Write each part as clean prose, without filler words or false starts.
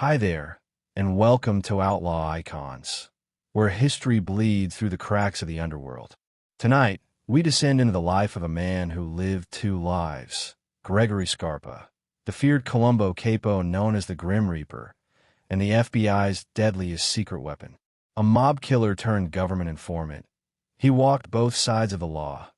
Hi there, and welcome to Outlaw Icons, where history bleeds through the cracks of the underworld. Tonight, we descend into the life of a man who lived two lives, Gregory Scarpa, the feared Colombo capo known as the Grim Reaper, and the FBI's deadliest secret weapon. A mob killer turned government informant, he walked both sides of the law,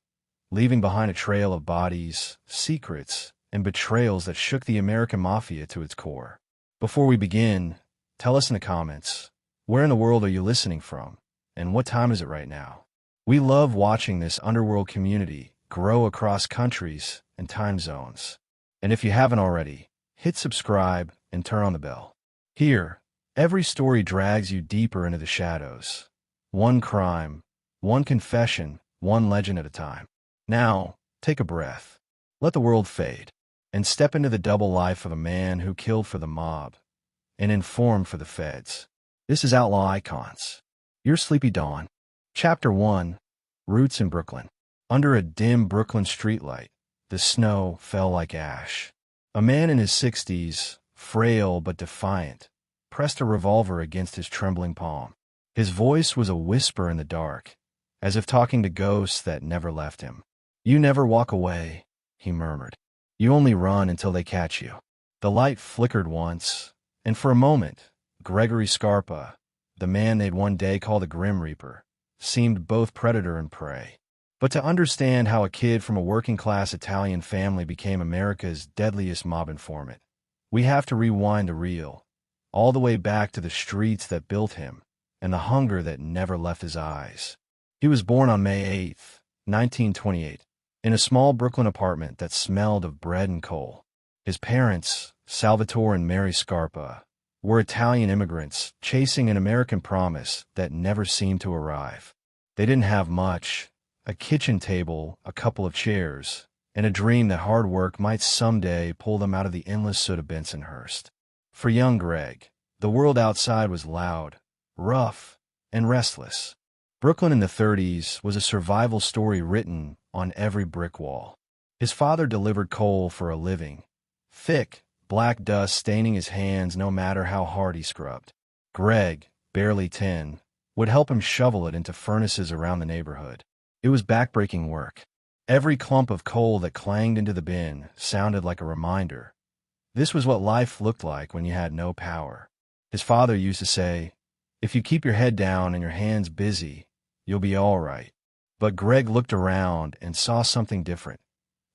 leaving behind a trail of bodies, secrets, and betrayals that shook the American Mafia to its core. Before we begin, tell us in the comments, where in the world are you listening from, and what time is it right now? We love watching this underworld community grow across countries and time zones. And if you haven't already, hit subscribe and turn on the bell. Here, every story drags you deeper into the shadows. One crime, one confession, one legend at a time. Now, take a breath. Let the world fade, and step into the double life of a man who killed for the mob and informed for the feds. This is Outlaw Icons. Your Sleepy Dawn. Chapter 1. Roots in Brooklyn. Under a dim Brooklyn streetlight, the snow fell like ash. A man in his 60s, frail but defiant, pressed a revolver against his trembling palm. His voice was a whisper in the dark, as if talking to ghosts that never left him. "You never walk away," he murmured. "You only run until they catch you." The light flickered once, and for a moment, Gregory Scarpa, the man they'd one day call the Grim Reaper, seemed both predator and prey. But to understand how a kid from a working-class Italian family became America's deadliest mob informant, we have to rewind the reel, all the way back to the streets that built him and the hunger that never left his eyes. He was born on May 8, 1928, in a small Brooklyn apartment that smelled of bread and coal. His parents, Salvatore and Mary Scarpa, were Italian immigrants chasing an American promise that never seemed to arrive. They didn't have much: a kitchen table, a couple of chairs, and a dream that hard work might someday pull them out of the endless soot of Bensonhurst. For young Greg, the world outside was loud, rough, and restless. Brooklyn in the 30s was a survival story written on every brick wall. His father delivered coal for a living, thick, black dust staining his hands no matter how hard he scrubbed. Greg, barely 10, would help him shovel it into furnaces around the neighborhood. It was backbreaking work. Every clump of coal that clanged into the bin sounded like a reminder. This was what life looked like when you had no power. His father used to say, "If you keep your head down and your hands busy, you'll be all right." But Greg looked around and saw something different.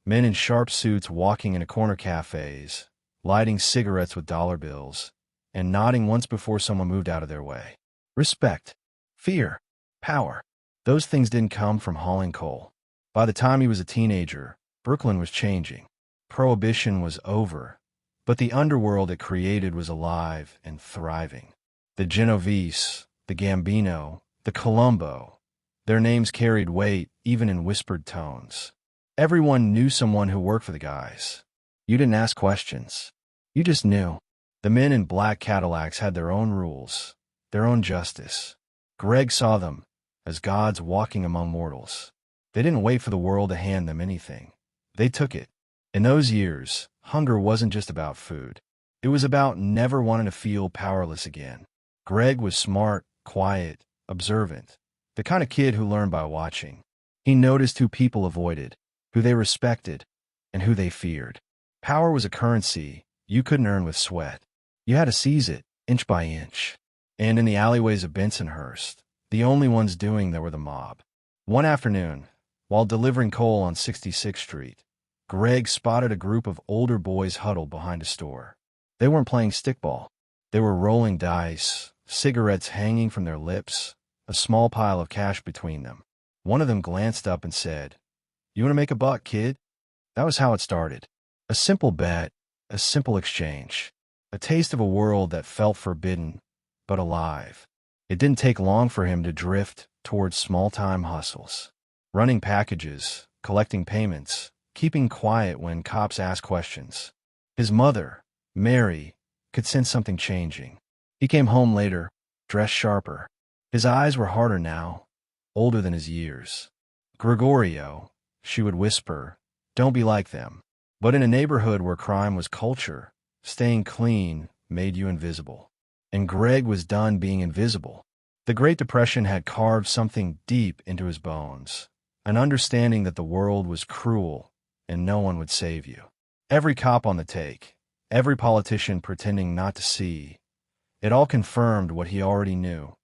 Men in sharp suits walking into corner cafes, lighting cigarettes with dollar bills, and nodding once before someone moved out of their way. Respect, fear, power. Those things didn't come from hauling coal. By the time he was a teenager, Brooklyn was changing. Prohibition was over, but the underworld it created was alive and thriving. The Genovese, the Gambino, the Colombo, their names carried weight even in whispered tones. Everyone knew someone who worked for the guys. You didn't ask questions. You just knew. The men in black Cadillacs had their own rules, their own justice. Greg saw them as gods walking among mortals. They didn't wait for the world to hand them anything. They took it. In those years, hunger wasn't just about food. It was about never wanting to feel powerless again. Greg was smart, quiet, observant, the kind of kid who learned by watching. He noticed who people avoided, who they respected, and who they feared. Power was a currency you couldn't earn with sweat. You had to seize it, inch by inch. And in the alleyways of Bensonhurst, the only ones doing that were the mob. One afternoon, while delivering coal on 66th Street, Greg spotted a group of older boys huddled behind a store. They weren't playing stickball. They were rolling dice, cigarettes hanging from their lips, a small pile of cash between them. One of them glanced up and said, "You want to make a buck, kid?" That was how it started. A simple bet, a simple exchange, a taste of a world that felt forbidden, but alive. It didn't take long for him to drift towards small-time hustles, running packages, collecting payments, keeping quiet when cops asked questions. His mother, Mary, could sense something changing. He came home later, dressed sharper. His eyes were harder now, older than his years. "Gregorio," she would whisper, "don't be like them." But in a neighborhood where crime was culture, staying clean made you invisible. And Greg was done being invisible. The Great Depression had carved something deep into his bones, an understanding that the world was cruel and no one would save you. Every cop on the take, every politician pretending not to see, it all confirmed what he already knew.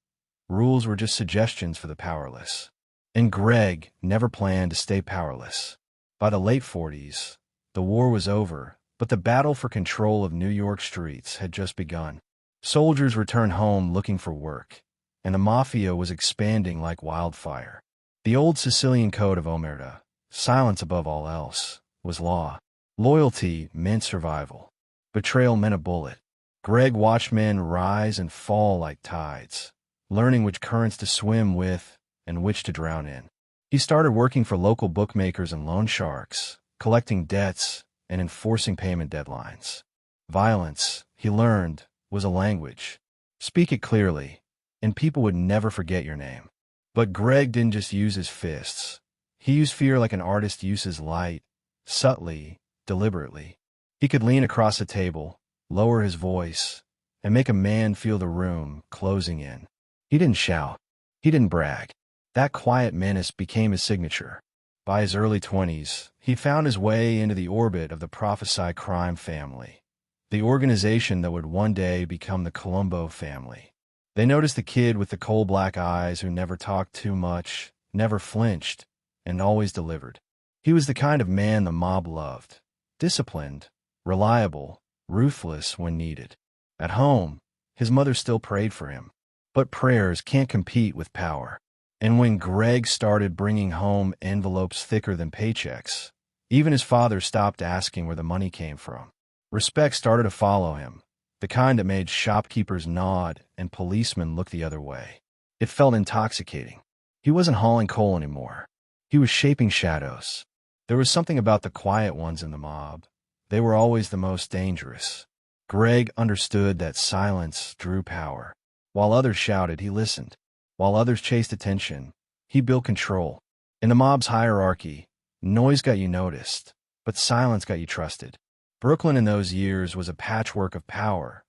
Rules were just suggestions for the powerless. And Greg never planned to stay powerless. By the late 40s, the war was over, but the battle for control of New York streets had just begun. Soldiers returned home looking for work, and the Mafia was expanding like wildfire. The old Sicilian code of omerta, silence above all else, was law. Loyalty meant survival. Betrayal meant a bullet. Greg watched men rise and fall like tides, learning which currents to swim with and which to drown in. He started working for local bookmakers and loan sharks, collecting debts and enforcing payment deadlines. Violence, he learned, was a language. Speak it clearly, and people would never forget your name. But Greg didn't just use his fists. He used fear like an artist uses light, subtly, deliberately. He could lean across a table, lower his voice, and make a man feel the room closing in. He didn't shout. He didn't brag. That quiet menace became his signature. By his early 20s, he found his way into the orbit of the prophesied crime family, the organization that would one day become the Colombo family. They noticed the kid with the coal-black eyes who never talked too much, never flinched, and always delivered. He was the kind of man the mob loved, disciplined, reliable, ruthless when needed. At home, his mother still prayed for him. But prayers can't compete with power. And when Greg started bringing home envelopes thicker than paychecks, even his father stopped asking where the money came from. Respect started to follow him, the kind that made shopkeepers nod and policemen look the other way. It felt intoxicating. He wasn't hauling coal anymore. He was shaping shadows. There was something about the quiet ones in the mob. They were always the most dangerous. Greg understood that silence drew power. While others shouted, he listened. While others chased attention, he built control. In the mob's hierarchy, noise got you noticed, but silence got you trusted. Brooklyn in those years was a patchwork of power.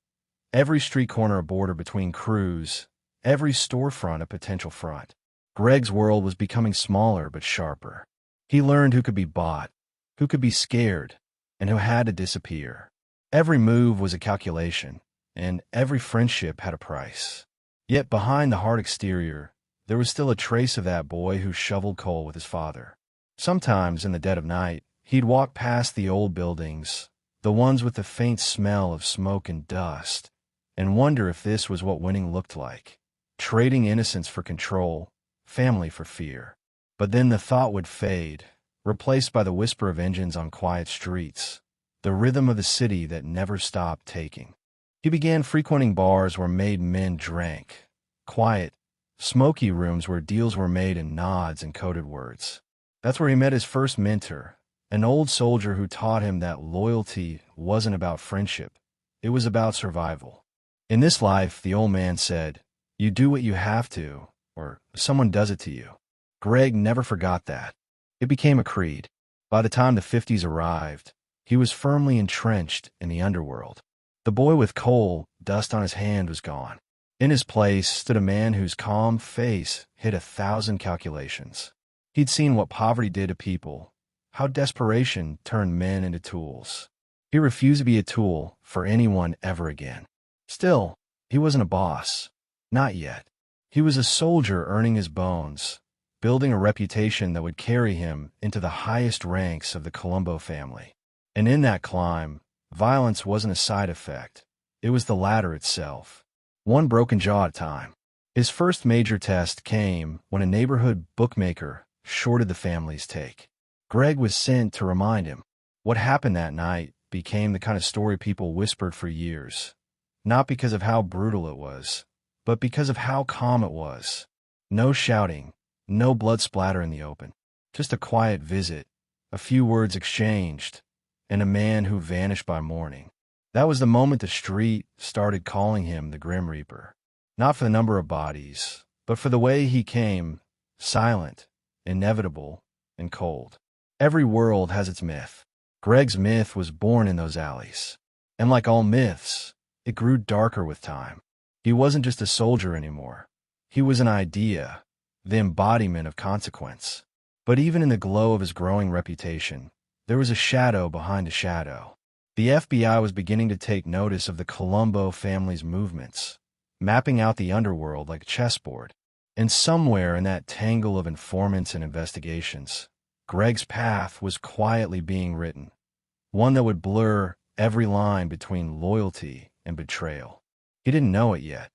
Every street corner a border between crews, every storefront a potential front. Greg's world was becoming smaller but sharper. He learned who could be bought, who could be scared, and who had to disappear. Every move was a calculation, and every friendship had a price. Yet behind the hard exterior, there was still a trace of that boy who shoveled coal with his father. Sometimes, in the dead of night, he'd walk past the old buildings, the ones with the faint smell of smoke and dust, and wonder if this was what winning looked like. Trading innocence for control, family for fear. But then the thought would fade, replaced by the whisper of engines on quiet streets, the rhythm of the city that never stopped taking. He began frequenting bars where made men drank, quiet, smoky rooms where deals were made in nods and coded words. That's where he met his first mentor, an old soldier who taught him that loyalty wasn't about friendship, it was about survival. In this life, the old man said, you do what you have to, or someone does it to you. Greg never forgot that. It became a creed. By the time the 50s arrived, he was firmly entrenched in the underworld. The boy with coal dust on his hand was gone. In his place stood a man whose calm face hid 1,000 calculations. He'd seen what poverty did to people, how desperation turned men into tools. He refused to be a tool for anyone ever again. Still, he wasn't a boss. Not yet. He was a soldier earning his bones, building a reputation that would carry him into the highest ranks of the Colombo family. And in that climb, violence wasn't a side effect. It was the ladder itself. One broken jaw at a time. His first major test came when a neighborhood bookmaker shorted the family's take. Greg was sent to remind him. What happened that night became the kind of story people whispered for years. Not because of how brutal it was, but because of how calm it was. No shouting, no blood splatter in the open. Just a quiet visit, a few words exchanged, and a man who vanished by morning. That was the moment the street started calling him the Grim Reaper. Not for the number of bodies, but for the way he came, silent, inevitable, and cold. Every world has its myth. Greg's myth was born in those alleys. And like all myths, it grew darker with time. He wasn't just a soldier anymore. He was an idea, the embodiment of consequence. But even in the glow of his growing reputation, there was a shadow behind a shadow. The FBI was beginning to take notice of the Colombo family's movements, mapping out the underworld like a chessboard. And somewhere in that tangle of informants and investigations, Greg's path was quietly being written, one that would blur every line between loyalty and betrayal. He didn't know it yet,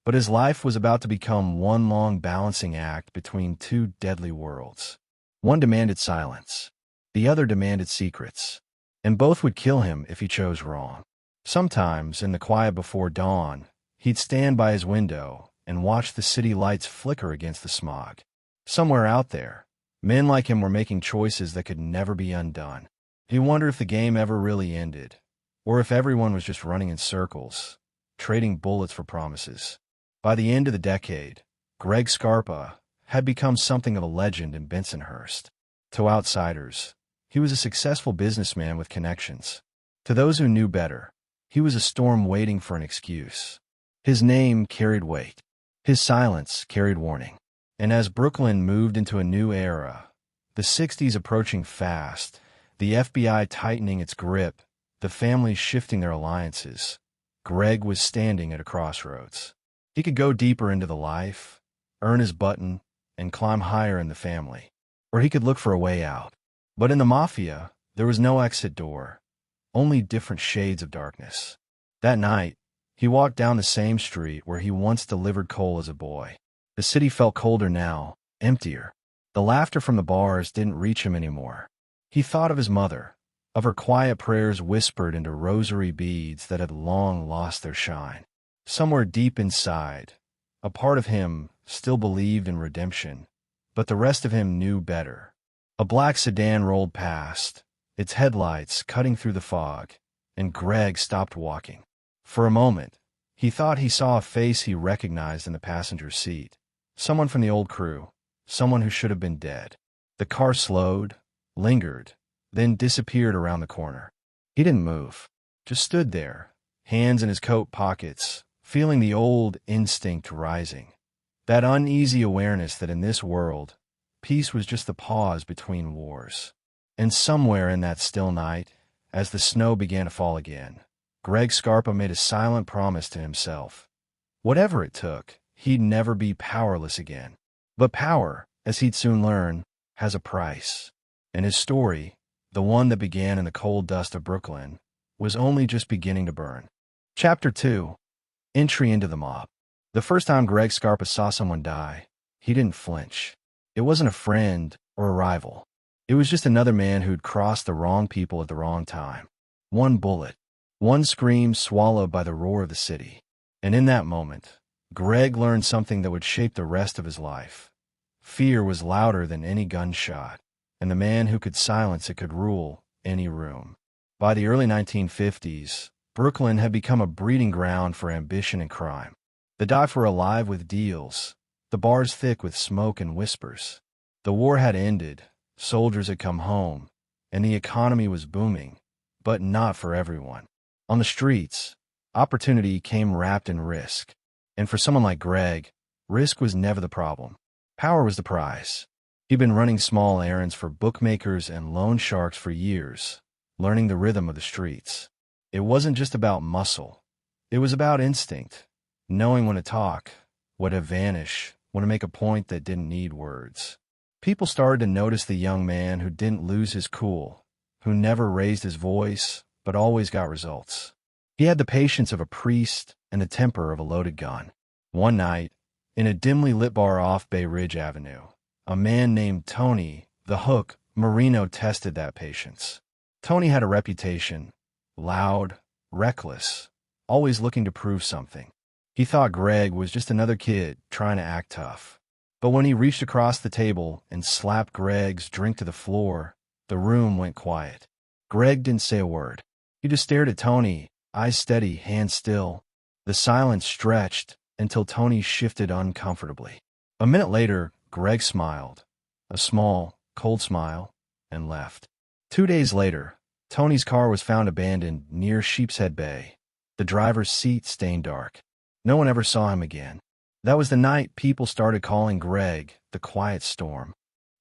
but his life was about to become one long balancing act between two deadly worlds. One demanded silence, the other demanded secrets, and both would kill him if he chose wrong. Sometimes, in the quiet before dawn, he'd stand by his window and watch the city lights flicker against the smog. Somewhere out there, men like him were making choices that could never be undone. He wondered if the game ever really ended, or if everyone was just running in circles, trading bullets for promises. By the end of the decade, Greg Scarpa had become something of a legend in Bensonhurst. To outsiders, he was a successful businessman with connections. To those who knew better, he was a storm waiting for an excuse. His name carried weight. His silence carried warning. And as Brooklyn moved into a new era, the 60s approaching fast, the FBI tightening its grip, the families shifting their alliances, Greg was standing at a crossroads. He could go deeper into the life, earn his button, and climb higher in the family. Or he could look for a way out. But in the Mafia, there was no exit door, only different shades of darkness. That night, he walked down the same street where he once delivered coal as a boy. The city felt colder now, emptier. The laughter from the bars didn't reach him anymore. He thought of his mother, of her quiet prayers whispered into rosary beads that had long lost their shine. Somewhere deep inside, a part of him still believed in redemption, but the rest of him knew better. A black sedan rolled past, its headlights cutting through the fog, and Greg stopped walking. For a moment, he thought he saw a face he recognized in the passenger seat. Someone from the old crew, someone who should have been dead. The car slowed, lingered, then disappeared around the corner. He didn't move, just stood there, hands in his coat pockets, feeling the old instinct rising. That uneasy awareness that in this world, peace was just the pause between wars. And somewhere in that still night, as the snow began to fall again, Greg Scarpa made a silent promise to himself. Whatever it took, he'd never be powerless again. But power, as he'd soon learn, has a price. And his story, the one that began in the cold dust of Brooklyn, was only just beginning to burn. Chapter 2. Entry into the mob. The first time Greg Scarpa saw someone die, he didn't flinch. It wasn't a friend or a rival. It was just another man who'd crossed the wrong people at the wrong time. One bullet, one scream swallowed by the roar of the city. And in that moment, Greg learned something that would shape the rest of his life. Fear was louder than any gunshot, and the man who could silence it could rule any room. By the early 1950s, Brooklyn had become a breeding ground for ambition and crime. The dives were alive with deals, the bars thick with smoke and whispers. The war had ended, soldiers had come home, and the economy was booming, but not for everyone. On the streets, opportunity came wrapped in risk. And for someone like Greg, risk was never the problem. Power was the prize. He'd been running small errands for bookmakers and loan sharks for years, learning the rhythm of the streets. It wasn't just about muscle. It was about instinct, knowing when to talk, when to vanish, when to make a point that didn't need words. People started to notice the young man who didn't lose his cool, who never raised his voice, but always got results. He had the patience of a priest and the temper of a loaded gun. One night, in a dimly lit bar off Bay Ridge Avenue, a man named Tony, the Hook, Marino tested that patience. Tony had a reputation, loud, reckless, always looking to prove something. He thought Greg was just another kid trying to act tough. But when he reached across the table and slapped Greg's drink to the floor, the room went quiet. Greg didn't say a word. He just stared at Tony, eyes steady, hands still. The silence stretched until Tony shifted uncomfortably. A minute later, Greg smiled, a small, cold smile, and left. 2 days later, Tony's car was found abandoned near Sheepshead Bay. The driver's seat stained dark. No one ever saw him again. That was the night people started calling Greg the Quiet Storm.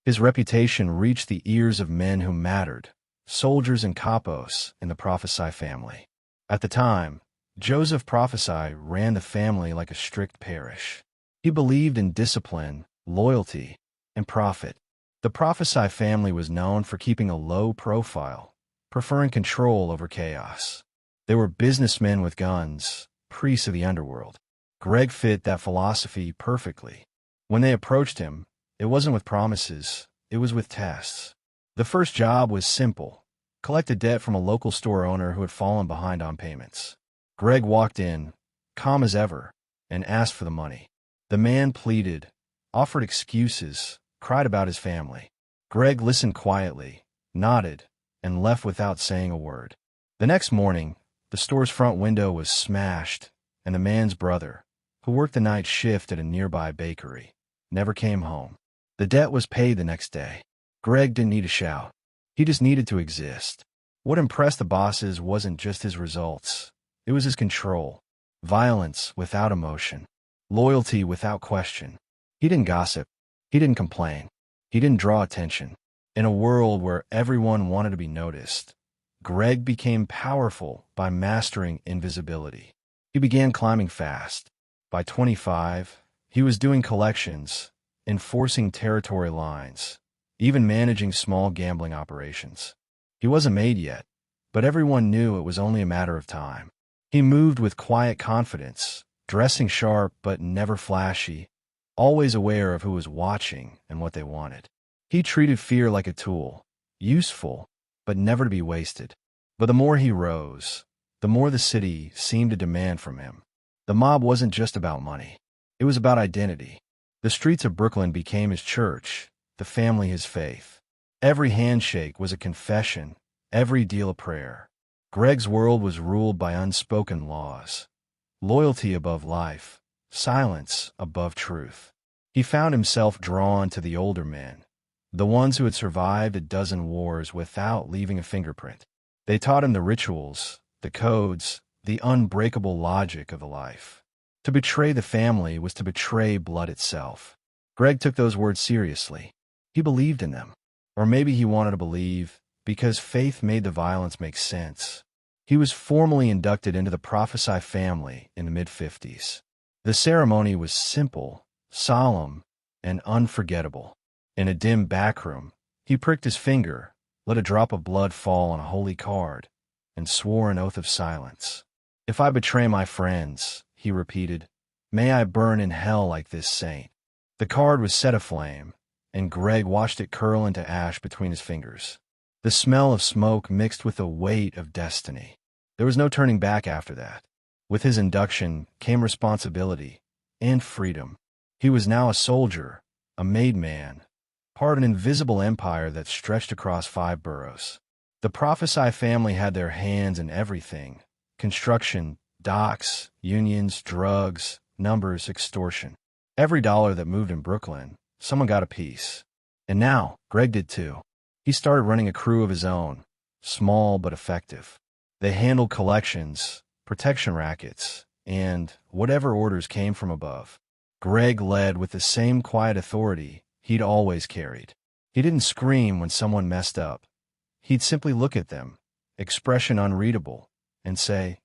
His reputation reached the ears of men who mattered, soldiers and capos in the Prophesy family. At the time, Joseph Prophesy ran the family like a strict parish. He believed in discipline, loyalty, and profit. The Prophesy family was known for keeping a low profile, preferring control over chaos. They were businessmen with guns, priests of the underworld. Greg fit that philosophy perfectly. When they approached him, it wasn't with promises, it was with tests. The first job was simple: collect a debt from a local store owner who had fallen behind on payments. Greg walked in, calm as ever, and asked for the money. The man pleaded, offered excuses, cried about his family. Greg listened quietly, nodded, and left without saying a word. The next morning, the store's front window was smashed, and the man's brother, who worked the night shift at a nearby bakery, never came home. The debt was paid the next day. Greg didn't need to shout. He just needed to exist. What impressed the bosses wasn't just his results. It was his control. Violence without emotion. Loyalty without question. He didn't gossip. He didn't complain. He didn't draw attention. In a world where everyone wanted to be noticed, Greg became powerful by mastering invisibility. He began climbing fast. By 25, he was doing collections, enforcing territory lines, even managing small gambling operations. He wasn't made yet, but everyone knew it was only a matter of time. He moved with quiet confidence, dressing sharp but never flashy, always aware of who was watching and what they wanted. He treated fear like a tool, useful, but never to be wasted. But the more he rose, the more the city seemed to demand from him. The mob wasn't just about money. It was about identity. The streets of Brooklyn became his church, the family his faith. Every handshake was a confession, every deal a prayer. Greg's world was ruled by unspoken laws. Loyalty above life, silence above truth. He found himself drawn to the older men, the ones who had survived a dozen wars without leaving a fingerprint. They taught him the rituals, the codes, the unbreakable logic of a life. To betray the family was to betray blood itself. Greg took those words seriously. He believed in them. Or maybe he wanted to believe, because faith made the violence make sense. He was formally inducted into the Prophesy family in the mid-50s. The ceremony was simple, solemn, and unforgettable. In a dim backroom, he pricked his finger, let a drop of blood fall on a holy card, and swore an oath of silence. "If I betray my friends," he repeated, "may I burn in hell like this saint." The card was set aflame, and Greg watched it curl into ash between his fingers. The smell of smoke mixed with the weight of destiny. There was no turning back after that. With his induction came responsibility and freedom. He was now a soldier, a made man, part of an invisible empire that stretched across 5 boroughs. The Prophesy family had their hands in everything: construction, docks, unions, drugs, numbers, extortion. Every dollar that moved in Brooklyn, someone got a piece. And now, Greg did too. He started running a crew of his own, small but effective. They handled collections, protection rackets, and whatever orders came from above. Greg led with the same quiet authority he'd always carried. He didn't scream when someone messed up. He'd simply look at them, expression unreadable, and say,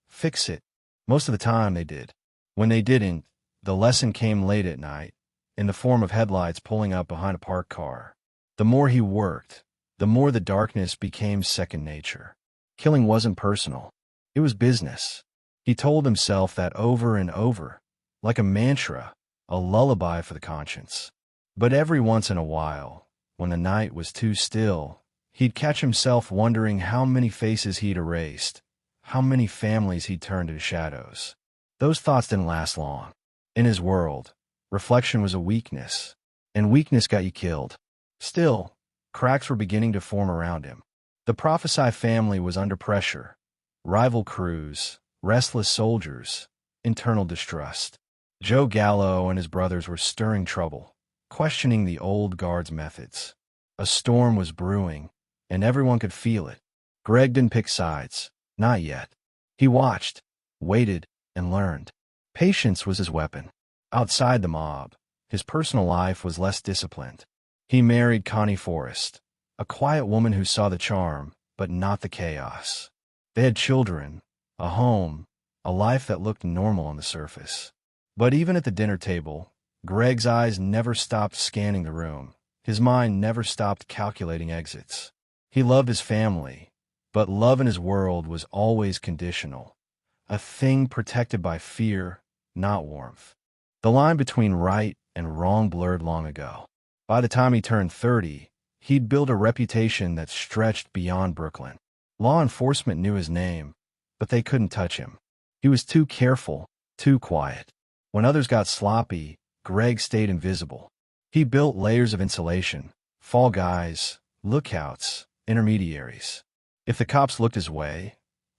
"Fix it." Most of the time they did. When they didn't, the lesson came late at night, in the form of headlights pulling up behind a parked car. The more he worked, the more the darkness became second nature. Killing wasn't personal. It was business. He told himself that over and over, like a mantra, a lullaby for the conscience. But every once in a while, when the night was too still, he'd catch himself wondering how many faces he'd erased, how many families he'd turned into shadows. Those thoughts didn't last long. In his world, reflection was a weakness, and weakness got you killed. Still, cracks were beginning to form around him. The Prophesy family was under pressure. Rival crews, restless soldiers, internal distrust. Joe Gallo and his brothers were stirring trouble, questioning the old guard's methods. A storm was brewing, and everyone could feel it. Greg didn't pick sides, not yet. He watched, waited, and learned. Patience was his weapon. Outside the mob, his personal life was less disciplined. He married Connie Forrest, a quiet woman who saw the charm, but not the chaos. They had children, a home, a life that looked normal on the surface. But even at the dinner table, Greg's eyes never stopped scanning the room. His mind never stopped calculating exits. He loved his family, but love in his world was always conditional, a thing protected by fear, not warmth. The line between right and wrong blurred long ago. By the time he turned 30, he'd built a reputation that stretched beyond Brooklyn. Law enforcement knew his name, but they couldn't touch him. He was too careful, too quiet. When others got sloppy, Greg stayed invisible. He built layers of insulation, fall guys, lookouts, intermediaries. If the cops looked his way,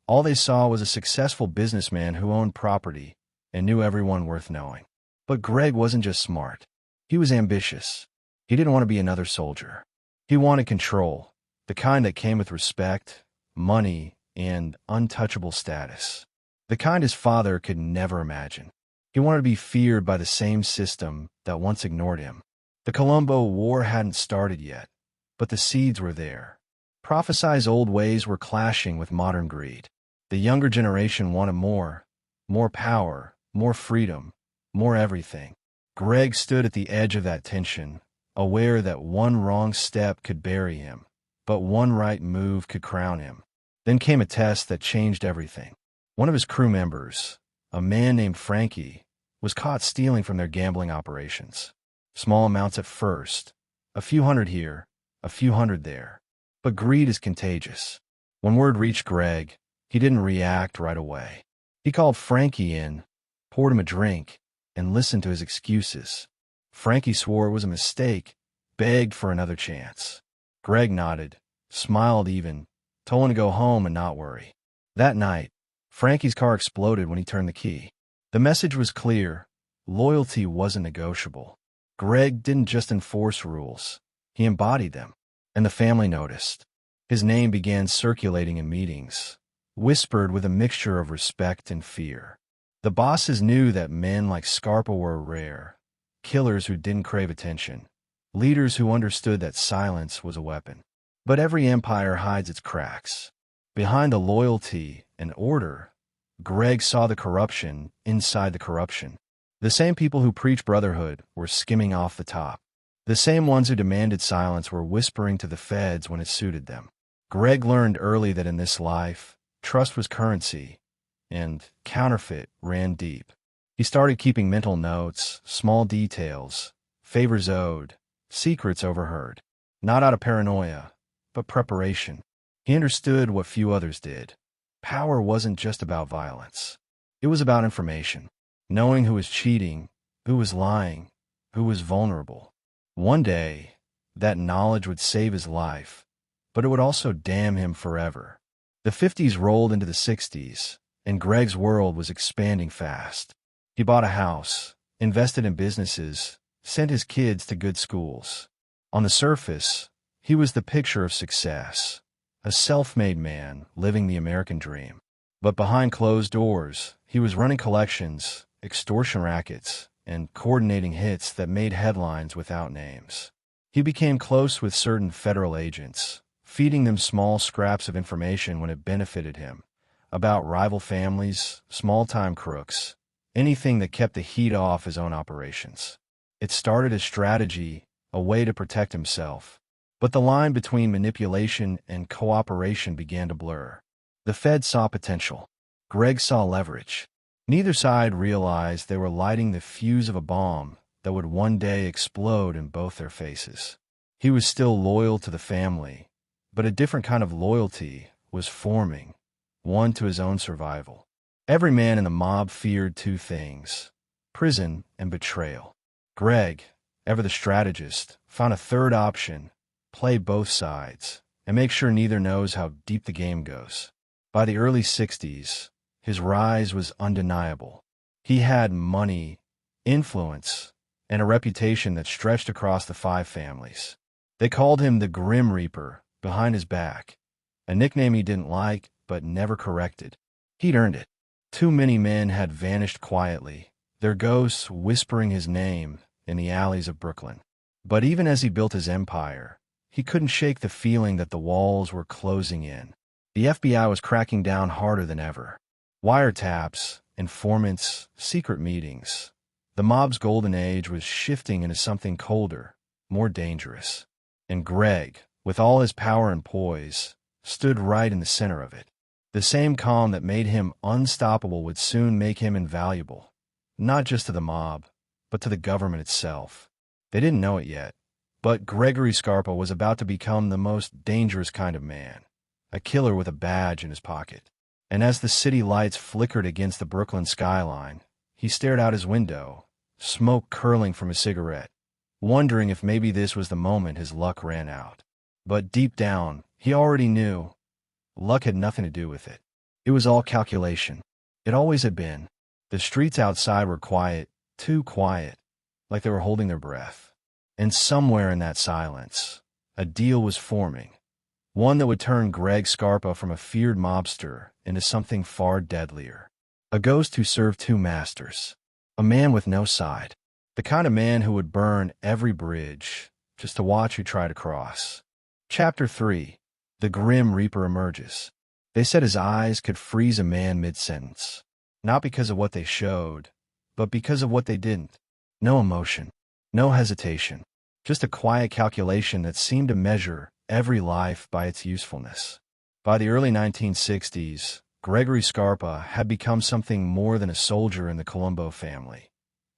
all they saw was a successful businessman who owned property and knew everyone worth knowing. But Greg wasn't just smart. He was ambitious. He didn't want to be another soldier. He wanted control, the kind that came with respect, money, and untouchable status. The kind his father could never imagine. He wanted to be feared by the same system that once ignored him. The Colombo War hadn't started yet, but the seeds were there. Prophesized old ways were clashing with modern greed. The younger generation wanted more power, more freedom, more everything. Greg stood at the edge of that tension, aware that one wrong step could bury him, but one right move could crown him. Then came a test that changed everything. One of his crew members, a man named Frankie, was caught stealing from their gambling operations. Small amounts at first, a few hundred here, a few hundred there. But greed is contagious. When word reached Greg, he didn't react right away. He called Frankie in, poured him a drink, and listened to his excuses. Frankie swore it was a mistake, begged for another chance. Greg nodded, smiled even, told him to go home and not worry. That night, Frankie's car exploded when he turned the key. The message was clear. Loyalty wasn't negotiable. Greg didn't just enforce rules. He embodied them. And the family noticed. His name began circulating in meetings, whispered with a mixture of respect and fear. The bosses knew that men like Scarpa were rare, killers who didn't crave attention, leaders who understood that silence was a weapon. But every empire hides its cracks. Behind the loyalty and order, Greg saw the corruption inside the corruption. The same people who preached brotherhood were skimming off the top. The same ones who demanded silence were whispering to the feds when it suited them. Greg learned early that in this life, trust was currency, and counterfeit ran deep. He started keeping mental notes, small details, favors owed, secrets overheard. Not out of paranoia, but preparation. He understood what few others did. Power wasn't just about violence. It was about information. Knowing who was cheating, who was lying, who was vulnerable. One day, that knowledge would save his life, but it would also damn him forever. The 50s rolled into the 60s, and Greg's world was expanding fast. He bought a house, invested in businesses, sent his kids to good schools. On the surface, he was the picture of success, a self-made man living the American dream. But behind closed doors, he was running collections, extortion rackets, and coordinating hits that made headlines without names. He became close with certain federal agents, feeding them small scraps of information when it benefited him, about rival families, small-time crooks, anything that kept the heat off his own operations. It started as strategy, a way to protect himself. But the line between manipulation and cooperation began to blur. The Fed saw potential. Greg saw leverage. Neither side realized they were lighting the fuse of a bomb that would one day explode in both their faces. He was still loyal to the family, but a different kind of loyalty was forming, one to his own survival. Every man in the mob feared two things: prison and betrayal. Greg, ever the strategist, found a third option: play both sides and make sure neither knows how deep the game goes. By the early 60s, his rise was undeniable. He had money, influence, and a reputation that stretched across the 5 families. They called him the Grim Reaper behind his back, a nickname he didn't like but never corrected. He'd earned it. Too many men had vanished quietly, their ghosts whispering his name in the alleys of Brooklyn. But even as he built his empire, he couldn't shake the feeling that the walls were closing in. The FBI was cracking down harder than ever. Wiretaps, informants, secret meetings. The mob's golden age was shifting into something colder, more dangerous. And Greg, with all his power and poise, stood right in the center of it. The same calm that made him unstoppable would soon make him invaluable, not just to the mob, but to the government itself. They didn't know it yet, but Gregory Scarpa was about to become the most dangerous kind of man, a killer with a badge in his pocket. And as the city lights flickered against the Brooklyn skyline, he stared out his window, smoke curling from his cigarette, wondering if maybe this was the moment his luck ran out. But deep down, he already knew luck had nothing to do with it. It was all calculation. It always had been. The streets outside were quiet, too quiet, like they were holding their breath. And somewhere in that silence, a deal was forming, one that would turn Greg Scarpa from a feared mobster into something far deadlier. A ghost who served two masters. A man with no side. The kind of man who would burn every bridge just to watch you try to cross. Chapter 3. The Grim Reaper emerges. They said his eyes could freeze a man mid-sentence. Not because of what they showed, but because of what they didn't. No emotion. No hesitation. Just a quiet calculation that seemed to measure every life by its usefulness. By the early 1960s, Gregory Scarpa had become something more than a soldier in the Colombo family.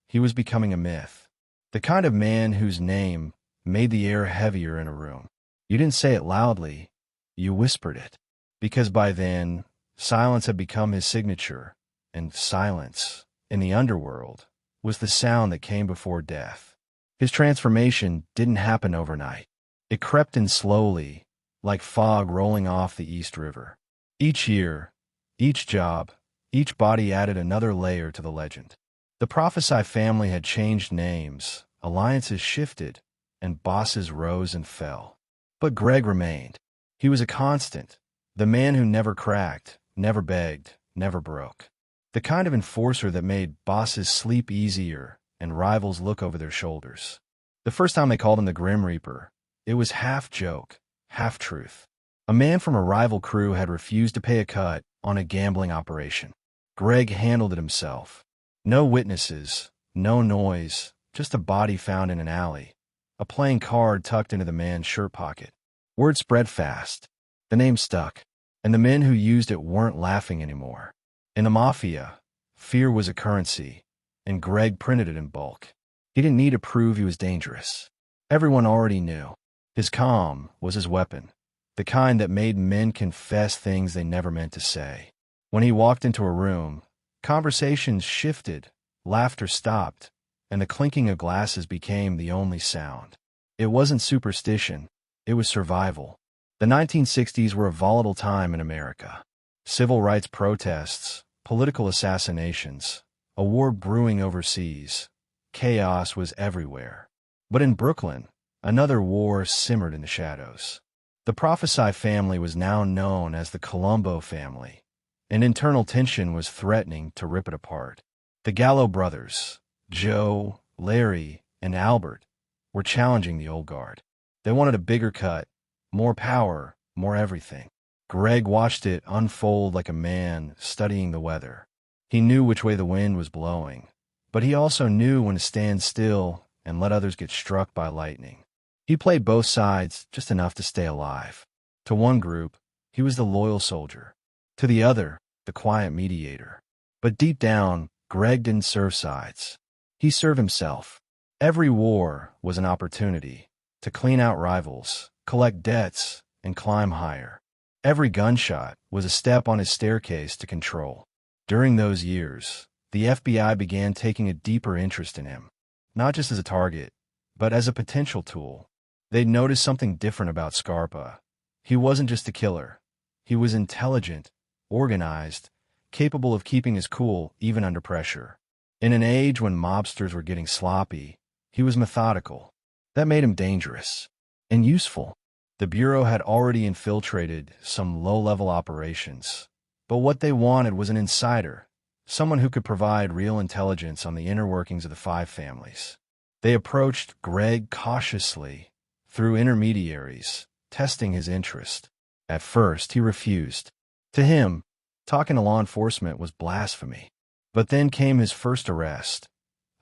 He was becoming a myth. The kind of man whose name made the air heavier in a room. You didn't say it loudly, you whispered it. Because by then, silence had become his signature, and silence, in the underworld, was the sound that came before death. His transformation didn't happen overnight. It crept in slowly, like fog rolling off the East River. Each year, each job, each body added another layer to the legend. The Prophesy family had changed names, alliances shifted, and bosses rose and fell. But Greg remained. He was a constant, the man who never cracked, never begged, never broke. The kind of enforcer that made bosses sleep easier and rivals look over their shoulders. The first time they called him the Grim Reaper, it was half joke, half truth. A man from a rival crew had refused to pay a cut on a gambling operation. Greg handled it himself. No witnesses, no noise, just a body found in an alley, a playing card tucked into the man's shirt pocket. Word spread fast. The name stuck, and the men who used it weren't laughing anymore. In the Mafia, fear was a currency, and Greg printed it in bulk. He didn't need to prove he was dangerous. Everyone already knew. His calm was his weapon, the kind that made men confess things they never meant to say. When he walked into a room, conversations shifted, laughter stopped, and the clinking of glasses became the only sound. It wasn't superstition, it was survival. The 1960s were a volatile time in America. Civil rights protests, political assassinations, a war brewing overseas. Chaos was everywhere. But in Brooklyn, another war simmered in the shadows. The Prophesy family was now known as the Colombo family, and internal tension was threatening to rip it apart. The Gallo brothers, Joe, Larry, and Albert, were challenging the old guard. They wanted a bigger cut, more power, more everything. Greg watched it unfold like a man studying the weather. He knew which way the wind was blowing, but he also knew when to stand still and let others get struck by lightning. He played both sides just enough to stay alive. To one group, he was the loyal soldier. To the other, the quiet mediator. But deep down, Greg didn't serve sides. He served himself. Every war was an opportunity to clean out rivals, collect debts, and climb higher. Every gunshot was a step on his staircase to control. During those years, the FBI began taking a deeper interest in him, not just as a target, but as a potential tool. They'd noticed something different about Scarpa. He wasn't just a killer. He was intelligent, organized, capable of keeping his cool even under pressure. In an age when mobsters were getting sloppy, he was methodical. That made him dangerous and useful. The Bureau had already infiltrated some low-level operations, but what they wanted was an insider, someone who could provide real intelligence on the inner workings of the five families. They approached Greg cautiously, through intermediaries, testing his interest. At first, he refused. To him, talking to law enforcement was blasphemy. But then came his first arrest,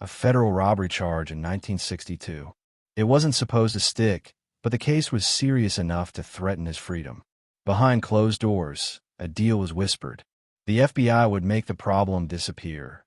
a federal robbery charge in 1962. It wasn't supposed to stick, but the case was serious enough to threaten his freedom. Behind closed doors, a deal was whispered. The FBI would make the problem disappear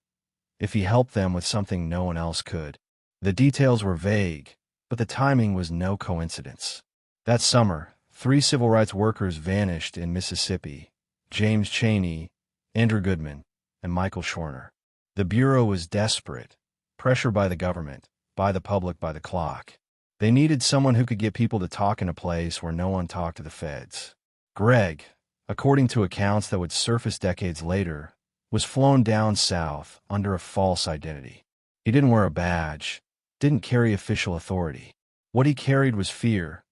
if he helped them with something no one else could. The details were vague, but the timing was no coincidence. That summer, 3 civil rights workers vanished in Mississippi: James Chaney, Andrew Goodman, and Michael Schwerner. The Bureau was desperate, pressured by the government, by the public, by the clock. They needed someone who could get people to talk in a place where no one talked to the feds. Greg, according to accounts that would surface decades later, was flown down south under a false identity. He didn't wear a badge, didn't carry official authority. What he carried was fear.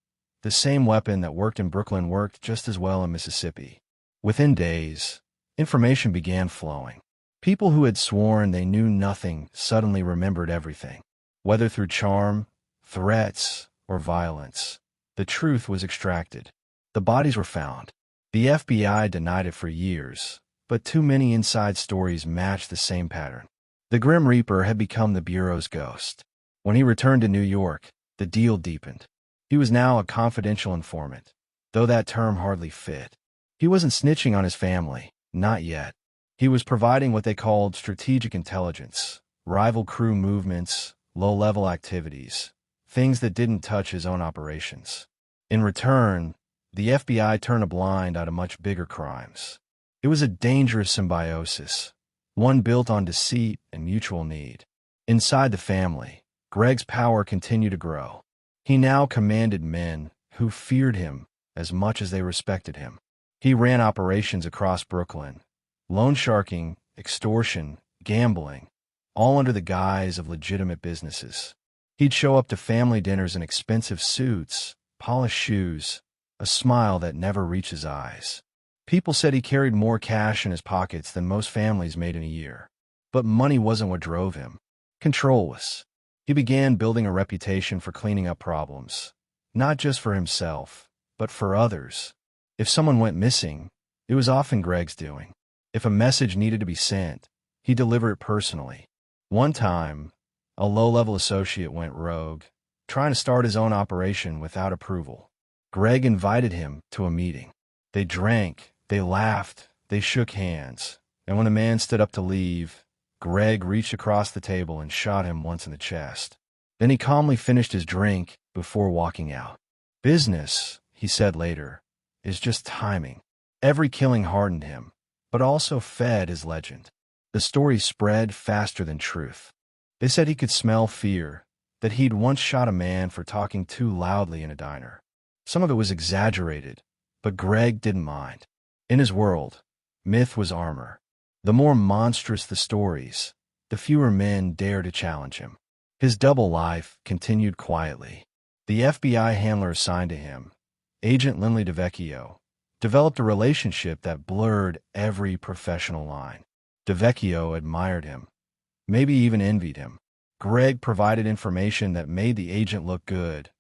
The same weapon that worked in Brooklyn worked just as well in Mississippi. Within days, information began flowing. People who had sworn they knew nothing suddenly remembered everything. Whether through charm, threats, or violence, the truth was extracted. The bodies were found. The FBI denied it for years, but too many inside stories matched the same pattern. The Grim Reaper had become the Bureau's ghost. When he returned to New York, the deal deepened. He was now a confidential informant, though that term hardly fit. He wasn't snitching on his family, not yet. He was providing what they called strategic intelligence, rival crew movements, low-level activities, things that didn't touch his own operations. In return, the FBI turned a blind eye to much bigger crimes. It was a dangerous symbiosis, one built on deceit and mutual need. Inside the family, Greg's power continued to grow. He now commanded men who feared him as much as they respected him. He ran operations across Brooklyn, loan sharking, extortion, gambling, all under the guise of legitimate businesses. He'd show up to family dinners in expensive suits, polished shoes, a smile that never reached his eyes. People said he carried more cash in his pockets than most families made in a year. But money wasn't what drove him. Control was. He began building a reputation for cleaning up problems, not just for himself, but for others. If someone went missing, it was often Greg's doing. If a message needed to be sent, he delivered it personally. One time, a low-level associate went rogue, trying to start his own operation without approval. Greg invited him to a meeting. They drank, they laughed, they shook hands, and when the man stood up to leave, Greg reached across the table and shot him once in the chest. Then he calmly finished his drink before walking out. Business, he said later, is just timing. Every killing hardened him, but also fed his legend. The story spread faster than truth. They said he could smell fear, that he'd once shot a man for talking too loudly in a diner. Some of it was exaggerated, but Greg didn't mind. In his world, myth was armor. The more monstrous the stories, the fewer men dared to challenge him. His double life continued quietly. The FBI handler assigned to him, Agent Lindley DeVecchio, developed a relationship that blurred every professional line. DeVecchio admired him, maybe even envied him. Greg provided information that made the agent look good,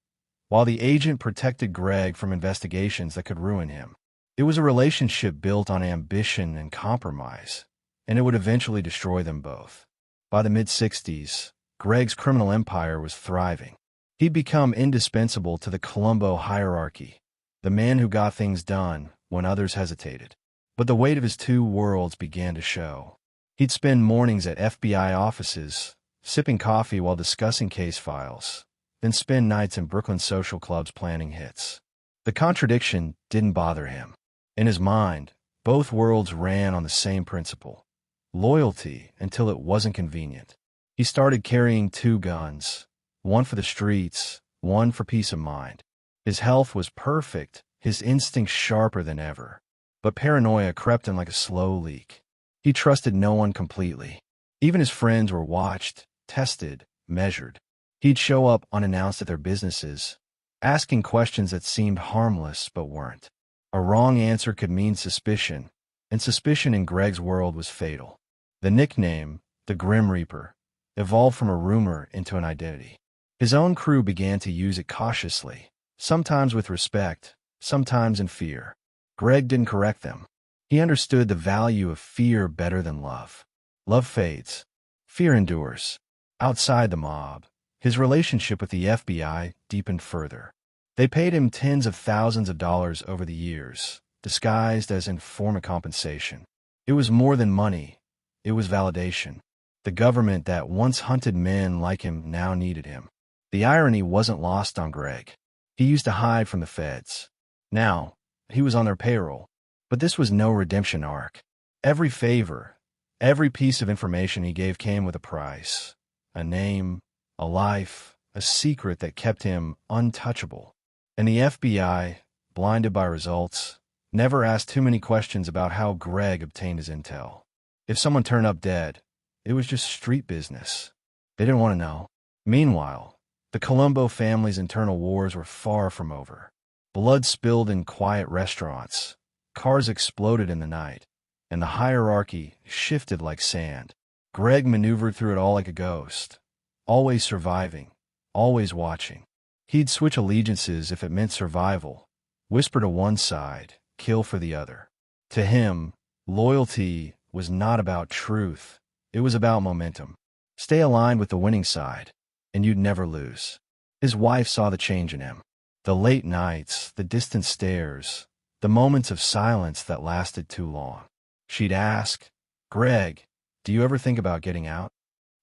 while the agent protected Greg from investigations that could ruin him. It was a relationship built on ambition and compromise, and it would eventually destroy them both. By the mid-60s, Greg's criminal empire was thriving. He'd become indispensable to the Colombo hierarchy, the man who got things done when others hesitated. But the weight of his two worlds began to show. He'd spend mornings at FBI offices, sipping coffee while discussing case files, then spend nights in Brooklyn social clubs planning hits. The contradiction didn't bother him. In his mind, both worlds ran on the same principle: loyalty until it wasn't convenient. He started carrying 2 guns, one for the streets, one for peace of mind. His health was perfect, his instincts sharper than ever. But paranoia crept in like a slow leak. He trusted no one completely. Even his friends were watched, tested, measured. He'd show up unannounced at their businesses, asking questions that seemed harmless but weren't. A wrong answer could mean suspicion, and suspicion in Greg's world was fatal. The nickname, the Grim Reaper, evolved from a rumor into an identity. His own crew began to use it cautiously, sometimes with respect, sometimes in fear. Greg didn't correct them. He understood the value of fear better than love. Love fades. Fear endures. Outside the mob, his relationship with the FBI deepened further. They paid him tens of thousands of dollars over the years, disguised as informant compensation. It was more than money. It was validation. The government that once hunted men like him now needed him. The irony wasn't lost on Greg. He used to hide from the feds. Now, he was on their payroll. But this was no redemption arc. Every favor, every piece of information he gave came with a price. A name, a life, a secret that kept him untouchable. And the FBI, blinded by results, never asked too many questions about how Greg obtained his intel. If someone turned up dead, it was just street business. They didn't want to know. Meanwhile, the Colombo family's internal wars were far from over. Blood spilled in quiet restaurants. Cars exploded in the night, and the hierarchy shifted like sand. Greg maneuvered through it all like a ghost, always surviving, always watching. He'd switch allegiances if it meant survival, whisper to one side, kill for the other. To him, loyalty was not about truth. It was about momentum. Stay aligned with the winning side, and you'd never lose. His wife saw the change in him. The late nights, the distant stares, the moments of silence that lasted too long. She'd ask, "Greg, do you ever think about getting out?"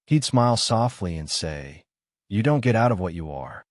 He'd smile softly and say, "You don't get out of what you are."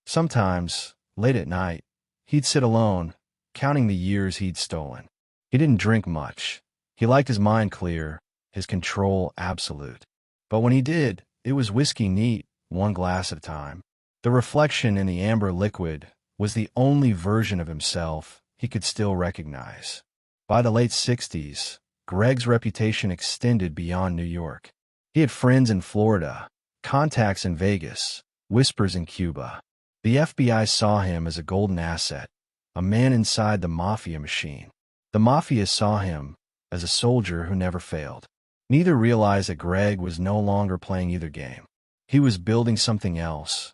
Sometimes, late at night, he'd sit alone, counting the years he'd stolen. He didn't drink much. He liked his mind clear, his control absolute. But when he did, it was whiskey neat, one glass at a time. The reflection in the amber liquid was the only version of himself he could still recognize. By the late 60s, Greg's reputation extended beyond New York. He had friends in Florida, contacts in Vegas, whispers in Cuba. The FBI saw him as a golden asset, a man inside the Mafia machine. The Mafia saw him as a soldier who never failed. Neither realized that Greg was no longer playing either game. He was building something else,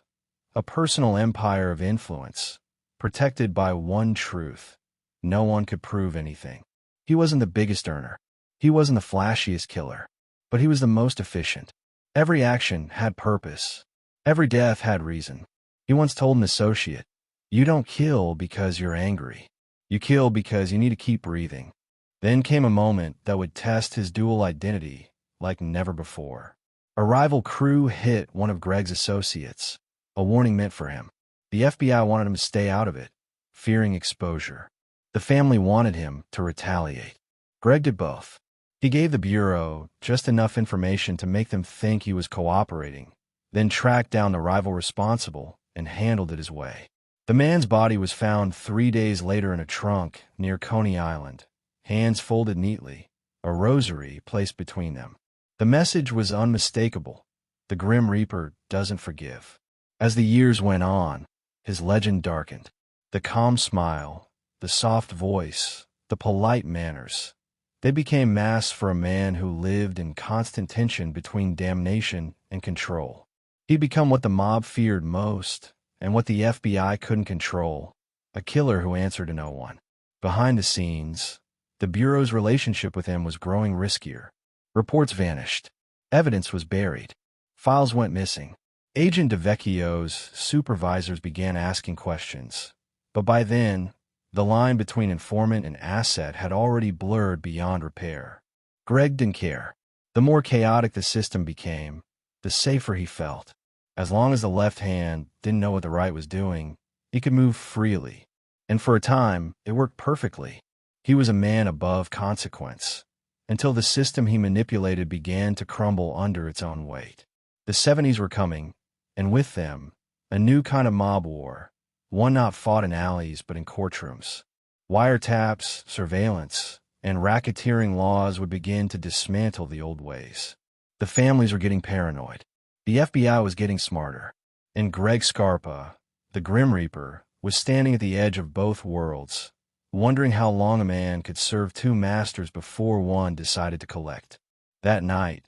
a personal empire of influence, protected by one truth: no one could prove anything. He wasn't the biggest earner. He wasn't the flashiest killer. But he was the most efficient. Every action had purpose. Every death had reason. He once told an associate, "You don't kill because you're angry. You kill because you need to keep breathing." Then came a moment that would test his dual identity like never before. A rival crew hit one of Greg's associates, a warning meant for him. The FBI wanted him to stay out of it, fearing exposure. The family wanted him to retaliate. Greg did both. He gave the Bureau just enough information to make them think he was cooperating, then tracked down the rival responsible and handled it his way. The man's body was found 3 days later in a trunk near Coney Island, hands folded neatly, a rosary placed between them. The message was unmistakable. The Grim Reaper doesn't forgive. As the years went on, his legend darkened. The calm smile, the soft voice, the polite manners, they became masks for a man who lived in constant tension between damnation and control. He'd become what the mob feared most and what the FBI couldn't control: a killer who answered to no one. Behind the scenes, the Bureau's relationship with him was growing riskier. Reports vanished. Evidence was buried. Files went missing. Agent DeVecchio's supervisors began asking questions. But by then, the line between informant and asset had already blurred beyond repair. Greg didn't care. The more chaotic the system became, the safer he felt. As long as the left hand didn't know what the right was doing, he could move freely. And for a time, it worked perfectly. He was a man above consequence, until the system he manipulated began to crumble under its own weight. The 70s were coming, and with them, a new kind of mob war, one not fought in alleys but in courtrooms. Wiretaps, surveillance, and racketeering laws would begin to dismantle the old ways. The families were getting paranoid. The FBI was getting smarter. And Greg Scarpa, the Grim Reaper, was standing at the edge of both worlds, wondering how long a man could serve two masters before one decided to collect. That night,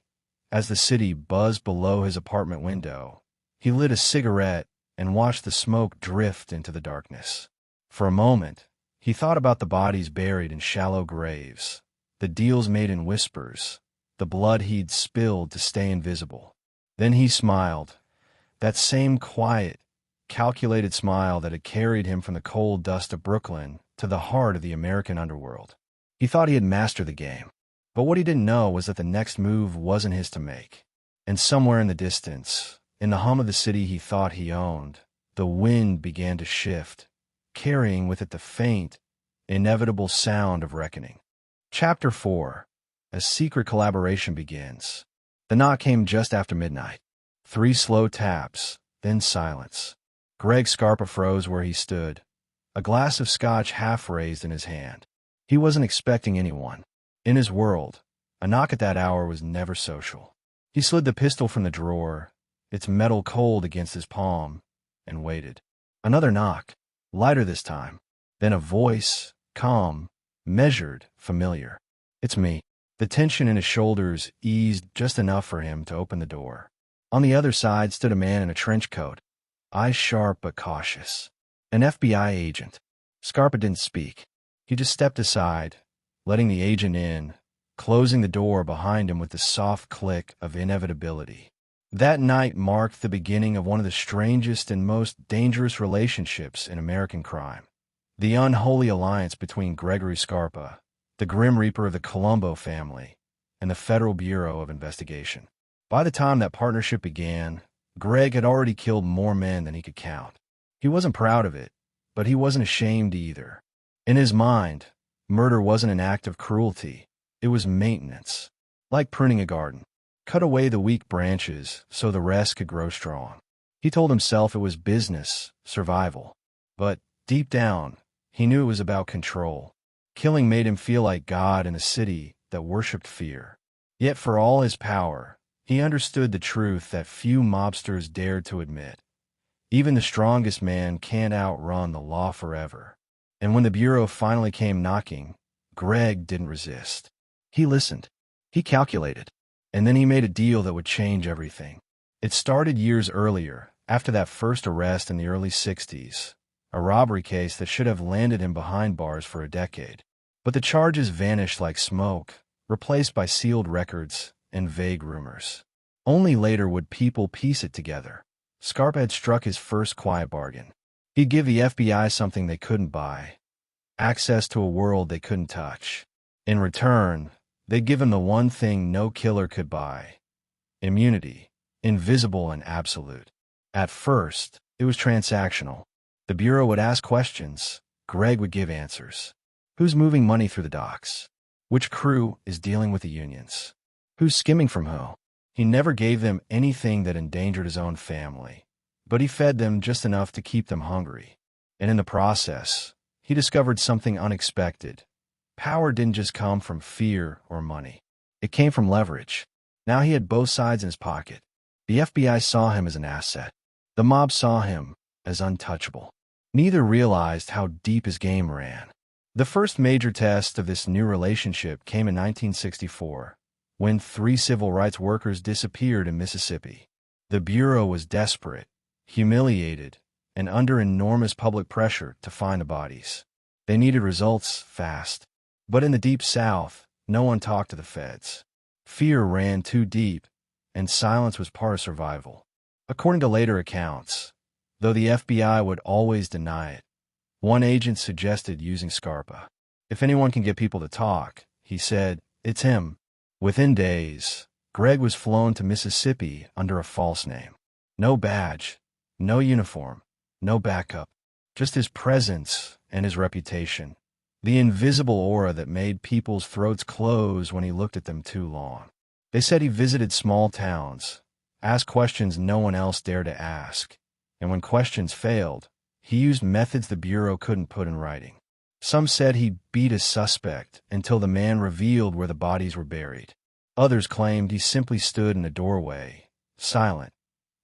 as the city buzzed below his apartment window, he lit a cigarette and watched the smoke drift into the darkness. For a moment, he thought about the bodies buried in shallow graves, the deals made in whispers, the blood he'd spilled to stay invisible. Then he smiled, that same quiet, calculated smile that had carried him from the cold dust of Brooklyn to the heart of the American underworld. He thought he had mastered the game, but what he didn't know was that the next move wasn't his to make. And somewhere in the distance, in the hum of the city he thought he owned, the wind began to shift, carrying with it the faint, inevitable sound of reckoning. Chapter 4. A secret collaboration begins. The knock came just after midnight. 3 slow taps, then silence. Greg Scarpa froze where he stood, a glass of scotch half raised in his hand. He wasn't expecting anyone. In his world, a knock at that hour was never social. He slid the pistol from the drawer, its metal cold against his palm, and waited. Another knock, lighter this time. Then a voice, calm, measured, familiar. "It's me." The tension in his shoulders eased just enough for him to open the door. On the other side stood a man in a trench coat, eyes sharp but cautious. An FBI agent. Scarpa didn't speak. He just stepped aside, letting the agent in, closing the door behind him with the soft click of inevitability. That night marked the beginning of one of the strangest and most dangerous relationships in American crime. The unholy alliance between Gregory Scarpa, the Grim Reaper of the Colombo family, and the Federal Bureau of Investigation. By the time that partnership began, Greg had already killed more men than he could count. He wasn't proud of it, but he wasn't ashamed either. In his mind, murder wasn't an act of cruelty. It was maintenance. Like pruning a garden. Cut away the weak branches so the rest could grow strong. He told himself it was business, survival. But deep down, he knew it was about control. Killing made him feel like God in a city that worshipped fear. Yet for all his power, he understood the truth that few mobsters dared to admit. Even the strongest man can't outrun the law forever. And when the Bureau finally came knocking, Greg didn't resist. He listened. He calculated. And then he made a deal that would change everything. It started years earlier, after that first arrest in the early 60s, a robbery case that should have landed him behind bars for a decade. But the charges vanished like smoke, replaced by sealed records and vague rumors. Only later would people piece it together. Scarpa had struck his first quiet bargain. He'd give the FBI something they couldn't buy, access to a world they couldn't touch. In return, they'd give him the one thing no killer could buy: immunity, invisible and absolute. At first, it was transactional. The Bureau would ask questions. Greg would give answers. Who's moving money through the docks? Which crew is dealing with the unions? Who's skimming from who? He never gave them anything that endangered his own family, but he fed them just enough to keep them hungry. And in the process, he discovered something unexpected. Power didn't just come from fear or money. It came from leverage. Now he had both sides in his pocket. The FBI saw him as an asset. The mob saw him as untouchable. Neither realized how deep his game ran. The first major test of this new relationship came in 1964, when 3 civil rights workers disappeared in Mississippi. The Bureau was desperate, humiliated, and under enormous public pressure to find the bodies. They needed results fast. But in the Deep South, no one talked to the feds. Fear ran too deep, and silence was part of survival. According to later accounts, though the FBI would always deny it, one agent suggested using Scarpa. If anyone can get people to talk, he said, it's him. Within days, Greg was flown to Mississippi under a false name. No badge, no uniform, no backup, just his presence and his reputation. The invisible aura that made people's throats close when he looked at them too long. They said he visited small towns, asked questions no one else dared to ask, and when questions failed, he used methods the Bureau couldn't put in writing. Some said he beat a suspect until the man revealed where the bodies were buried. Others claimed he simply stood in a doorway, silent,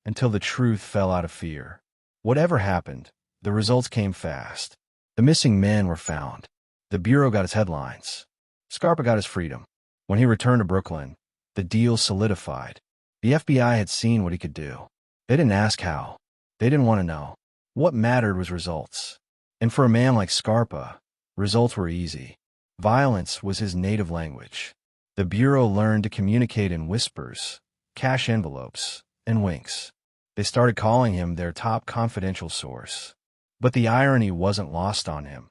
until the truth fell out of fear. Whatever happened, the results came fast. The missing men were found. The Bureau got its headlines. Scarpa got his freedom. When he returned to Brooklyn, The deal solidified. The FBI had seen what he could do. They didn't ask how. They didn't want to know. What mattered was results. And for a man like Scarpa, results were easy. Violence was his native language. The Bureau learned to communicate in whispers, cash envelopes, and winks. They started calling him their top confidential source. But the irony wasn't lost on him.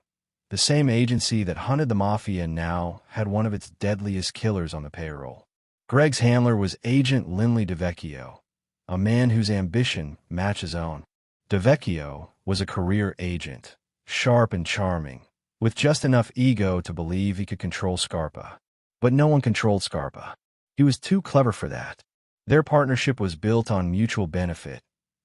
The same agency that hunted the Mafia now had one of its deadliest killers on the payroll. Greg's handler was Agent Lindley DeVecchio, a man whose ambition matched his own. DeVecchio was a career agent, sharp and charming, with just enough ego to believe he could control Scarpa. But no one controlled Scarpa. He was too clever for that. Their partnership was built on mutual benefit.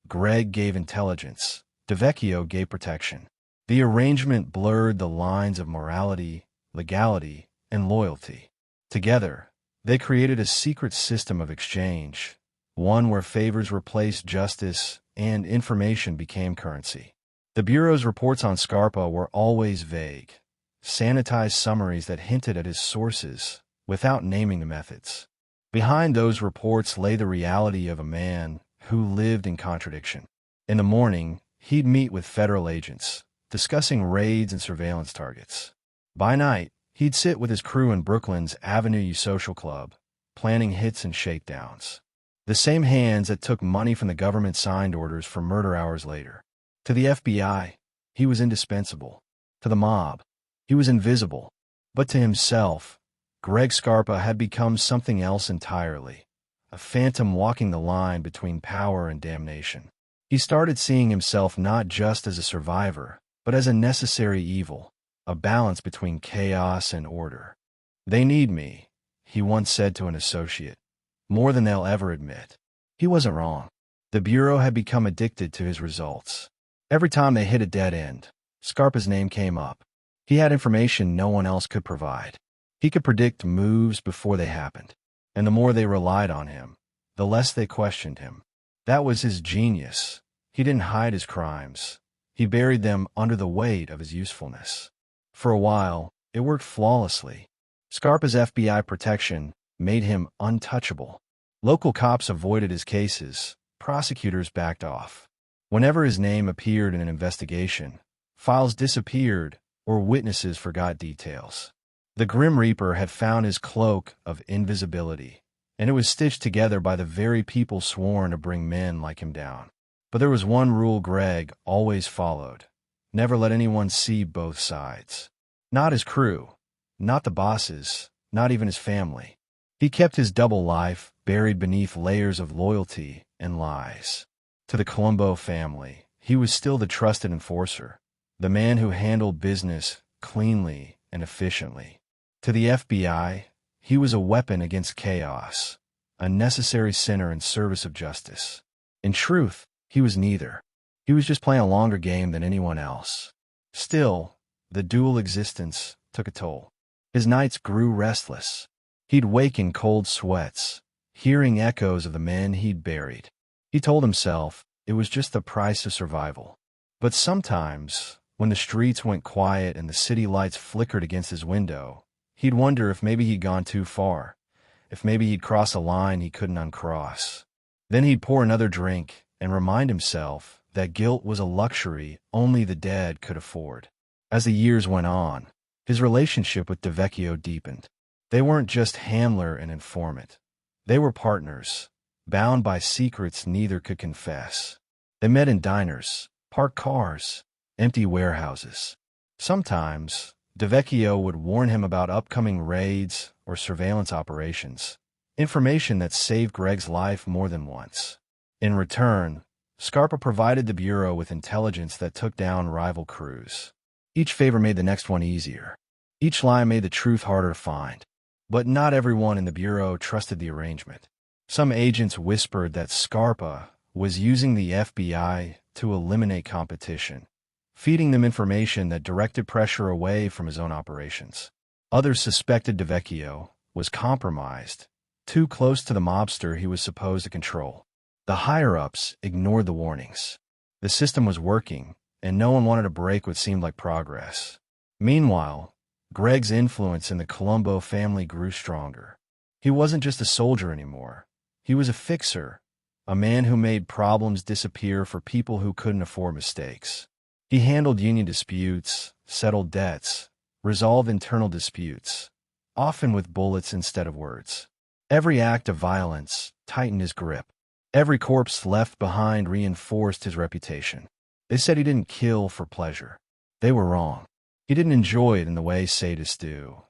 Greg gave intelligence. DeVecchio gave protection. The arrangement blurred the lines of morality, legality, and loyalty. Together, they created a secret system of exchange, one where favors replaced justice and information became currency. The Bureau's reports on Scarpa were always vague, sanitized summaries that hinted at his sources without naming the methods. Behind those reports lay the reality of a man who lived in contradiction. In the morning, he'd meet with federal agents, discussing raids and surveillance targets. By night, he'd sit with his crew in Brooklyn's Avenue U Social Club, planning hits and shakedowns. The same hands that took money from the government signed orders for murder hours later. To the FBI, he was indispensable. To the mob, he was invisible. But to himself, Greg Scarpa had become something else entirely, a phantom walking the line between power and damnation. He started seeing himself not just as a survivor, but as a necessary evil, a balance between chaos and order. "They need me," he once said to an associate, "more than they'll ever admit." He wasn't wrong. The Bureau had become addicted to his results. Every time they hit a dead end, Scarpa's name came up. He had information no one else could provide. He could predict moves before they happened. And the more they relied on him, the less they questioned him. That was his genius. He didn't hide his crimes. He buried them under the weight of his usefulness. For a while, it worked flawlessly. Scarpa's FBI protection made him untouchable. Local cops avoided his cases. Prosecutors backed off. Whenever his name appeared in an investigation, files disappeared or witnesses forgot details. The Grim Reaper had found his cloak of invisibility, and it was stitched together by the very people sworn to bring men like him down. But there was one rule Greg always followed: never let anyone see both sides. Not his crew, not the bosses, not even his family. He kept his double life buried beneath layers of loyalty and lies. To the Colombo family, he was still the trusted enforcer, the man who handled business cleanly and efficiently. To the FBI, he was a weapon against chaos, a necessary sinner in service of justice. In truth, he was neither. He was just playing a longer game than anyone else. Still, the dual existence took a toll. His nights grew restless. He'd wake in cold sweats, hearing echoes of the men he'd buried. He told himself it was just the price of survival. But sometimes, when the streets went quiet and the city lights flickered against his window, he'd wonder if maybe he'd gone too far, if maybe he'd crossed a line he couldn't uncross. Then he'd pour another drink and remind himself that guilt was a luxury only the dead could afford. As the years went on, his relationship with DeVecchio deepened. They weren't just handler and informant. They were partners, bound by secrets neither could confess. They met in diners, parked cars, empty warehouses. Sometimes, DeVecchio would warn him about upcoming raids or surveillance operations, information that saved Greg's life more than once. In return, Scarpa provided the Bureau with intelligence that took down rival crews. Each favor made the next one easier. Each lie made the truth harder to find. But not everyone in the Bureau trusted the arrangement. Some agents whispered that Scarpa was using the FBI to eliminate competition, feeding them information that directed pressure away from his own operations. Others suspected DeVecchio was compromised, too close to the mobster he was supposed to control. The higher-ups ignored the warnings. The system was working, and no one wanted to break what seemed like progress. Meanwhile, Greg's influence in the Colombo family grew stronger. He wasn't just a soldier anymore. He was a fixer, a man who made problems disappear for people who couldn't afford mistakes. He handled union disputes, settled debts, resolved internal disputes, often with bullets instead of words. Every act of violence tightened his grip. Every corpse left behind reinforced his reputation. They said he didn't kill for pleasure. They were wrong. He didn't enjoy it in the way sadists do.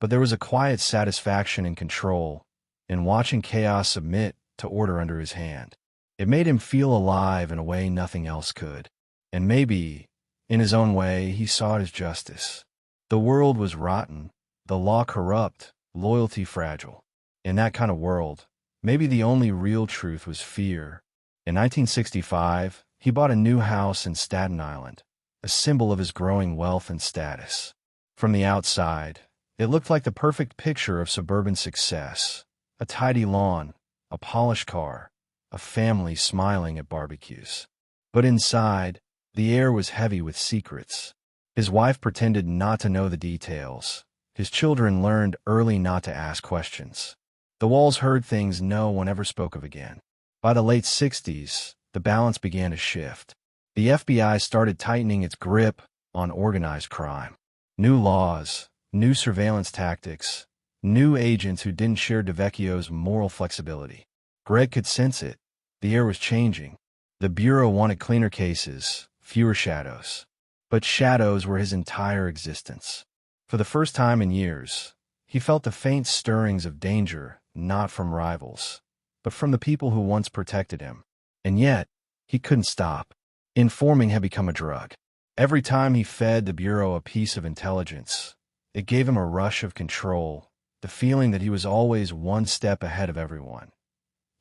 But there was a quiet satisfaction in control, in watching chaos submit to order under his hand. It made him feel alive in a way nothing else could. And maybe, in his own way, he saw it as justice. The world was rotten, the law corrupt, loyalty fragile. In that kind of world, maybe the only real truth was fear. In 1965, he bought a new house in Staten Island, a symbol of his growing wealth and status. From the outside, it looked like the perfect picture of suburban success. A tidy lawn, a polished car, a family smiling at barbecues. But inside, the air was heavy with secrets. His wife pretended not to know the details. His children learned early not to ask questions. The walls heard things no one ever spoke of again. By the late 60s, the balance began to shift. The FBI started tightening its grip on organized crime. New laws, new surveillance tactics, new agents who didn't share DeVecchio's moral flexibility. Greg could sense it. The air was changing. The Bureau wanted cleaner cases, fewer shadows. But shadows were his entire existence. For the first time in years, he felt the faint stirrings of danger, not from rivals, but from the people who once protected him. And yet, he couldn't stop. Informing had become a drug. Every time he fed the Bureau a piece of intelligence, it gave him a rush of control, the feeling that he was always one step ahead of everyone.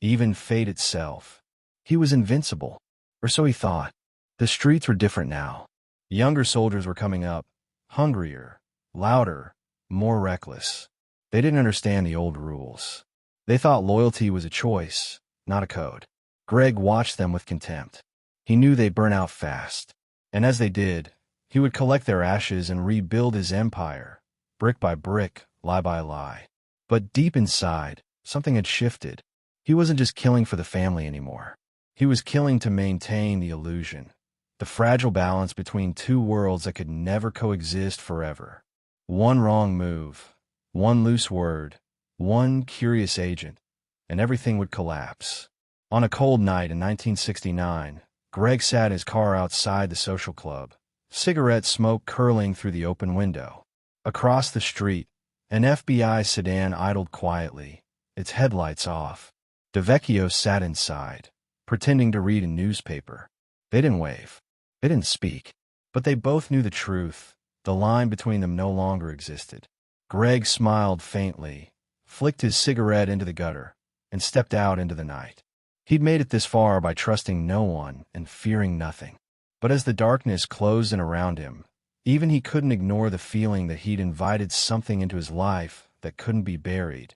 Even fate itself. He was invincible, or so he thought. The streets were different now. Younger soldiers were coming up, hungrier, louder, more reckless. They didn't understand the old rules. They thought loyalty was a choice, not a code. Greg watched them with contempt. He knew they'd burn out fast. And as they did, he would collect their ashes and rebuild his empire, brick by brick, lie by lie. But deep inside, something had shifted. He wasn't just killing for the family anymore. He was killing to maintain the illusion, the fragile balance between two worlds that could never coexist forever. One wrong move, one loose word, one curious agent, and everything would collapse. On a cold night in 1969, Greg sat in his car outside the social club, cigarette smoke curling through the open window. Across the street, an FBI sedan idled quietly, its headlights off. DeVecchio sat inside, pretending to read a newspaper. They didn't wave. They didn't speak. But they both knew the truth. The line between them no longer existed. Greg smiled faintly, flicked his cigarette into the gutter, and stepped out into the night. He'd made it this far by trusting no one and fearing nothing. But as the darkness closed in around him, even he couldn't ignore the feeling that he'd invited something into his life that couldn't be buried.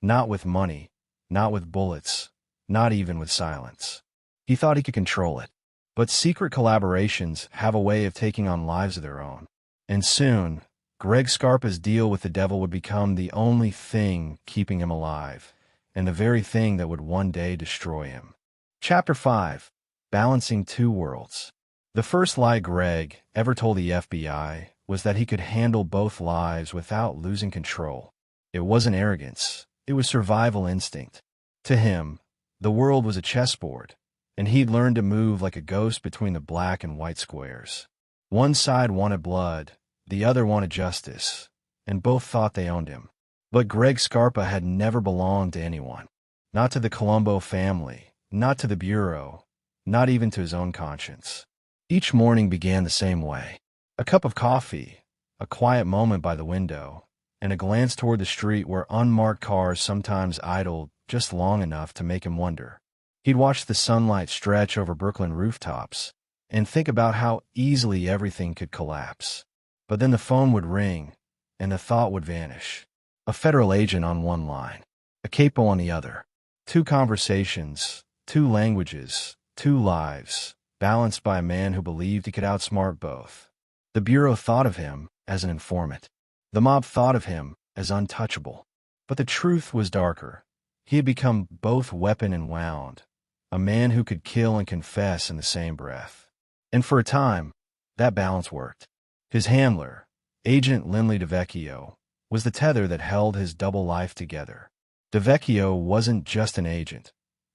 Not with money, not with bullets, not even with silence. He thought he could control it. But secret collaborations have a way of taking on lives of their own. And soon, Greg Scarpa's deal with the devil would become the only thing keeping him alive, and the very thing that would one day destroy him. Chapter 5. Balancing Two Worlds. The first lie Greg ever told the FBI was that he could handle both lives without losing control. It wasn't arrogance, it was survival instinct. To him, the world was a chessboard, and he'd learned to move like a ghost between the black and white squares. One side wanted blood, the other wanted justice, and both thought they owned him. But Greg Scarpa had never belonged to anyone. Not to the Colombo family, not to the Bureau, not even to his own conscience. Each morning began the same way. A cup of coffee, a quiet moment by the window, and a glance toward the street where unmarked cars sometimes idled just long enough to make him wonder. He'd watch the sunlight stretch over Brooklyn rooftops and think about how easily everything could collapse. But then the phone would ring, and the thought would vanish. A federal agent on one line, a capo on the other. Two conversations, two languages, two lives, balanced by a man who believed he could outsmart both. The Bureau thought of him as an informant. The mob thought of him as untouchable. But the truth was darker. He had become both weapon and wound, a man who could kill and confess in the same breath. And for a time, that balance worked. His handler, Agent Lindley DeVecchio, was the tether that held his double life together. DeVecchio wasn't just an agent.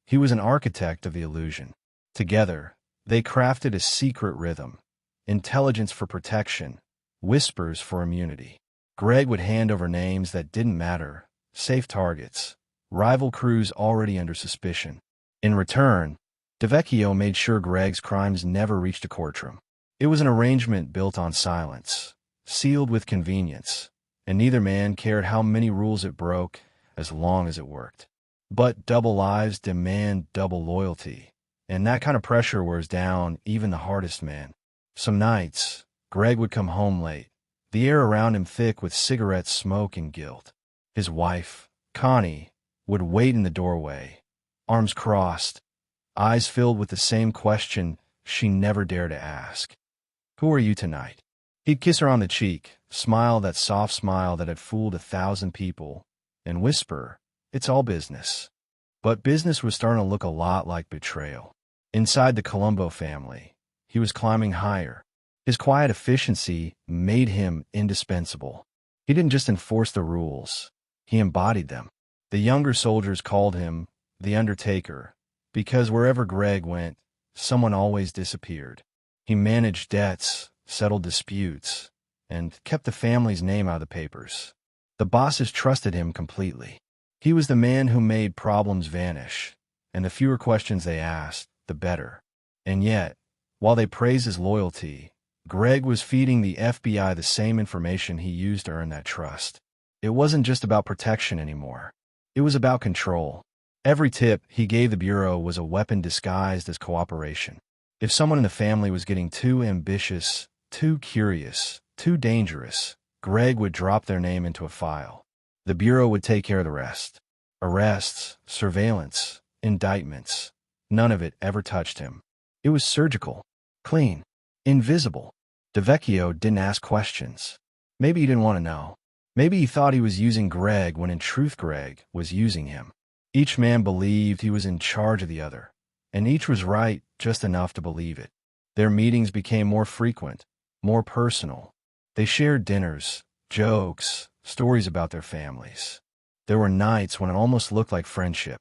He was an architect of the illusion. Together, they crafted a secret rhythm: intelligence for protection, whispers for immunity. Greg would hand over names that didn't matter, safe targets, rival crews already under suspicion. In return, DeVecchio made sure Greg's crimes never reached a courtroom. It was an arrangement built on silence, sealed with convenience, and neither man cared how many rules it broke as long as it worked. But double lives demand double loyalty, and that kind of pressure wears down even the hardest man. Some nights, Greg would come home late, the air around him thick with cigarette smoke and guilt. His wife, Connie, would wait in the doorway, arms crossed, eyes filled with the same question she never dared to ask. "Who are you tonight?" He'd kiss her on the cheek, smile that soft smile that had fooled 1,000 people, and whisper, "It's all business." But business was starting to look a lot like betrayal. Inside the Colombo family, he was climbing higher. His quiet efficiency made him indispensable. He didn't just enforce the rules, he embodied them. The younger soldiers called him the Undertaker, because wherever Greg went, someone always disappeared. He managed debts, settled disputes, and kept the family's name out of the papers. The bosses trusted him completely. He was the man who made problems vanish, and the fewer questions they asked, the better. And yet, while they praised his loyalty, Greg was feeding the FBI the same information he used to earn that trust. It wasn't just about protection anymore. It was about control. Every tip he gave the Bureau was a weapon disguised as cooperation. If someone in the family was getting too ambitious, too curious, too dangerous, Greg would drop their name into a file. The Bureau would take care of the rest. Arrests, surveillance, indictments. None of it ever touched him. It was surgical, clean, invisible. DeVecchio didn't ask questions. Maybe he didn't want to know. Maybe he thought he was using Greg when in truth Greg was using him. Each man believed he was in charge of the other, and each was right just enough to believe it. Their meetings became more frequent, more personal. They shared dinners, jokes, stories about their families. There were nights when it almost looked like friendship.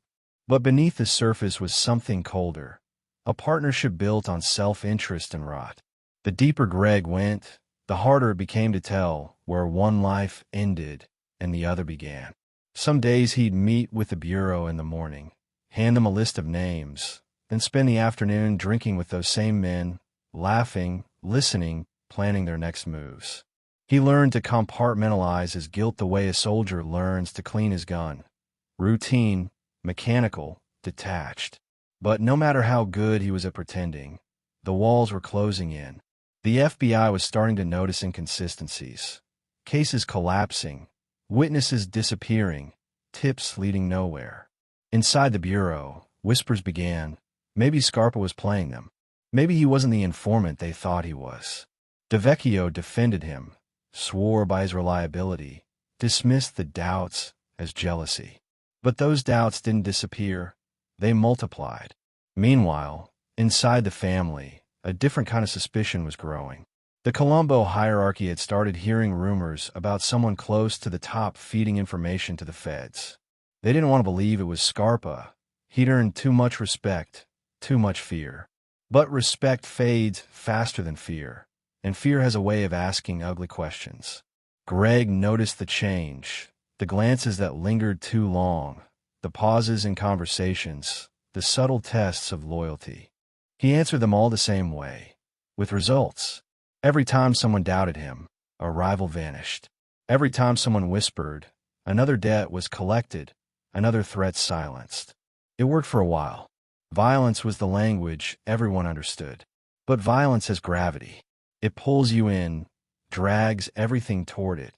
But beneath the surface was something colder, a partnership built on self-interest and rot. The deeper Greg went, the harder it became to tell where one life ended and the other began. Some days he'd meet with the Bureau in the morning, hand them a list of names, then spend the afternoon drinking with those same men, laughing, listening, planning their next moves. He learned to compartmentalize his guilt the way a soldier learns to clean his gun. Routine, mechanical, detached. But no matter how good he was at pretending, the walls were closing in. The FBI was starting to notice inconsistencies. Cases collapsing, witnesses disappearing, tips leading nowhere. Inside the Bureau, whispers began. Maybe Scarpa was playing them. Maybe he wasn't the informant they thought he was. DeVecchio defended him, swore by his reliability, dismissed the doubts as jealousy. But those doubts didn't disappear. They multiplied. Meanwhile, inside the family, a different kind of suspicion was growing. The Colombo hierarchy had started hearing rumors about someone close to the top feeding information to the feds. They didn't want to believe it was Scarpa. He'd earned too much respect, too much fear. But respect fades faster than fear, and fear has a way of asking ugly questions. Greg noticed the change, the glances that lingered too long, the pauses in conversations, the subtle tests of loyalty. He answered them all the same way, with results. Every time someone doubted him, a rival vanished. Every time someone whispered, another debt was collected, another threat silenced. It worked for a while. Violence was the language everyone understood. But violence has gravity. It pulls you in, drags everything toward it,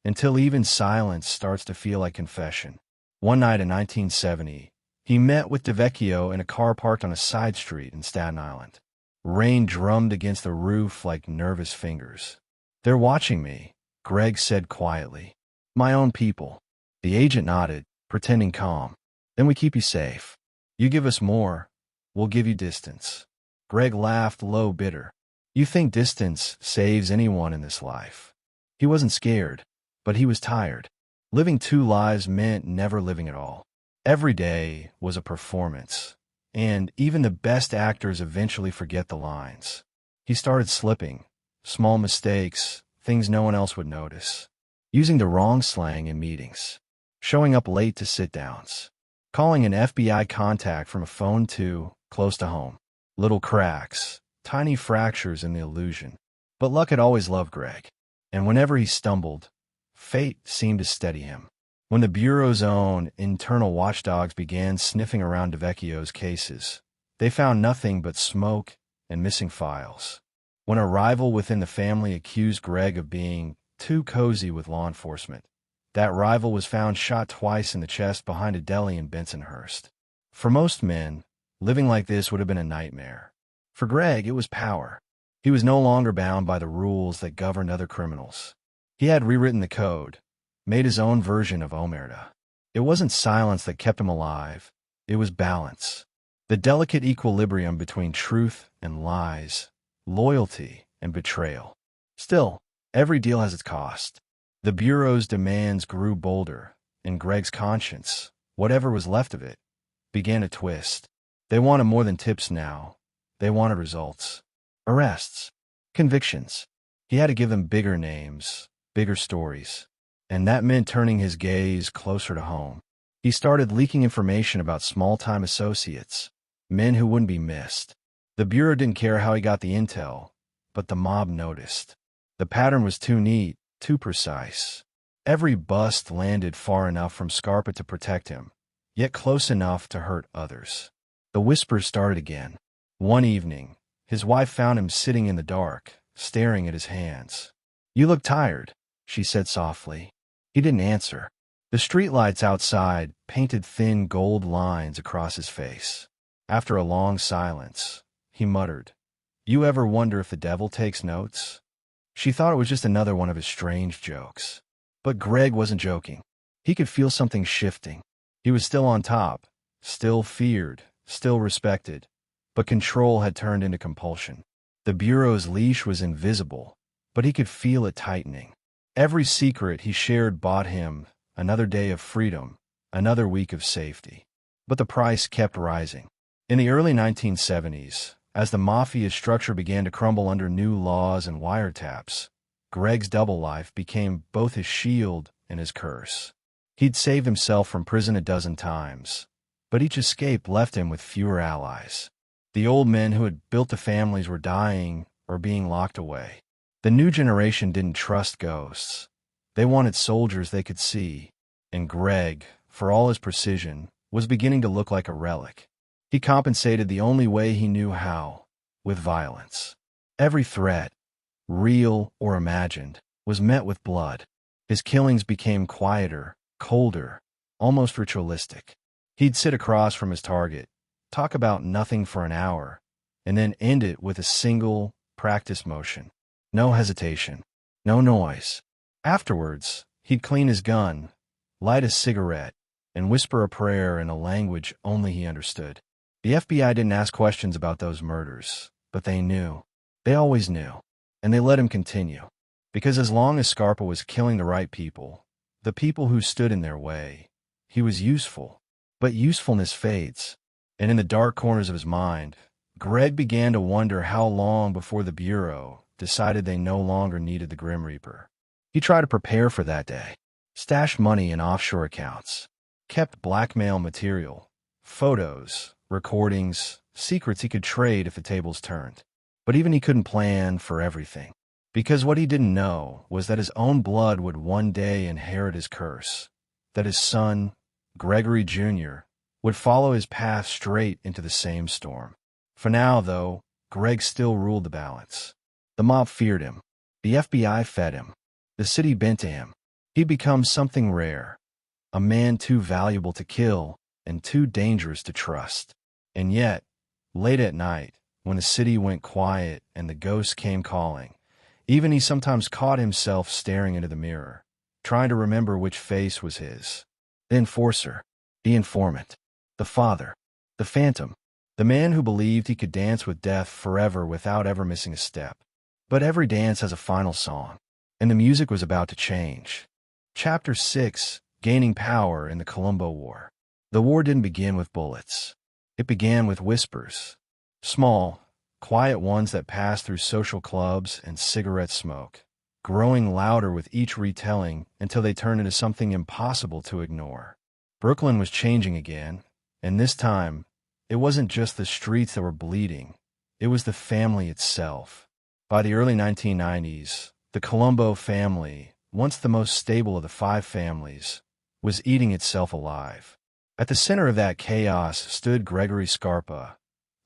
until even silence starts to feel like confession. One night in 1970, he met with DeVecchio in a car parked on a side street in Staten Island. Rain drummed against the roof like nervous fingers. "They're watching me," Greg said quietly. "My own people." The agent nodded, pretending calm. Then we keep you safe. You give us more, we'll give you distance. Greg laughed low, bitter. You think distance saves anyone in this life? He wasn't scared, but he was tired. Living two lives meant never living at all. Every day was a performance, and even the best actors eventually forget the lines. He started slipping, small mistakes, things no one else would notice. Using the wrong slang in meetings. Showing up late to sit-downs. Calling an FBI contact from a phone too close to home. Little cracks, tiny fractures in the illusion. But luck had always loved Greg. And whenever he stumbled, fate seemed to steady him. When the Bureau's own internal watchdogs began sniffing around DeVecchio's cases, they found nothing but smoke and missing files. When a rival within the family accused Greg of being too cozy with law enforcement, that rival was found shot twice in the chest behind a deli in Bensonhurst. For most men, living like this would have been a nightmare. For Greg, it was power. He was no longer bound by the rules that governed other criminals. He had rewritten the code, made his own version of omerta. It wasn't silence that kept him alive. It was balance. The delicate equilibrium between truth and lies, loyalty and betrayal. Still, every deal has its cost. The Bureau's demands grew bolder, and Greg's conscience, whatever was left of it, began to twist. They wanted more than tips now. They wanted results. Arrests. Convictions. He had to give them bigger names, bigger stories. And that meant turning his gaze closer to home. He started leaking information about small-time associates, men who wouldn't be missed. The Bureau didn't care how he got the intel, but the mob noticed. The pattern was too neat, too precise. Every bust landed far enough from Scarpa to protect him, yet close enough to hurt others. The whispers started again. One evening, his wife found him sitting in the dark, staring at his hands. "You look tired," she said softly. He didn't answer. The streetlights outside painted thin gold lines across his face. After a long silence, he muttered, "You ever wonder if the devil takes notes?" She thought it was just another one of his strange jokes. But Greg wasn't joking. He could feel something shifting. He was still on top, still feared, still respected, but control had turned into compulsion. The Bureau's leash was invisible, but he could feel it tightening. Every secret he shared bought him another day of freedom, another week of safety. But the price kept rising. In the early 1970s, as the Mafia structure began to crumble under new laws and wiretaps, Greg's double life became both his shield and his curse. He'd saved himself from prison a dozen times, but each escape left him with fewer allies. The old men who had built the families were dying or being locked away. The new generation didn't trust ghosts. They wanted soldiers they could see, and Greg, for all his precision, was beginning to look like a relic. He compensated the only way he knew how, with violence. Every threat, real or imagined, was met with blood. His killings became quieter, colder, almost ritualistic. He'd sit across from his target, talk about nothing for an hour, and then end it with a single, practice motion. No hesitation, no noise. Afterwards, he'd clean his gun, light a cigarette, and whisper a prayer in a language only he understood. The FBI didn't ask questions about those murders, but they knew. They always knew. And they let him continue. Because as long as Scarpa was killing the right people, the people who stood in their way, he was useful. But usefulness fades. And in the dark corners of his mind, Greg began to wonder how long before the Bureau decided they no longer needed the Grim Reaper. He tried to prepare for that day. Stashed money in offshore accounts. Kept blackmail material, photos, recordings, secrets he could trade if the tables turned. But even he couldn't plan for everything. Because what he didn't know was that his own blood would one day inherit his curse. That his son, Gregory Jr., would follow his path straight into the same storm. For now, though, Greg still ruled the balance. The mob feared him. The FBI fed him. The city bent to him. He'd become something rare. A man too valuable to kill and too dangerous to trust. And yet, late at night, when the city went quiet and the ghosts came calling, even he sometimes caught himself staring into the mirror, trying to remember which face was his. The enforcer, the informant, the father, the phantom, the man who believed he could dance with death forever without ever missing a step. But every dance has a final song, and the music was about to change. Chapter 6, Gaining Power in the Colombo War. The war didn't begin with bullets. It began with whispers. Small, quiet ones that passed through social clubs and cigarette smoke, growing louder with each retelling until they turned into something impossible to ignore. Brooklyn was changing again, and this time, it wasn't just the streets that were bleeding, it was the family itself. By the early 1990s, the Colombo family, once the most stable of the 5 families, was eating itself alive. At the center of that chaos stood Greg Scarpa,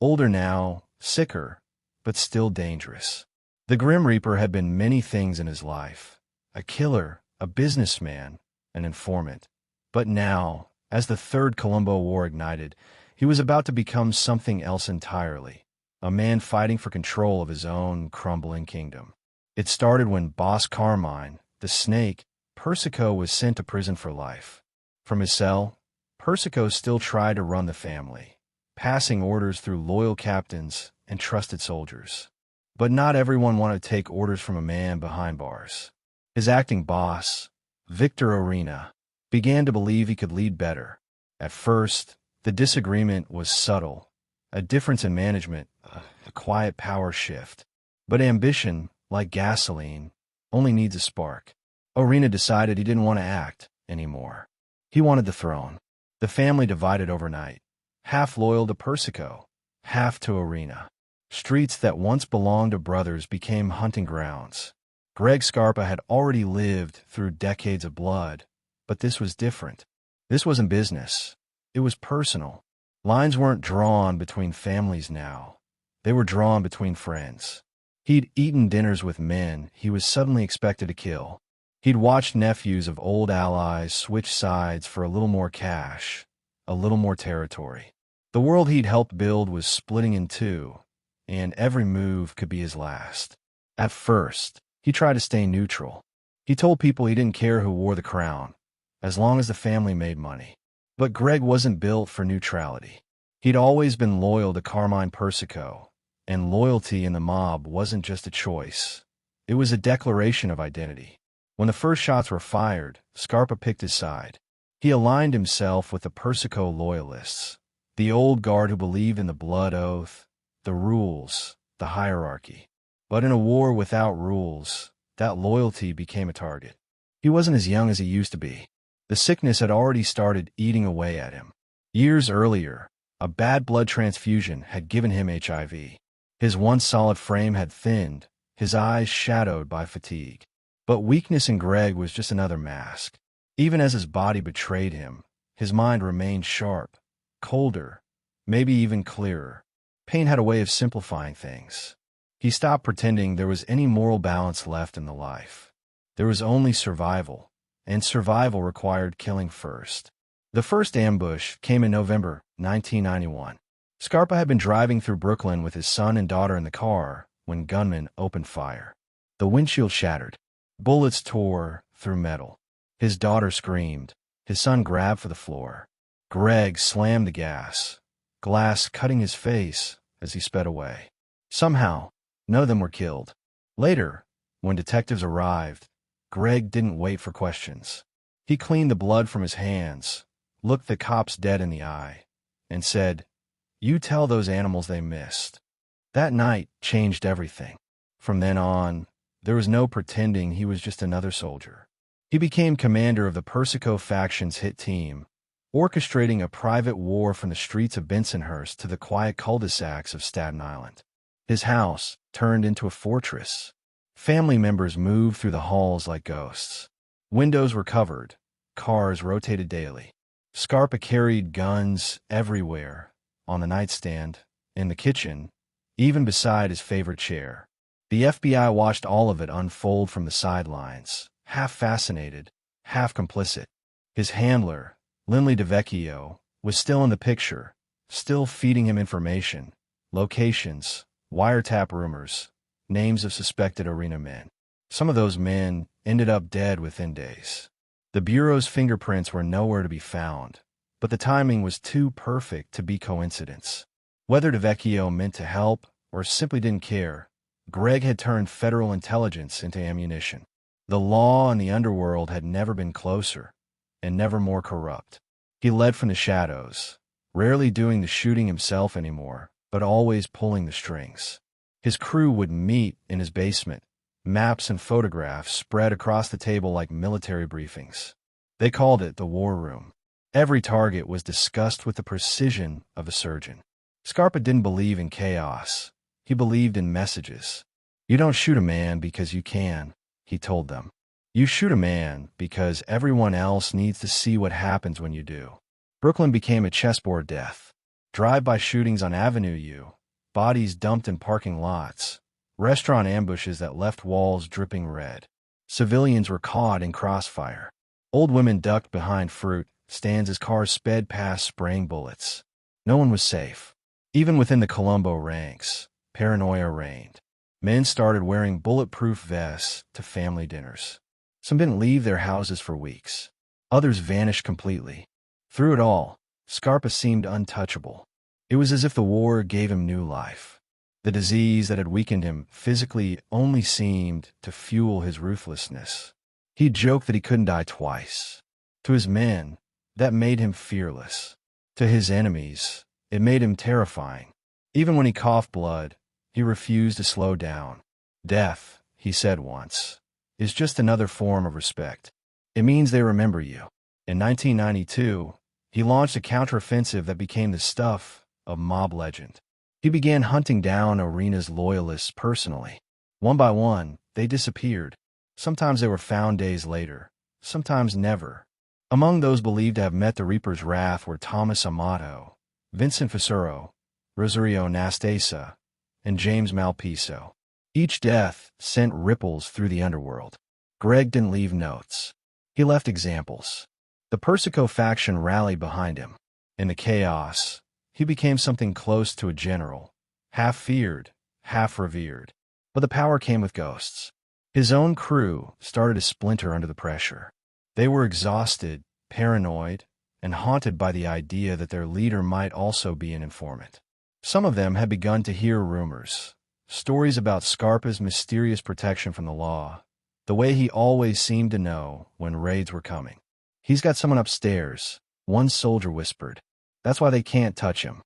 older now, sicker, but still dangerous. The Grim Reaper had been many things in his life: a killer, a businessman, an informant. But now, as the Third Colombo War ignited, he was about to become something else entirely, a man fighting for control of his own crumbling kingdom. It started when Boss Carmine, the Snake, Persico, was sent to prison for life. From his cell, Persico still tried to run the family, passing orders through loyal captains and trusted soldiers. But not everyone wanted to take orders from a man behind bars. His acting boss, Victor Orena, began to believe he could lead better. At first, the disagreement was subtle, a difference in management, a quiet power shift. But ambition, like gasoline, only needs a spark. Orena decided he didn't want to act anymore. He wanted the throne. The family divided overnight, half loyal to Persico, half to Orena. Streets that once belonged to brothers became hunting grounds. Greg Scarpa had already lived through decades of blood, but this was different. This wasn't business. It was personal. Lines weren't drawn between families now. They were drawn between friends. He'd eaten dinners with men he was suddenly expected to kill. He'd watched nephews of old allies switch sides for a little more cash, a little more territory. The world he'd helped build was splitting in two, and every move could be his last. At first, he tried to stay neutral. He told people he didn't care who wore the crown, as long as the family made money. But Greg wasn't built for neutrality. He'd always been loyal to Carmine Persico, and loyalty in the mob wasn't just a choice. It was a declaration of identity. When the first shots were fired, Scarpa picked his side. He aligned himself with the Persico loyalists, the old guard who believed in the blood oath, the rules, the hierarchy. But in a war without rules, that loyalty became a target. He wasn't as young as he used to be. The sickness had already started eating away at him. Years earlier, a bad blood transfusion had given him HIV. His once solid frame had thinned, his eyes shadowed by fatigue. But weakness in Greg was just another mask. Even as his body betrayed him, his mind remained sharp, colder, maybe even clearer. Pain had a way of simplifying things. He stopped pretending there was any moral balance left in the life. There was only survival, and survival required killing first. The first ambush came in November 1991. Scarpa had been driving through Brooklyn with his son and daughter in the car when gunmen opened fire. The windshield shattered. Bullets tore through metal. His daughter screamed. His son grabbed for the floor. Greg slammed the gas, glass cutting his face as he sped away. Somehow, none of them were killed. Later, when detectives arrived, Greg didn't wait for questions. He cleaned the blood from his hands, looked the cops dead in the eye, and said, "You tell those animals they missed." That night changed everything. From then on, there was no pretending he was just another soldier. He became commander of the Persico faction's hit team, orchestrating a private war from the streets of Bensonhurst to the quiet cul-de-sacs of Staten Island. His house turned into a fortress. Family members moved through the halls like ghosts. Windows were covered. Cars rotated daily. Scarpa carried guns everywhere, on the nightstand, in the kitchen, even beside his favorite chair. The FBI watched all of it unfold from the sidelines, half fascinated, half complicit. His handler, Lindley DeVecchio, was still in the picture, still feeding him information, locations, wiretap rumors, names of suspected Orena men. Some of those men ended up dead within days. The Bureau's fingerprints were nowhere to be found, but the timing was too perfect to be coincidence. Whether DeVecchio meant to help or simply didn't care, Greg had turned federal intelligence into ammunition. The law and the underworld had never been closer, and never more corrupt. He led from the shadows, rarely doing the shooting himself anymore, but always pulling the strings. His crew would meet in his basement, maps and photographs spread across the table like military briefings. They called it the war room. Every target was discussed with the precision of a surgeon. Scarpa didn't believe in chaos. He believed in messages. You don't shoot a man because you can, he told them. You shoot a man because everyone else needs to see what happens when you do. Brooklyn became a chessboard death. Drive-by shootings on Avenue U, bodies dumped in parking lots, restaurant ambushes that left walls dripping red. Civilians were caught in crossfire. Old women ducked behind fruit stands as cars sped past spraying bullets. No one was safe. Even within the Colombo ranks, paranoia reigned. Men started wearing bulletproof vests to family dinners. Some didn't leave their houses for weeks. Others vanished completely. Through it all, Scarpa seemed untouchable. It was as if the war gave him new life. The disease that had weakened him physically only seemed to fuel his ruthlessness. He joked that he couldn't die twice. To his men, that made him fearless. To his enemies, it made him terrifying. Even when he coughed blood, he refused to slow down. Death, he said once, is just another form of respect. It means they remember you. In 1992, he launched a counteroffensive that became the stuff of mob legend. He began hunting down Arena's loyalists personally. One by one, they disappeared. Sometimes they were found days later, sometimes never. Among those believed to have met the Reaper's wrath were Thomas Amato, Vincent Fusaro, Rosario Nastasa, and James Malpiso. Each death sent ripples through the underworld. Greg didn't leave notes. He left examples. The Persico faction rallied behind him. In the chaos, he became something close to a general, half feared, half revered. But the power came with ghosts. His own crew started to splinter under the pressure. They were exhausted, paranoid, and haunted by the idea that their leader might also be an informant. Some of them had begun to hear rumors, stories about Scarpa's mysterious protection from the law, the way he always seemed to know when raids were coming. He's got someone upstairs, one soldier whispered. That's why they can't touch him.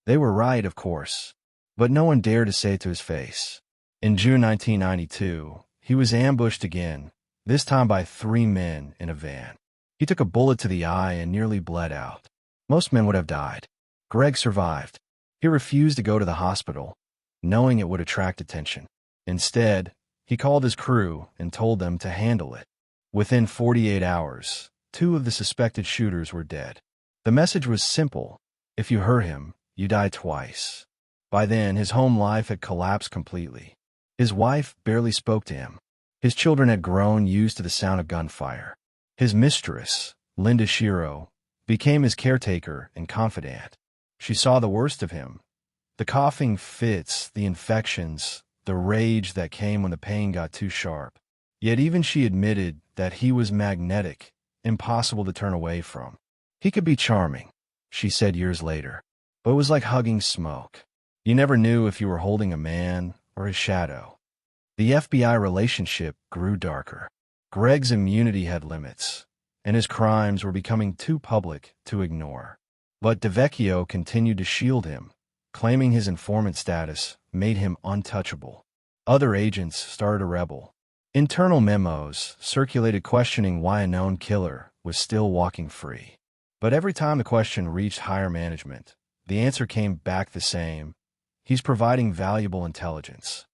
They were right, of course, but no one dared to say it to his face. In June 1992, he was ambushed again, this time by 3 men in a van. He took a bullet to the eye and nearly bled out. Most men would have died. Greg survived. He refused to go to the hospital, knowing it would attract attention. Instead, he called his crew and told them to handle it. Within 48 hours, 2 of the suspected shooters were dead. The message was simple. If you hurt him, you die twice. By then, his home life had collapsed completely. His wife barely spoke to him. His children had grown used to the sound of gunfire. His mistress, Linda Shiro, became his caretaker and confidant. She saw the worst of him. The coughing fits, the infections, the rage that came when the pain got too sharp. Yet even she admitted that he was magnetic, impossible to turn away from. He could be charming, she said years later, but it was like hugging smoke. You never knew if you were holding a man or his shadow. The FBI relationship grew darker. Greg's immunity had limits, and his crimes were becoming too public to ignore. But DeVecchio continued to shield him, claiming his informant status made him untouchable. Other agents started to rebel. Internal memos circulated questioning why a known killer was still walking free. But every time the question reached higher management, the answer came back the same. He's providing valuable intelligence.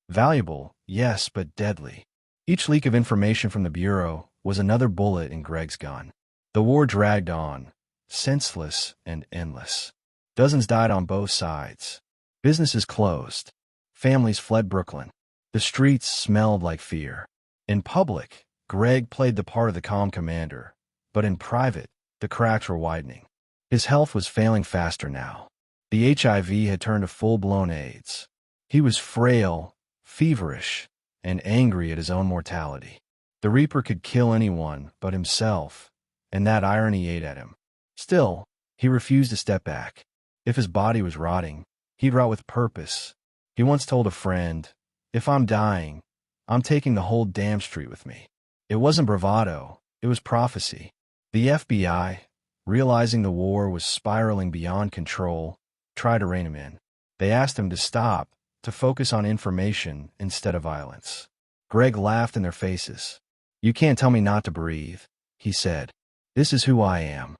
Valuable, yes, but deadly. Each leak of information from the Bureau was another bullet in Greg's gun. The war dragged on, senseless and endless. Dozens died on both sides. Businesses closed. Families fled Brooklyn. The streets smelled like fear. In public, Greg played the part of the calm commander, but in private, the cracks were widening. His health was failing faster now. The HIV had turned to full-blown AIDS. He was frail, feverish, and angry at his own mortality. The Reaper could kill anyone but himself, and that irony ate at him. Still, he refused to step back. If his body was rotting, he'd rot with purpose. He once told a friend, "If I'm dying, I'm taking the whole damn street with me." It wasn't bravado, it was prophecy. The FBI, realizing the war was spiraling beyond control, tried to rein him in. They asked him to stop, to focus on information instead of violence. Greg laughed in their faces. "You can't tell me not to breathe," he said. "This is who I am."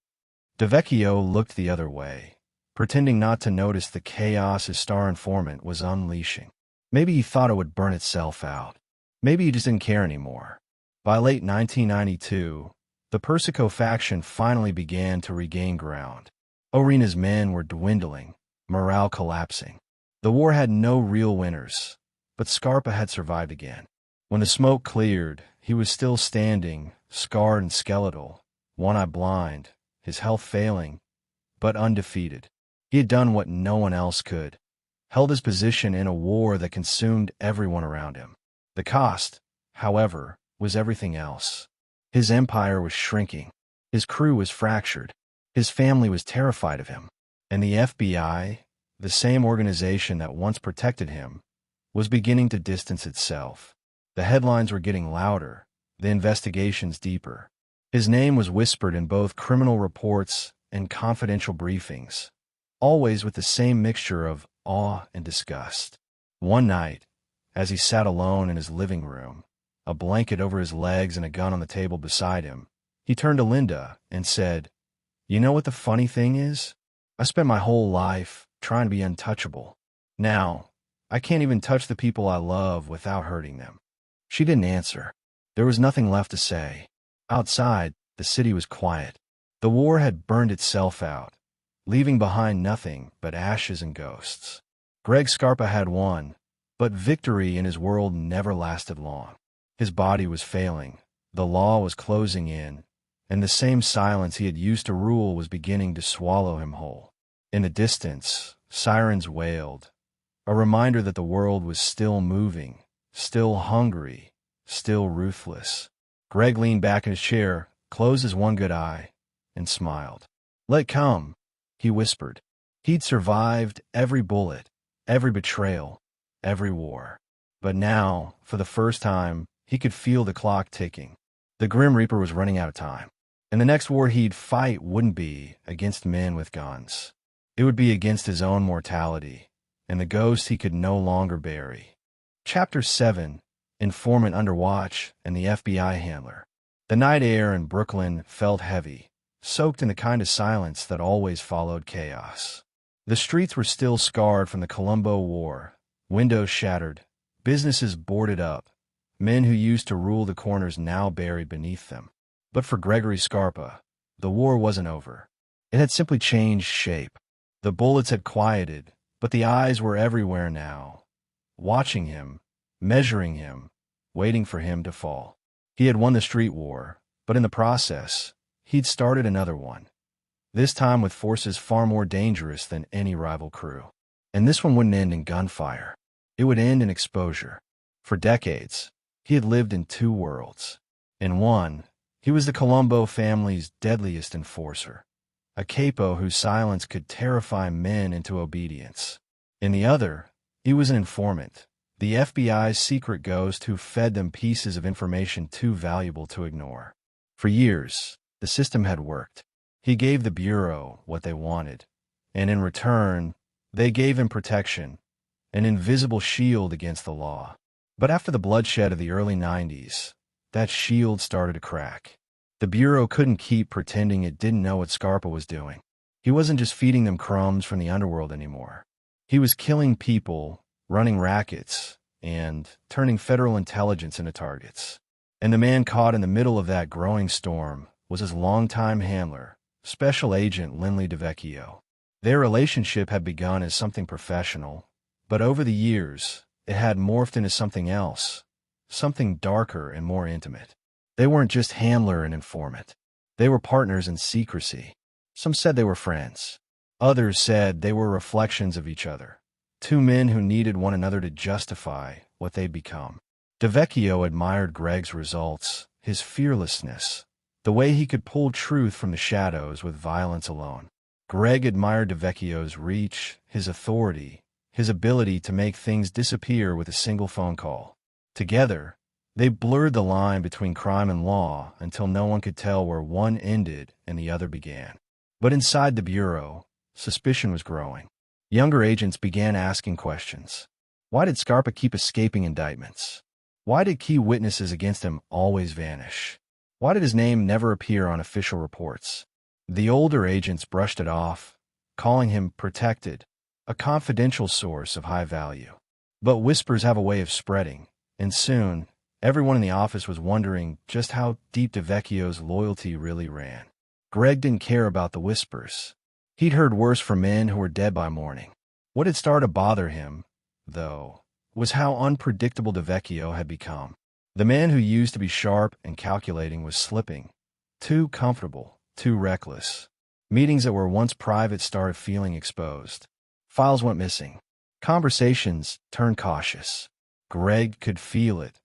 DeVecchio looked the other way, pretending not to notice the chaos his star informant was unleashing. Maybe he thought it would burn itself out. Maybe he just didn't care anymore. By late 1992, the Persico faction finally began to regain ground. Orena's men were dwindling, morale collapsing. The war had no real winners, but Scarpa had survived again. When the smoke cleared, he was still standing, scarred and skeletal, one eye blind, his health failing, but undefeated. He had done what no one else could, held his position in a war that consumed everyone around him. The cost, however, was everything else. His empire was shrinking. His crew was fractured. His family was terrified of him. And the FBI, the same organization that once protected him, was beginning to distance itself. The headlines were getting louder, the investigations deeper. His name was whispered in both criminal reports and confidential briefings, always with the same mixture of awe and disgust. One night, as he sat alone in his living room, a blanket over his legs and a gun on the table beside him, he turned to Linda and said, "You know what the funny thing is? I spent my whole life trying to be untouchable. Now, I can't even touch the people I love without hurting them." She didn't answer. There was nothing left to say. Outside, the city was quiet. The war had burned itself out, leaving behind nothing but ashes and ghosts. Greg Scarpa had won, but victory in his world never lasted long. His body was failing, the law was closing in, and the same silence he had used to rule was beginning to swallow him whole. In the distance, sirens wailed, a reminder that the world was still moving, still hungry, still ruthless. Greg leaned back in his chair, closed his one good eye, and smiled. "Let come," he whispered. He'd survived every bullet, every betrayal, every war. But now, for the first time, he could feel the clock ticking. The Grim Reaper was running out of time. And the next war he'd fight wouldn't be against men with guns. It would be against his own mortality, and the ghost he could no longer bury. Chapter 7, Informant Under Watch and the FBI Handler. The night air in Brooklyn felt heavy, soaked in the kind of silence that always followed chaos. The streets were still scarred from the Colombo War, windows shattered, businesses boarded up, men who used to rule the corners now buried beneath them. But for Gregory Scarpa, the war wasn't over. It had simply changed shape. The bullets had quieted, but the eyes were everywhere now, watching him, measuring him, waiting for him to fall. He had won the street war, but in the process, he'd started another one, this time with forces far more dangerous than any rival crew. And this one wouldn't end in gunfire. It would end in exposure. For decades, he had lived in two worlds. In one, he was the Colombo family's deadliest enforcer, a capo whose silence could terrify men into obedience. In the other, he was an informant, the FBI's secret ghost who fed them pieces of information too valuable to ignore. For years, the system had worked. He gave the Bureau what they wanted, and in return, they gave him protection, an invisible shield against the law. But after the bloodshed of the early 90s, that shield started to crack. The Bureau couldn't keep pretending it didn't know what Scarpa was doing. He wasn't just feeding them crumbs from the underworld anymore. He was killing people, running rackets, and turning federal intelligence into targets. And the man caught in the middle of that growing storm was his longtime handler, Special Agent Lindley DeVecchio. Their relationship had begun as something professional, but over the years, it had morphed into something else, something darker and more intimate. They weren't just handler and informant. They were partners in secrecy. Some said they were friends. Others said they were reflections of each other, two men who needed one another to justify what they'd become. DeVecchio admired Greg's results his fearlessness, the way he could pull truth from the shadows with violence alone. Greg admired DeVecchio's reach, his authority, his ability to make things disappear with a single phone call. Together, they blurred the line between crime and law until no one could tell where one ended and the other began. But inside the bureau, suspicion was growing. Younger agents began asking questions. Why did Scarpa keep escaping indictments? Why did key witnesses against him always vanish? Why did his name never appear on official reports? The older agents brushed it off, calling him protected, a confidential source of high value. But whispers have a way of spreading, and soon, everyone in the office was wondering just how deep DeVecchio's loyalty really ran. Greg didn't care about the whispers. He'd heard worse from men who were dead by morning. What had started to bother him, though, was how unpredictable DeVecchio had become. The man who used to be sharp and calculating was slipping. Too comfortable, too reckless. Meetings that were once private started feeling exposed. Files went missing. Conversations turned cautious. Greg could feel it.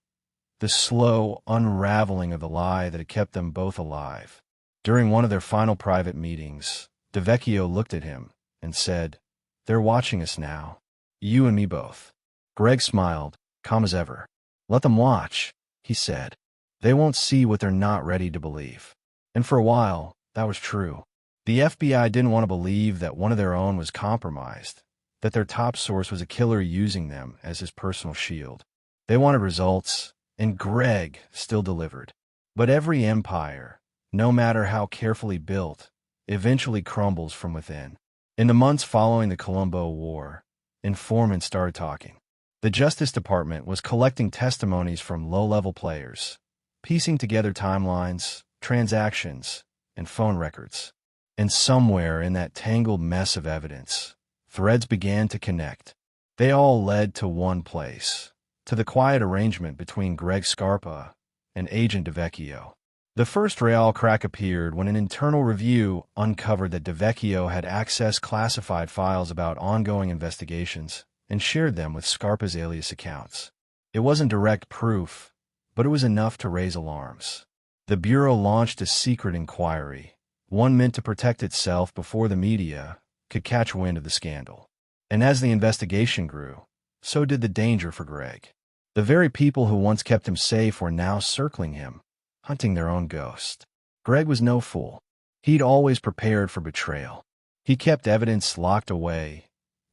The slow unraveling of the lie that had kept them both alive. During one of their final private meetings, DeVecchio looked at him and said, "They're watching us now. You and me both." Greg smiled, calm as ever. "Let them watch," he said. "They won't see what they're not ready to believe." And for a while, that was true. The FBI didn't want to believe that one of their own was compromised, that their top source was a killer using them as his personal shield. They wanted results, and Greg still delivered. But every empire, no matter how carefully built, eventually crumbles from within. In the months following the Colombo War, informants started talking. The Justice Department was collecting testimonies from low-level players, piecing together timelines, transactions, and phone records. And somewhere in that tangled mess of evidence, threads began to connect. They all led to one place, to the quiet arrangement between Greg Scarpa and Agent DeVecchio. The first real crack appeared when an internal review uncovered that DeVecchio had accessed classified files about ongoing investigations and shared them with Scarpa's alias accounts. It wasn't direct proof, but it was enough to raise alarms. The Bureau launched a secret inquiry, one meant to protect itself before the media could catch wind of the scandal. And as the investigation grew, so did the danger for Greg. The very people who once kept him safe were now circling him, hunting their own ghost. Greg was no fool. He'd always prepared for betrayal. He kept evidence locked away,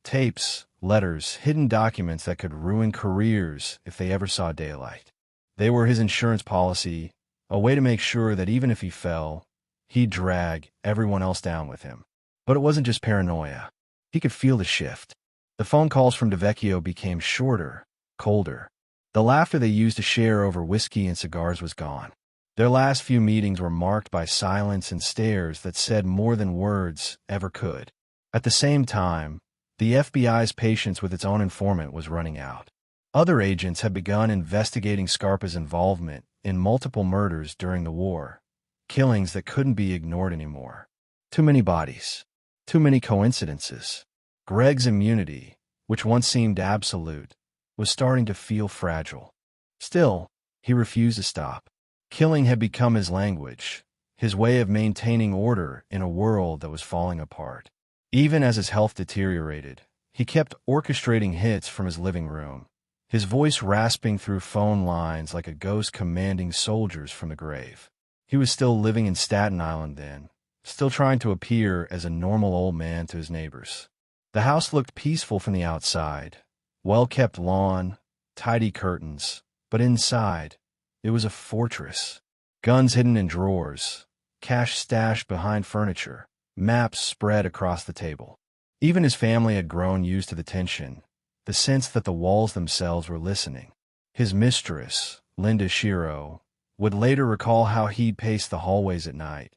tapes, letters, hidden documents that could ruin careers if they ever saw daylight. They were his insurance policy, a way to make sure that even if he fell, he'd drag everyone else down with him. But it wasn't just paranoia. He could feel the shift. The phone calls from DeVecchio became shorter, colder. The laughter they used to share over whiskey and cigars was gone. Their last few meetings were marked by silence and stares that said more than words ever could. At the same time, the FBI's patience with its own informant was running out. Other agents had begun investigating Scarpa's involvement in multiple murders during the war, killings that couldn't be ignored anymore. Too many bodies. Too many coincidences. Greg's immunity, which once seemed absolute, was starting to feel fragile. Still, he refused to stop. Killing had become his language, his way of maintaining order in a world that was falling apart. Even as his health deteriorated, he kept orchestrating hits from his living room, his voice rasping through phone lines like a ghost commanding soldiers from the grave. He was still living in Staten Island then, still trying to appear as a normal old man to his neighbors. The house looked peaceful from the outside, well-kept lawn, tidy curtains, but inside, it was a fortress. Guns hidden in drawers, cash stashed behind furniture, maps spread across the table. Even his family had grown used to the tension, the sense that the walls themselves were listening. His mistress, Linda Shiro, would later recall how he'd pace the hallways at night,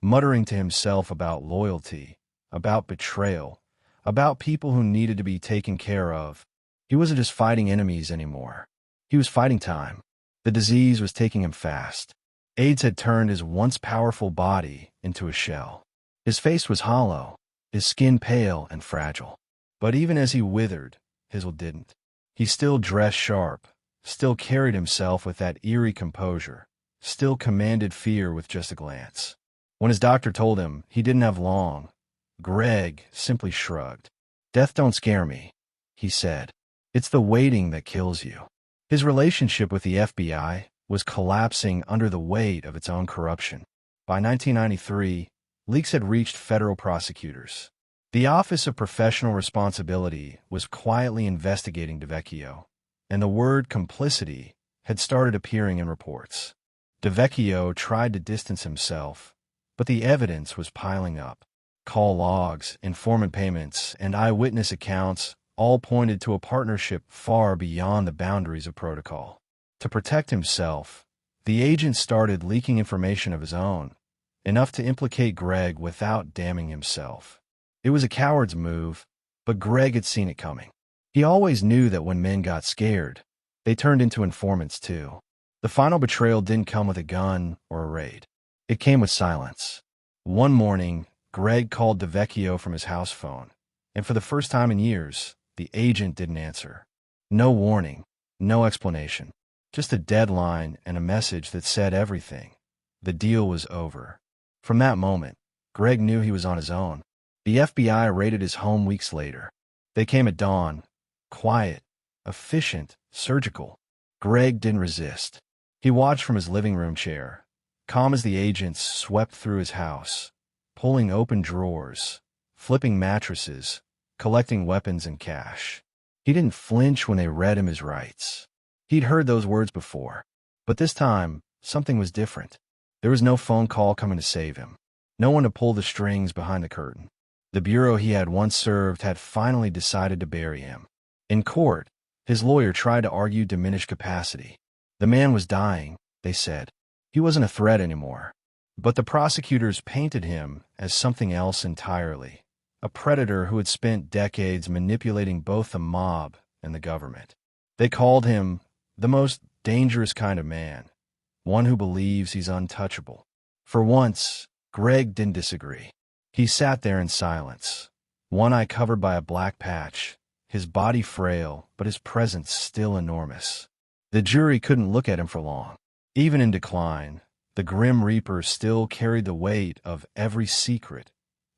muttering to himself about loyalty, about betrayal, about people who needed to be taken care of. He wasn't just fighting enemies anymore. He was fighting time. The disease was taking him fast. AIDS had turned his once powerful body into a shell. His face was hollow, his skin pale and fragile. But even as he withered, his will didn't. He still dressed sharp, still carried himself with that eerie composure, still commanded fear with just a glance. When his doctor told him he didn't have long, Greg simply shrugged. "Death don't scare me," he said. "It's the waiting that kills you." His relationship with the FBI was collapsing under the weight of its own corruption. By 1993, leaks had reached federal prosecutors. The Office of Professional Responsibility was quietly investigating DeVecchio, and the word complicity had started appearing in reports. DeVecchio tried to distance himself, but the evidence was piling up. Call logs, informant payments, and eyewitness accounts all pointed to a partnership far beyond the boundaries of protocol. To protect himself, the agent started leaking information of his own, enough to implicate Greg without damning himself. It was a coward's move, but Greg had seen it coming. He always knew that when men got scared, they turned into informants too. The final betrayal didn't come with a gun or a raid. It came with silence. One morning, Greg called DeVecchio from his house phone, and for the first time in years, the agent didn't answer. No warning, no explanation, just a deadline and a message that said everything. The deal was over. From that moment, Greg knew he was on his own. The FBI raided his home weeks later. They came at dawn, quiet, efficient, surgical. Greg didn't resist. He watched from his living room chair, calm as the agents swept through his house, pulling open drawers, flipping mattresses, collecting weapons and cash. He didn't flinch when they read him his rights. He'd heard those words before, but this time, something was different. There was no phone call coming to save him, no one to pull the strings behind the curtain. The bureau he had once served had finally decided to bury him. In court, his lawyer tried to argue diminished capacity. The man was dying, they said. He wasn't a threat anymore. But the prosecutors painted him as something else entirely, a predator who had spent decades manipulating both the mob and the government. They called him the most dangerous kind of man, one who believes he's untouchable. For once, Greg didn't disagree. He sat there in silence, one eye covered by a black patch, his body frail, but his presence still enormous. The jury couldn't look at him for long. Even in decline, the Grim Reaper still carried the weight of every secret,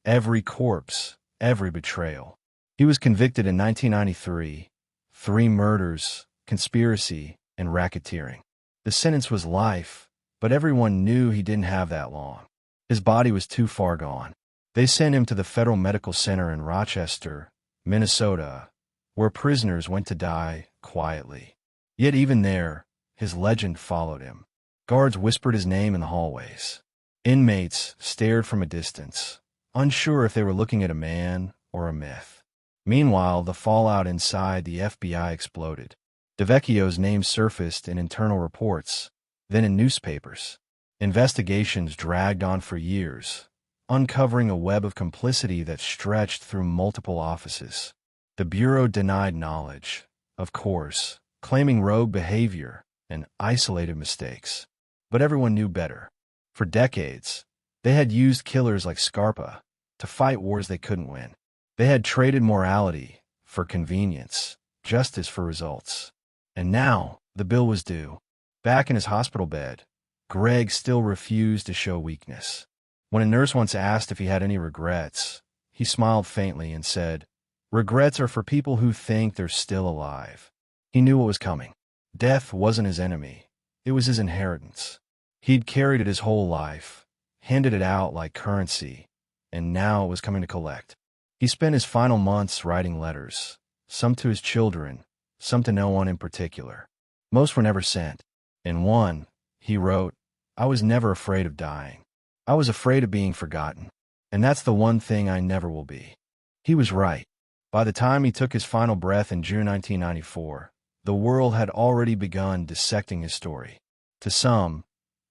every corpse, every betrayal. He was convicted in 1993, 3 murders, conspiracy, and racketeering. The sentence was life, but everyone knew he didn't have that long. His body was too far gone. They sent him to the Federal Medical Center in Rochester, Minnesota, where prisoners went to die quietly. Yet even there, his legend followed him. Guards whispered his name in the hallways. Inmates stared from a distance, unsure if they were looking at a man or a myth. Meanwhile, the fallout inside the FBI exploded. DeVecchio's name surfaced in internal reports, then in newspapers. Investigations dragged on for years, uncovering a web of complicity that stretched through multiple offices. The Bureau denied knowledge, of course, claiming rogue behavior and isolated mistakes. But everyone knew better. For decades, they had used killers like Scarpa to fight wars they couldn't win. They had traded morality for convenience, justice for results. And now, the bill was due. Back in his hospital bed, Greg still refused to show weakness. When a nurse once asked if he had any regrets, he smiled faintly and said, "Regrets are for people who think they're still alive." He knew what was coming. Death wasn't his enemy. It was his inheritance. He'd carried it his whole life, handed it out like currency, and now it was coming to collect. He spent his final months writing letters, some to his children, some to no one in particular. Most were never sent. In one, he wrote, "I was never afraid of dying. I was afraid of being forgotten. And that's the one thing I never will be." He was right. By the time he took his final breath in June 1994, the world had already begun dissecting his story. To some,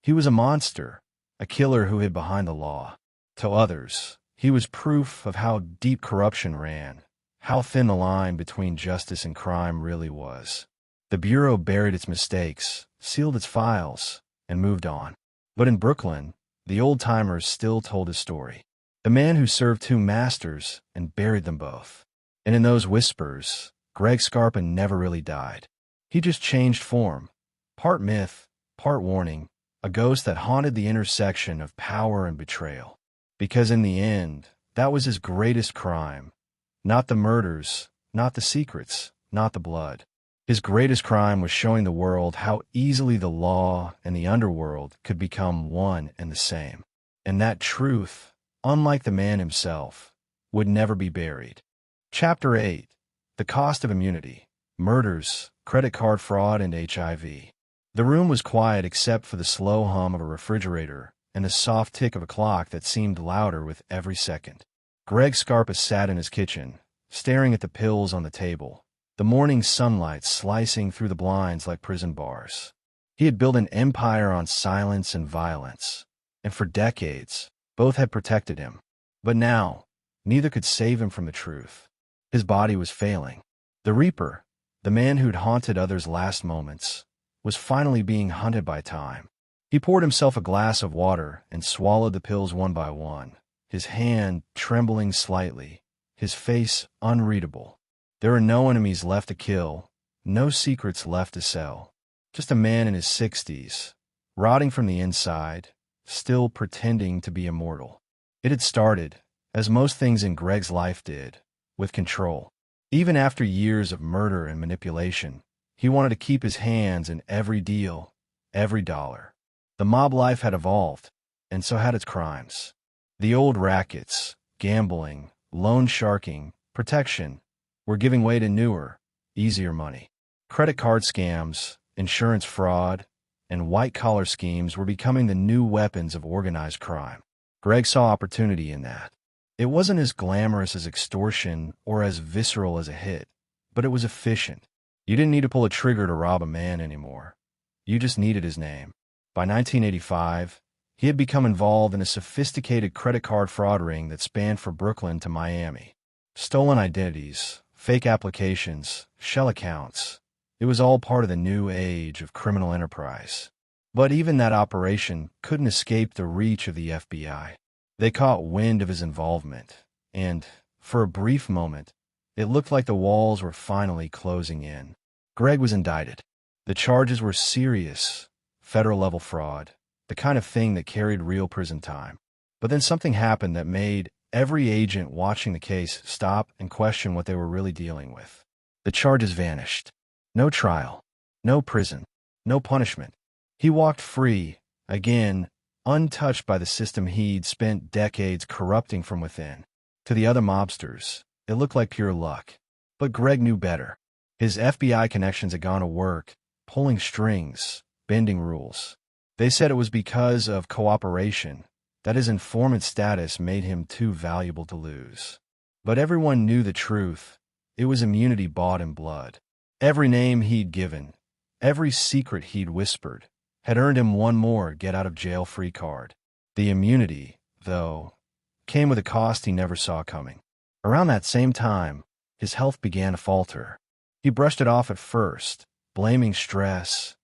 he was a monster, a killer who hid behind the law. To others, he was proof of how deep corruption ran, how thin the line between justice and crime really was. The Bureau buried its mistakes, sealed its files, and moved on. But in Brooklyn, the old-timers still told his story. The man who served 2 masters and buried them both. And in those whispers, Greg Scarpa never really died. He just changed form, part myth, part warning, a ghost that haunted the intersection of power and betrayal. Because in the end, that was his greatest crime. Not the murders, not the secrets, not the blood. His greatest crime was showing the world how easily the law and the underworld could become one and the same. And that truth, unlike the man himself, would never be buried. Chapter 8. The Cost of Immunity. Murders, Credit Card Fraud, and HIV. The room was quiet except for the slow hum of a refrigerator and the soft tick of a clock that seemed louder with every second. Greg Scarpa sat in his kitchen, staring at the pills on the table, the morning sunlight slicing through the blinds like prison bars. He had built an empire on silence and violence, and for decades, both had protected him. But now, neither could save him from the truth. His body was failing. The Reaper, the man who'd haunted others' last moments, was finally being hunted by time. He poured himself a glass of water and swallowed the pills one by one, his hand trembling slightly, his face unreadable. There were no enemies left to kill, no secrets left to sell. Just a man in his 60s, rotting from the inside, still pretending to be immortal. It had started, as most things in Greg's life did, with control. Even after years of murder and manipulation, he wanted to keep his hands in every deal, every dollar. The mob life had evolved, and so had its crimes. The old rackets, gambling, loan sharking, protection, were giving way to newer, easier money. Credit card scams, insurance fraud, and white-collar schemes were becoming the new weapons of organized crime. Greg saw opportunity in that. It wasn't as glamorous as extortion or as visceral as a hit, but it was efficient. You didn't need to pull a trigger to rob a man anymore. You just needed his name. By 1985, he had become involved in a sophisticated credit card fraud ring that spanned from Brooklyn to Miami. Stolen identities, fake applications, shell accounts. It was all part of the new age of criminal enterprise. But even that operation couldn't escape the reach of the FBI. They caught wind of his involvement, and, for a brief moment, it looked like the walls were finally closing in. Greg was indicted. The charges were serious, federal-level fraud, the kind of thing that carried real prison time. But then something happened that made every agent watching the case stop and question what they were really dealing with. The charges vanished. No trial, no prison, no punishment. He walked free, again, untouched by the system he'd spent decades corrupting from within. To the other mobsters, it looked like pure luck. But Greg knew better. His FBI connections had gone to work, pulling strings, bending rules. They said it was because of cooperation, that his informant status made him too valuable to lose. But everyone knew the truth. It was immunity bought in blood. Every name he'd given, every secret he'd whispered, had earned him one more get-out-of-jail-free card. The immunity, though, came with a cost he never saw coming. Around that same time, his health began to falter. He brushed it off at first, blaming stress,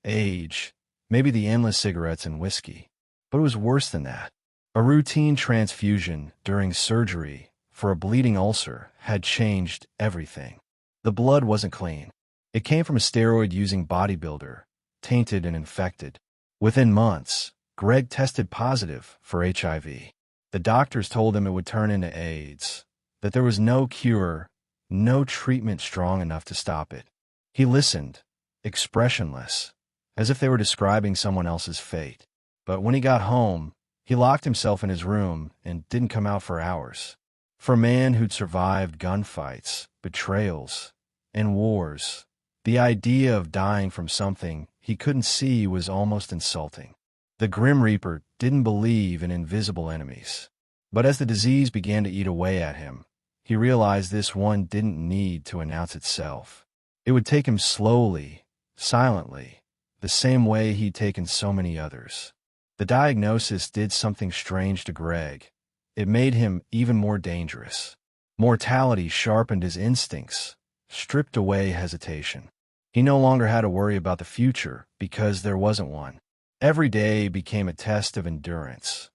age, maybe the endless cigarettes and whiskey. But it was worse than that. A routine transfusion during surgery for a bleeding ulcer had changed everything. The blood wasn't clean. It came from a steroid-using bodybuilder, tainted and infected. Within months, Greg tested positive for HIV. The doctors told him it would turn into AIDS, that there was no cure, no treatment strong enough to stop it. He listened, expressionless, as if they were describing someone else's fate. But when he got home, he locked himself in his room and didn't come out for hours. For a man who'd survived gunfights, betrayals, and wars, the idea of dying from something he couldn't see was almost insulting. The Grim Reaper didn't believe in invisible enemies. But as the disease began to eat away at him, he realized this one didn't need to announce itself. It would take him slowly, silently, the same way he'd taken so many others. The diagnosis did something strange to Greg. It made him even more dangerous. Mortality sharpened his instincts, stripped away hesitation. He no longer had to worry about the future because there wasn't one. Every day became a test of endurance.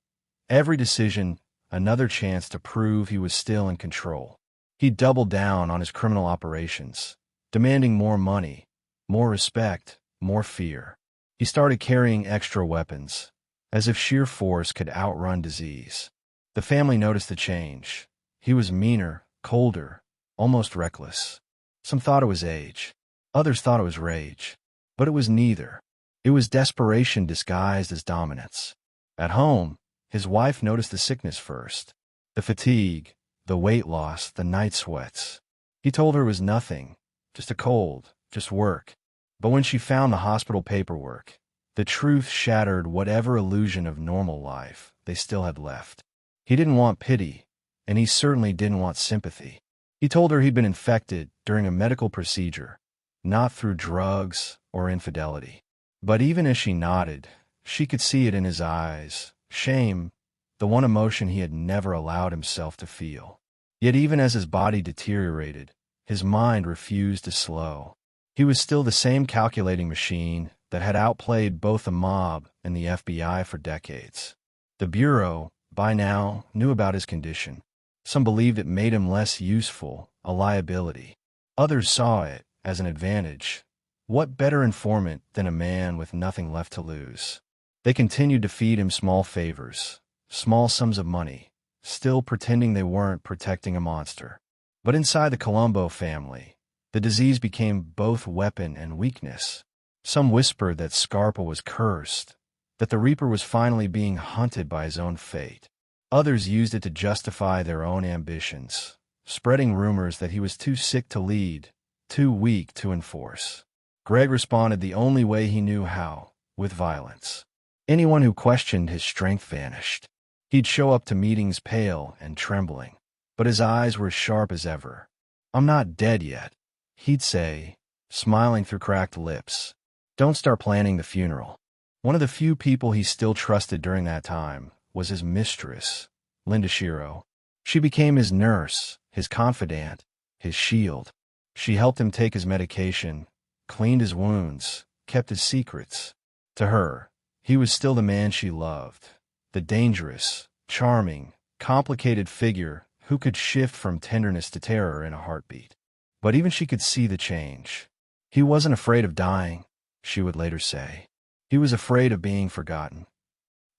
Every decision, another chance to prove he was still in control. He doubled down on his criminal operations, demanding more money, more respect, more fear. He He started carrying extra weapons, as if sheer force could outrun disease. The family noticed the change. He was meaner, colder, almost reckless. Some thought it was age. Others thought it was rage. But it was neither. It was desperation disguised as dominance. At home, his wife noticed the sickness first. The fatigue, the weight loss, the night sweats. He told her it was nothing, just a cold, just work. But when she found the hospital paperwork, the truth shattered whatever illusion of normal life they still had left. He didn't want pity, and he certainly didn't want sympathy. He told her he'd been infected during a medical procedure, not through drugs or infidelity. But even as she nodded, she could see it in his eyes. Shame, the one emotion he had never allowed himself to feel. Yet even as his body deteriorated, his mind refused to slow. He was still the same calculating machine that had outplayed both the mob and the FBI for decades. The Bureau, by now, knew about his condition. Some believed it made him less useful, a liability. Others saw it as an advantage. What better informant than a man with nothing left to lose? They continued to feed him small favors, small sums of money, still pretending they weren't protecting a monster. But inside the Colombo family, the disease became both weapon and weakness. Some whispered that Scarpa was cursed, that the Reaper was finally being hunted by his own fate. Others used it to justify their own ambitions, spreading rumors that he was too sick to lead, too weak to enforce. Greg responded the only way he knew how, with violence. Anyone who questioned his strength vanished. He'd show up to meetings pale and trembling, but his eyes were as sharp as ever. "I'm not dead yet," he'd say, smiling through cracked lips. "Don't start planning the funeral." One of the few people he still trusted during that time was his mistress, Linda Shiro. She became his nurse, his confidant, his shield. She helped him take his medication, cleaned his wounds, kept his secrets. To her, he was still the man she loved, the dangerous, charming, complicated figure who could shift from tenderness to terror in a heartbeat. But even she could see the change. He wasn't afraid of dying, she would later say. He was afraid of being forgotten.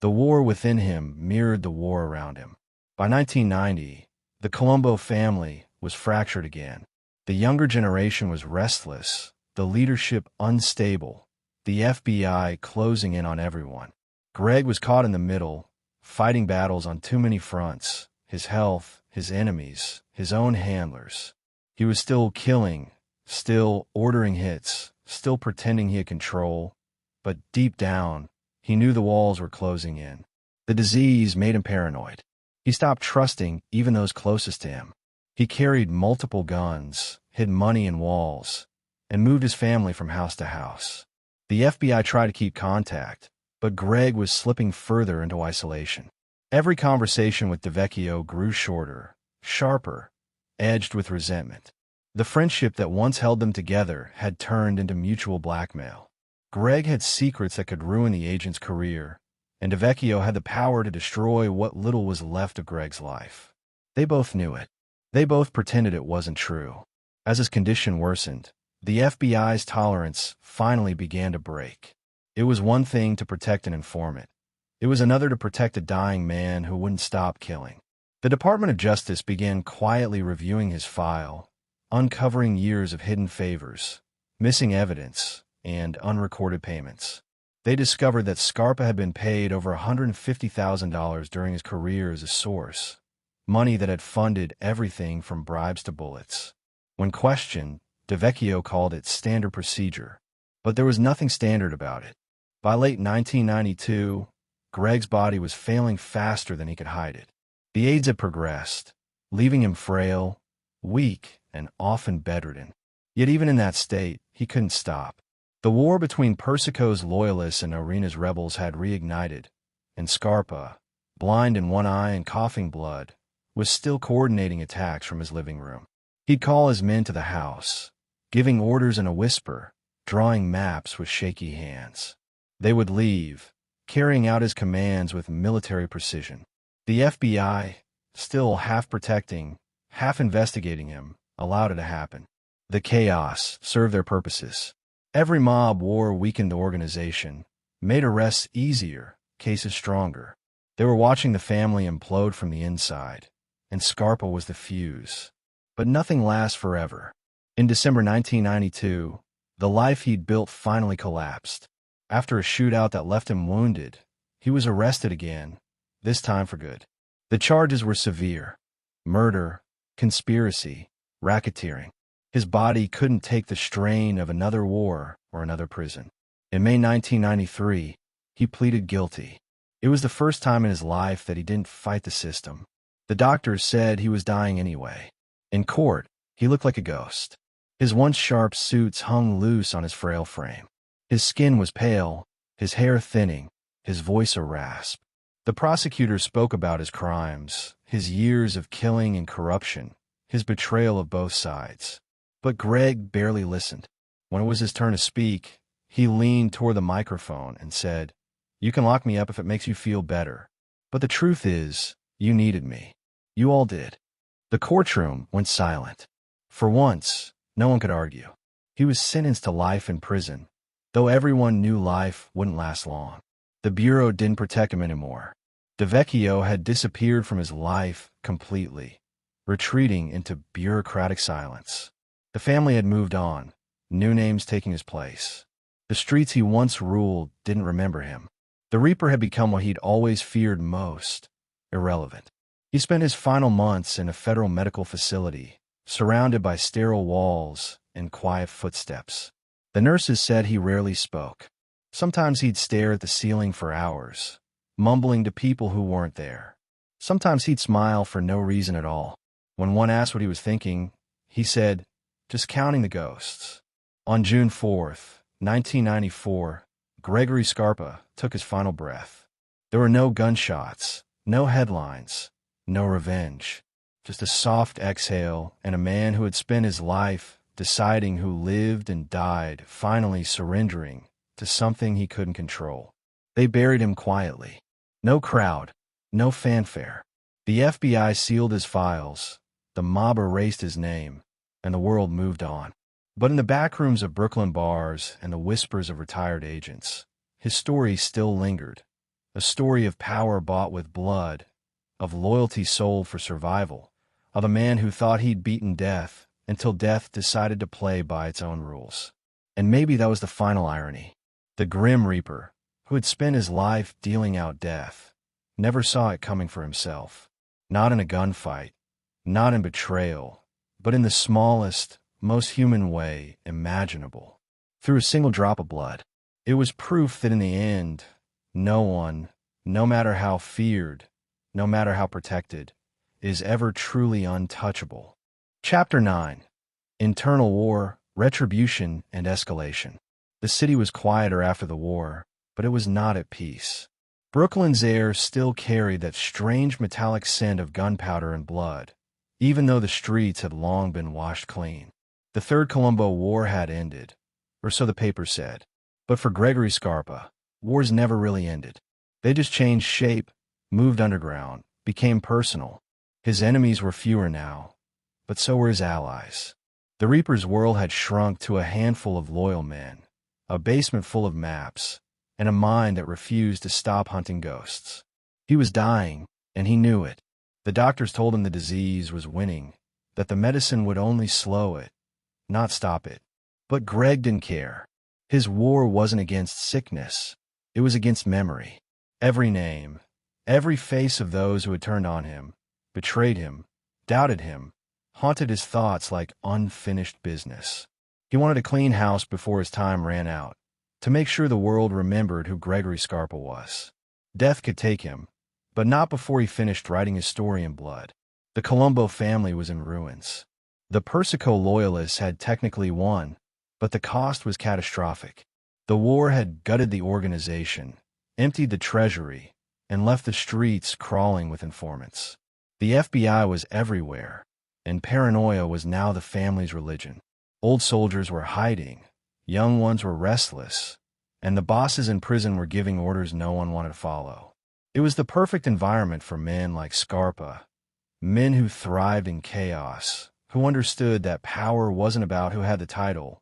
The war within him mirrored the war around him. By 1990, the Colombo family was fractured again. The younger generation was restless, the leadership unstable, the FBI closing in on everyone. Greg was caught in the middle, fighting battles on too many fronts: his health, his enemies, his own handlers. He was still killing, still ordering hits, still pretending he had control, but deep down, he knew the walls were closing in. The disease made him paranoid. He stopped trusting even those closest to him. He carried multiple guns, hid money in walls, and moved his family from house to house. The FBI tried to keep contact, but Greg was slipping further into isolation. Every conversation with DeVecchio grew shorter, sharper, edged with resentment. The friendship that once held them together had turned into mutual blackmail. Greg had secrets that could ruin the agent's career, and DeVecchio had the power to destroy what little was left of Greg's life. They both knew it. They both pretended it wasn't true. As his condition worsened, the FBI's tolerance finally began to break. It was one thing to protect an informant. It was another to protect a dying man who wouldn't stop killing. The Department of Justice began quietly reviewing his file, uncovering years of hidden favors, missing evidence, and unrecorded payments. They discovered that Scarpa had been paid over $150,000 during his career as a source, money that had funded everything from bribes to bullets. When questioned, DeVecchio called it standard procedure, but there was nothing standard about it. By late 1992, Greg's body was failing faster than he could hide it. The AIDS had progressed, leaving him frail, weak, and often bedridden. Yet even in that state, he couldn't stop. The war between Persico's loyalists and Arena's rebels had reignited, and Scarpa, blind in one eye and coughing blood, was still coordinating attacks from his living room. He'd call his men to the house, giving orders in a whisper, drawing maps with shaky hands. They would leave, carrying out his commands with military precision. The FBI, still half protecting, half investigating him, allowed it to happen. The chaos served their purposes. Every mob war weakened the organization, made arrests easier, cases stronger. They were watching the family implode from the inside, and Scarpa was the fuse. But nothing lasts forever. In December 1992, the life he'd built finally collapsed. After a shootout that left him wounded, he was arrested again, this time for good. The charges were severe: murder, conspiracy, racketeering. His body couldn't take the strain of another war or another prison. In May 1993, he pleaded guilty. It was the first time in his life that he didn't fight the system. The doctors said he was dying anyway. In court, he looked like a ghost. His once sharp suits hung loose on his frail frame. His skin was pale, his hair thinning, his voice a rasp. The prosecutor spoke about his crimes, his years of killing and corruption, his betrayal of both sides. But Greg barely listened. When it was his turn to speak, he leaned toward the microphone and said, "You can lock me up if it makes you feel better. But the truth is, you needed me. You all did." The courtroom went silent. For once, no one could argue. He was sentenced to life in prison, though everyone knew life wouldn't last long. The Bureau didn't protect him anymore. DeVecchio had disappeared from his life completely, retreating into bureaucratic silence. The family had moved on, new names taking his place. The streets he once ruled didn't remember him. The Reaper had become what he'd always feared most: irrelevant. He spent his final months in a federal medical facility, surrounded by sterile walls and quiet footsteps. The nurses said he rarely spoke. Sometimes he'd stare at the ceiling for hours, mumbling to people who weren't there. Sometimes he'd smile for no reason at all. When one asked what he was thinking, he said, "Just counting the ghosts." On June 4th, 1994, Gregory Scarpa took his final breath. There were no gunshots, no headlines, no revenge. Just a soft exhale, and a man who had spent his life deciding who lived and died finally surrendering to something he couldn't control. They buried him quietly. No crowd, no fanfare. The FBI sealed his files, the mob erased his name, and the world moved on. But in the backrooms of Brooklyn bars and the whispers of retired agents, his story still lingered. A story of power bought with blood, of loyalty sold for survival, of a man who thought he'd beaten death until death decided to play by its own rules. And maybe that was the final irony. The Grim Reaper, who had spent his life dealing out death, never saw it coming for himself. Not in a gunfight, not in betrayal, but in the smallest, most human way imaginable. Through a single drop of blood. It was proof that in the end, no one, no matter how feared, no matter how protected, is ever truly untouchable. Chapter 9. Internal War, Retribution, and Escalation. The city was quieter after the war, but it was not at peace. Brooklyn's air still carried that strange metallic scent of gunpowder and blood, even though the streets had long been washed clean. The Third Colombo War had ended, or so the papers said. But for Gregory Scarpa, wars never really ended. They just changed shape, moved underground, became personal. His enemies were fewer now, but so were his allies. The Reaper's world had shrunk to a handful of loyal men, a basement full of maps, and a mind that refused to stop hunting ghosts. He was dying, and he knew it. The doctors told him the disease was winning, that the medicine would only slow it, not stop it. But Greg didn't care. His war wasn't against sickness. It was against memory. Every name, every face of those who had turned on him, betrayed him, doubted him, haunted his thoughts like unfinished business. He wanted a clean house before his time ran out, to make sure the world remembered who Gregory Scarpa was. Death could take him, but not before he finished writing his story in blood. The Colombo family was in ruins. The Persico loyalists had technically won, but the cost was catastrophic. The war had gutted the organization, emptied the treasury, and left the streets crawling with informants. The FBI was everywhere, and paranoia was now the family's religion. Old soldiers were hiding, young ones were restless, and the bosses in prison were giving orders no one wanted to follow. It was the perfect environment for men like Scarpa, men who thrived in chaos, who understood that power wasn't about who had the title,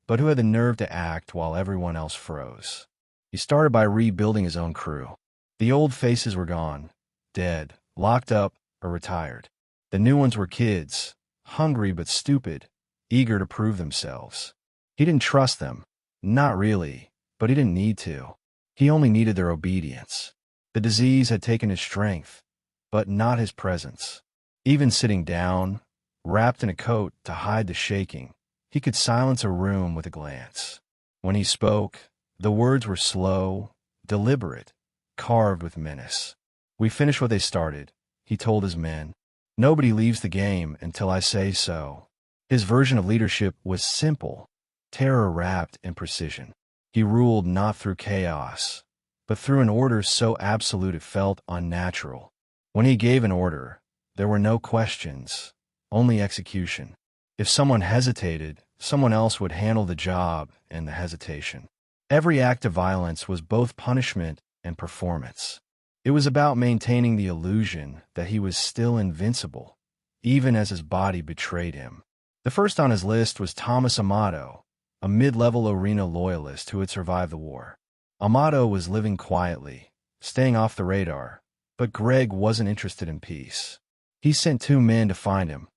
but who had the nerve to act while everyone else froze. He started by rebuilding his own crew. The old faces were gone, dead, locked up, or retired. The new ones were kids, hungry but stupid, eager to prove themselves. He didn't trust them. Not really, but he didn't need to. He only needed their obedience. The disease had taken his strength, but not his presence. Even sitting down, wrapped in a coat to hide the shaking, he could silence a room with a glance. When he spoke, the words were slow, deliberate, carved with menace. "We finish what they started," he told his men. "Nobody leaves the game until I say so." His version of leadership was simple, terror wrapped in precision. He ruled not through chaos, but through an order so absolute it felt unnatural. When he gave an order, there were no questions, only execution. If someone hesitated, someone else would handle the job and the hesitation. Every act of violence was both punishment and performance. It was about maintaining the illusion that he was still invincible, even as his body betrayed him. The first on his list was Thomas Amato, a mid-level arena loyalist who had survived the war. Amato was living quietly, staying off the radar, but Greg wasn't interested in peace. He sent 2 men to find him,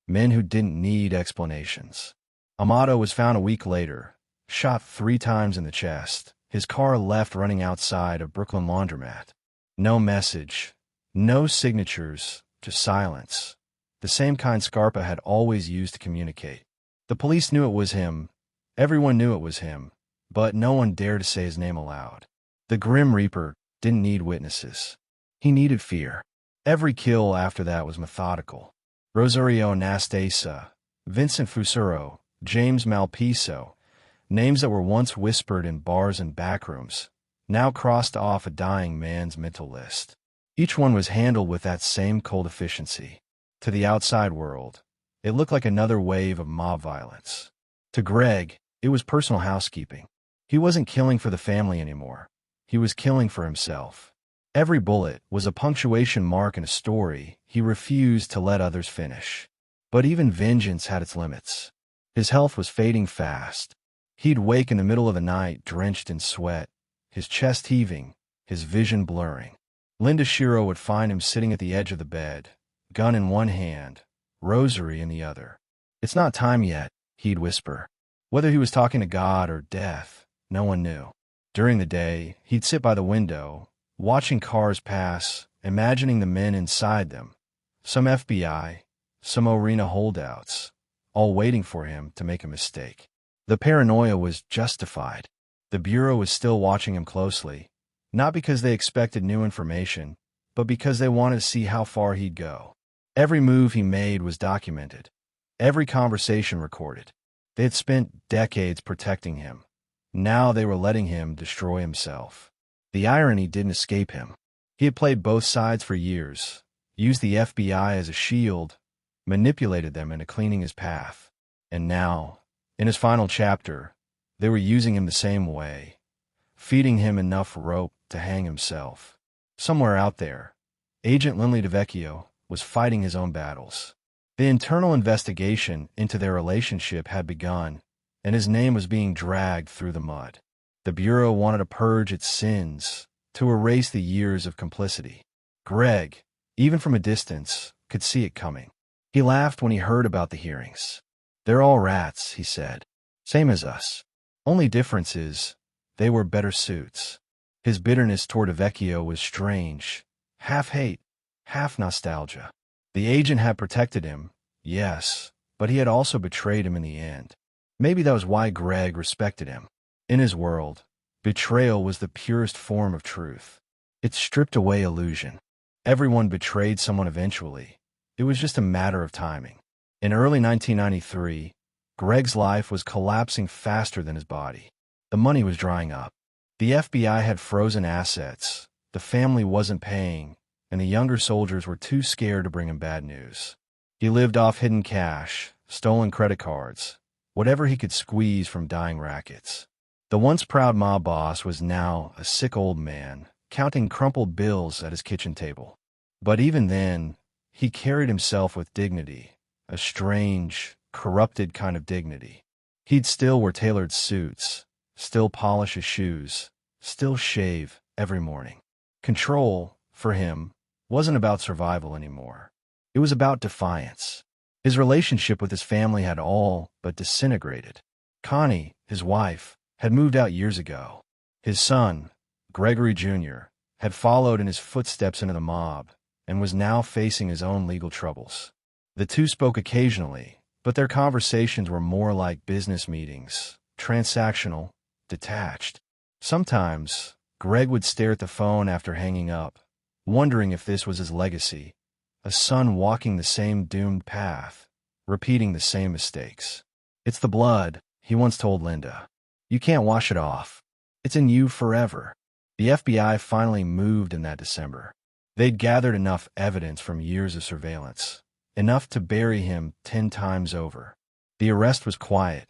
men who didn't need explanations. Amato was found a week later, shot 3 times in the chest, his car left running outside a Brooklyn laundromat. No message, no signatures, just silence. The same kind Scarpa had always used to communicate. The police knew it was him. Everyone knew it was him, but no one dared to say his name aloud. The Grim Reaper didn't need witnesses. He needed fear. Every kill after that was methodical. Rosario Nastasa, Vincent Fusaro, James Malpiso, names that were once whispered in bars and backrooms, now crossed off a dying man's mental list. Each one was handled with that same cold efficiency. To the outside world, it looked like another wave of mob violence. To Greg, it was personal housekeeping. He wasn't killing for the family anymore. He was killing for himself. Every bullet was a punctuation mark in a story he refused to let others finish. But even vengeance had its limits. His health was fading fast. He'd wake in the middle of the night drenched in sweat, his chest heaving, his vision blurring. Linda Shiro would find him sitting at the edge of the bed, gun in one hand, rosary in the other. "It's not time yet," he'd whisper. Whether he was talking to God or death, no one knew. During the day, he'd sit by the window, watching cars pass, imagining the men inside them. Some FBI, some arena holdouts, all waiting for him to make a mistake. The paranoia was justified. The Bureau was still watching him closely, not because they expected new information, but because they wanted to see how far he'd go. Every move he made was documented, every conversation recorded. They had spent decades protecting him. Now they were letting him destroy himself. The irony didn't escape him. He had played both sides for years, used the FBI as a shield, manipulated them into cleaning his path. And now, in his final chapter, they were using him the same way, feeding him enough rope to hang himself. Somewhere out there, Agent Lindley DeVecchio was fighting his own battles. The internal investigation into their relationship had begun, and his name was being dragged through the mud. The Bureau wanted to purge its sins, to erase the years of complicity. Greg, even from a distance, could see it coming. He laughed when he heard about the hearings. "They're all rats," he said. "Same as us. Only difference is, they were better suits." His bitterness toward DeVecchio was strange, half hate, half nostalgia. The agent had protected him, yes, but he had also betrayed him in the end. Maybe that was why Greg respected him. In his world, betrayal was the purest form of truth. It stripped away illusion. Everyone betrayed someone eventually. It was just a matter of timing. In early 1993, Greg's life was collapsing faster than his body. The money was drying up. The FBI had frozen assets, the family wasn't paying, and the younger soldiers were too scared to bring him bad news. He lived off hidden cash, stolen credit cards, whatever he could squeeze from dying rackets. The once proud mob boss was now a sick old man, counting crumpled bills at his kitchen table. But even then, he carried himself with dignity, a strange, corrupted kind of dignity. He'd still wear tailored suits, still polish his shoes, still shave every morning. Control, for him, wasn't about survival anymore. It was about defiance. His relationship with his family had all but disintegrated. Connie, his wife, had moved out years ago. His son, Gregory Jr., had followed in his footsteps into the mob and was now facing his own legal troubles. The two spoke occasionally, but their conversations were more like business meetings, transactional, detached. Sometimes, Greg would stare at the phone after hanging up, wondering if this was his legacy, a son walking the same doomed path, repeating the same mistakes. "It's the blood," he once told Linda. "You can't wash it off. It's in you forever." The FBI finally moved in that December. They'd gathered enough evidence from years of surveillance, enough to bury him 10 times over. The arrest was quiet.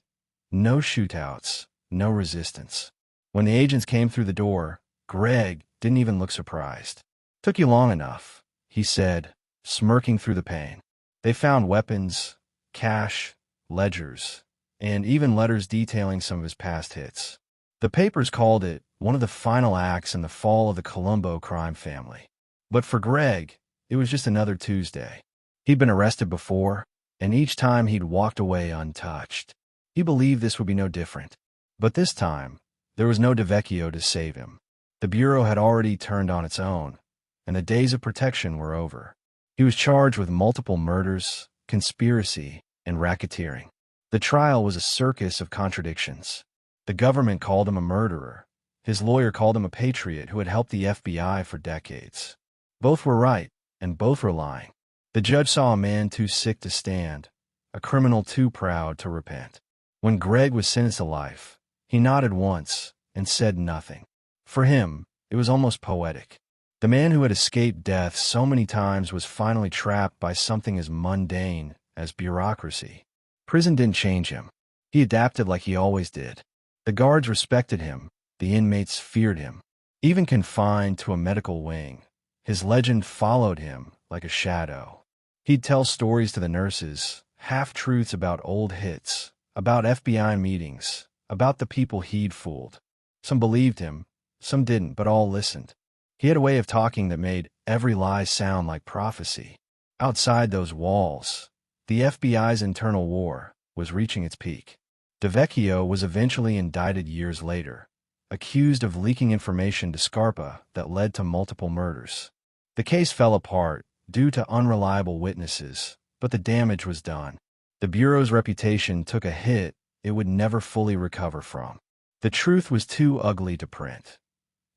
No shootouts, no resistance. When the agents came through the door, Greg didn't even look surprised. "Took you long enough," he said, smirking through the pain. They found weapons, cash, ledgers, and even letters detailing some of his past hits. The papers called it one of the final acts in the fall of the Colombo crime family. But for Greg, it was just another Tuesday. He'd been arrested before, and each time he'd walked away untouched. He believed this would be no different. But this time, there was no DeVecchio to save him. The Bureau had already turned on its own, and the days of protection were over. He was charged with multiple murders, conspiracy, and racketeering. The trial was a circus of contradictions. The government called him a murderer. His lawyer called him a patriot who had helped the FBI for decades. Both were right, and both were lying. The judge saw a man too sick to stand, a criminal too proud to repent. When Greg was sentenced to life, he nodded once and said nothing. For him, it was almost poetic. The man who had escaped death so many times was finally trapped by something as mundane as bureaucracy. Prison didn't change him. He adapted like he always did. The guards respected him. The inmates feared him. Even confined to a medical wing, his legend followed him like a shadow. He'd tell stories to the nurses, half-truths about old hits, about FBI meetings, about the people he'd fooled. Some believed him, some didn't, but all listened. He had a way of talking that made every lie sound like prophecy. Outside those walls, the FBI's internal war was reaching its peak. DeVecchio was eventually indicted years later, accused of leaking information to Scarpa that led to multiple murders. The case fell apart due to unreliable witnesses, but the damage was done. The Bureau's reputation took a hit it would never fully recover from. The truth was too ugly to print.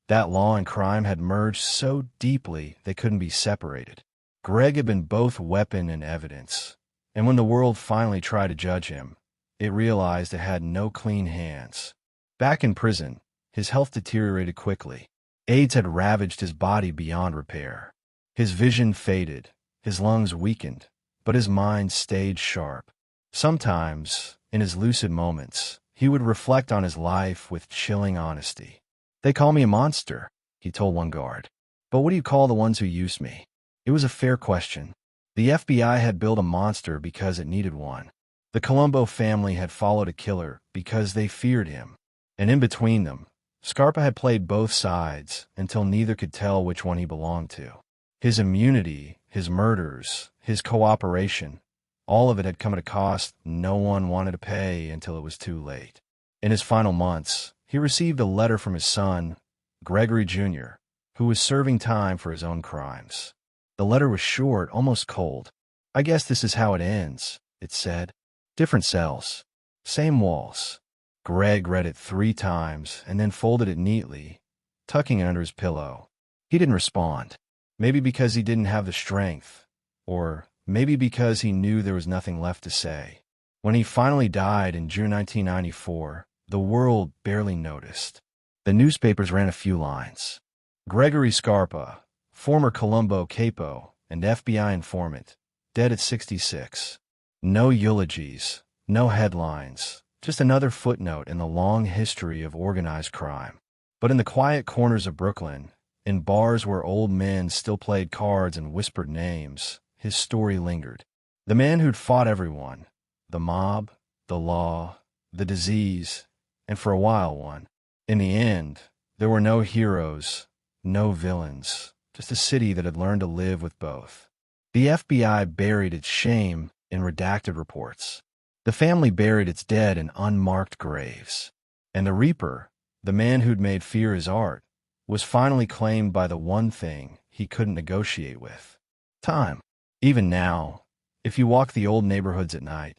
That law and crime had merged so deeply they couldn't be separated. Greg had been both weapon and evidence, and when the world finally tried to judge him, it realized it had no clean hands. Back in prison, his health deteriorated quickly. AIDS had ravaged his body beyond repair. His vision faded, his lungs weakened, but his mind stayed sharp. Sometimes, in his lucid moments, he would reflect on his life with chilling honesty. "They call me a monster," he told one guard. "But what do you call the ones who use me?" It was a fair question. The FBI had built a monster because it needed one. The Colombo family had followed a killer because they feared him. And in between them, Scarpa had played both sides until neither could tell which one he belonged to. His immunity, his murders, his cooperation, all of it had come at a cost no one wanted to pay until it was too late. In his final months, he received a letter from his son, Gregory Jr., who was serving time for his own crimes. The letter was short, almost cold. "I guess this is how it ends," it said. "Different cells, same walls." Greg read it 3 times and then folded it neatly, tucking it under his pillow. He didn't respond. Maybe because he didn't have the strength, or maybe because he knew there was nothing left to say. When he finally died in June 1994, the world barely noticed. The newspapers ran a few lines. Gregory Scarpa, former Colombo capo and FBI informant, dead at 66. No eulogies, no headlines, just another footnote in the long history of organized crime. But in the quiet corners of Brooklyn, in bars where old men still played cards and whispered names, his story lingered. The man who'd fought everyone, the mob, the law, the disease, and for a while won. In the end, There were no heroes, no villains, just a city that had learned to live with both. The FBI buried its shame in redacted reports. The family buried its dead in unmarked graves. And the Reaper, the man who'd made fear his art, was finally claimed by the one thing he couldn't negotiate with: time. Even now, if you walk the old neighborhoods at night,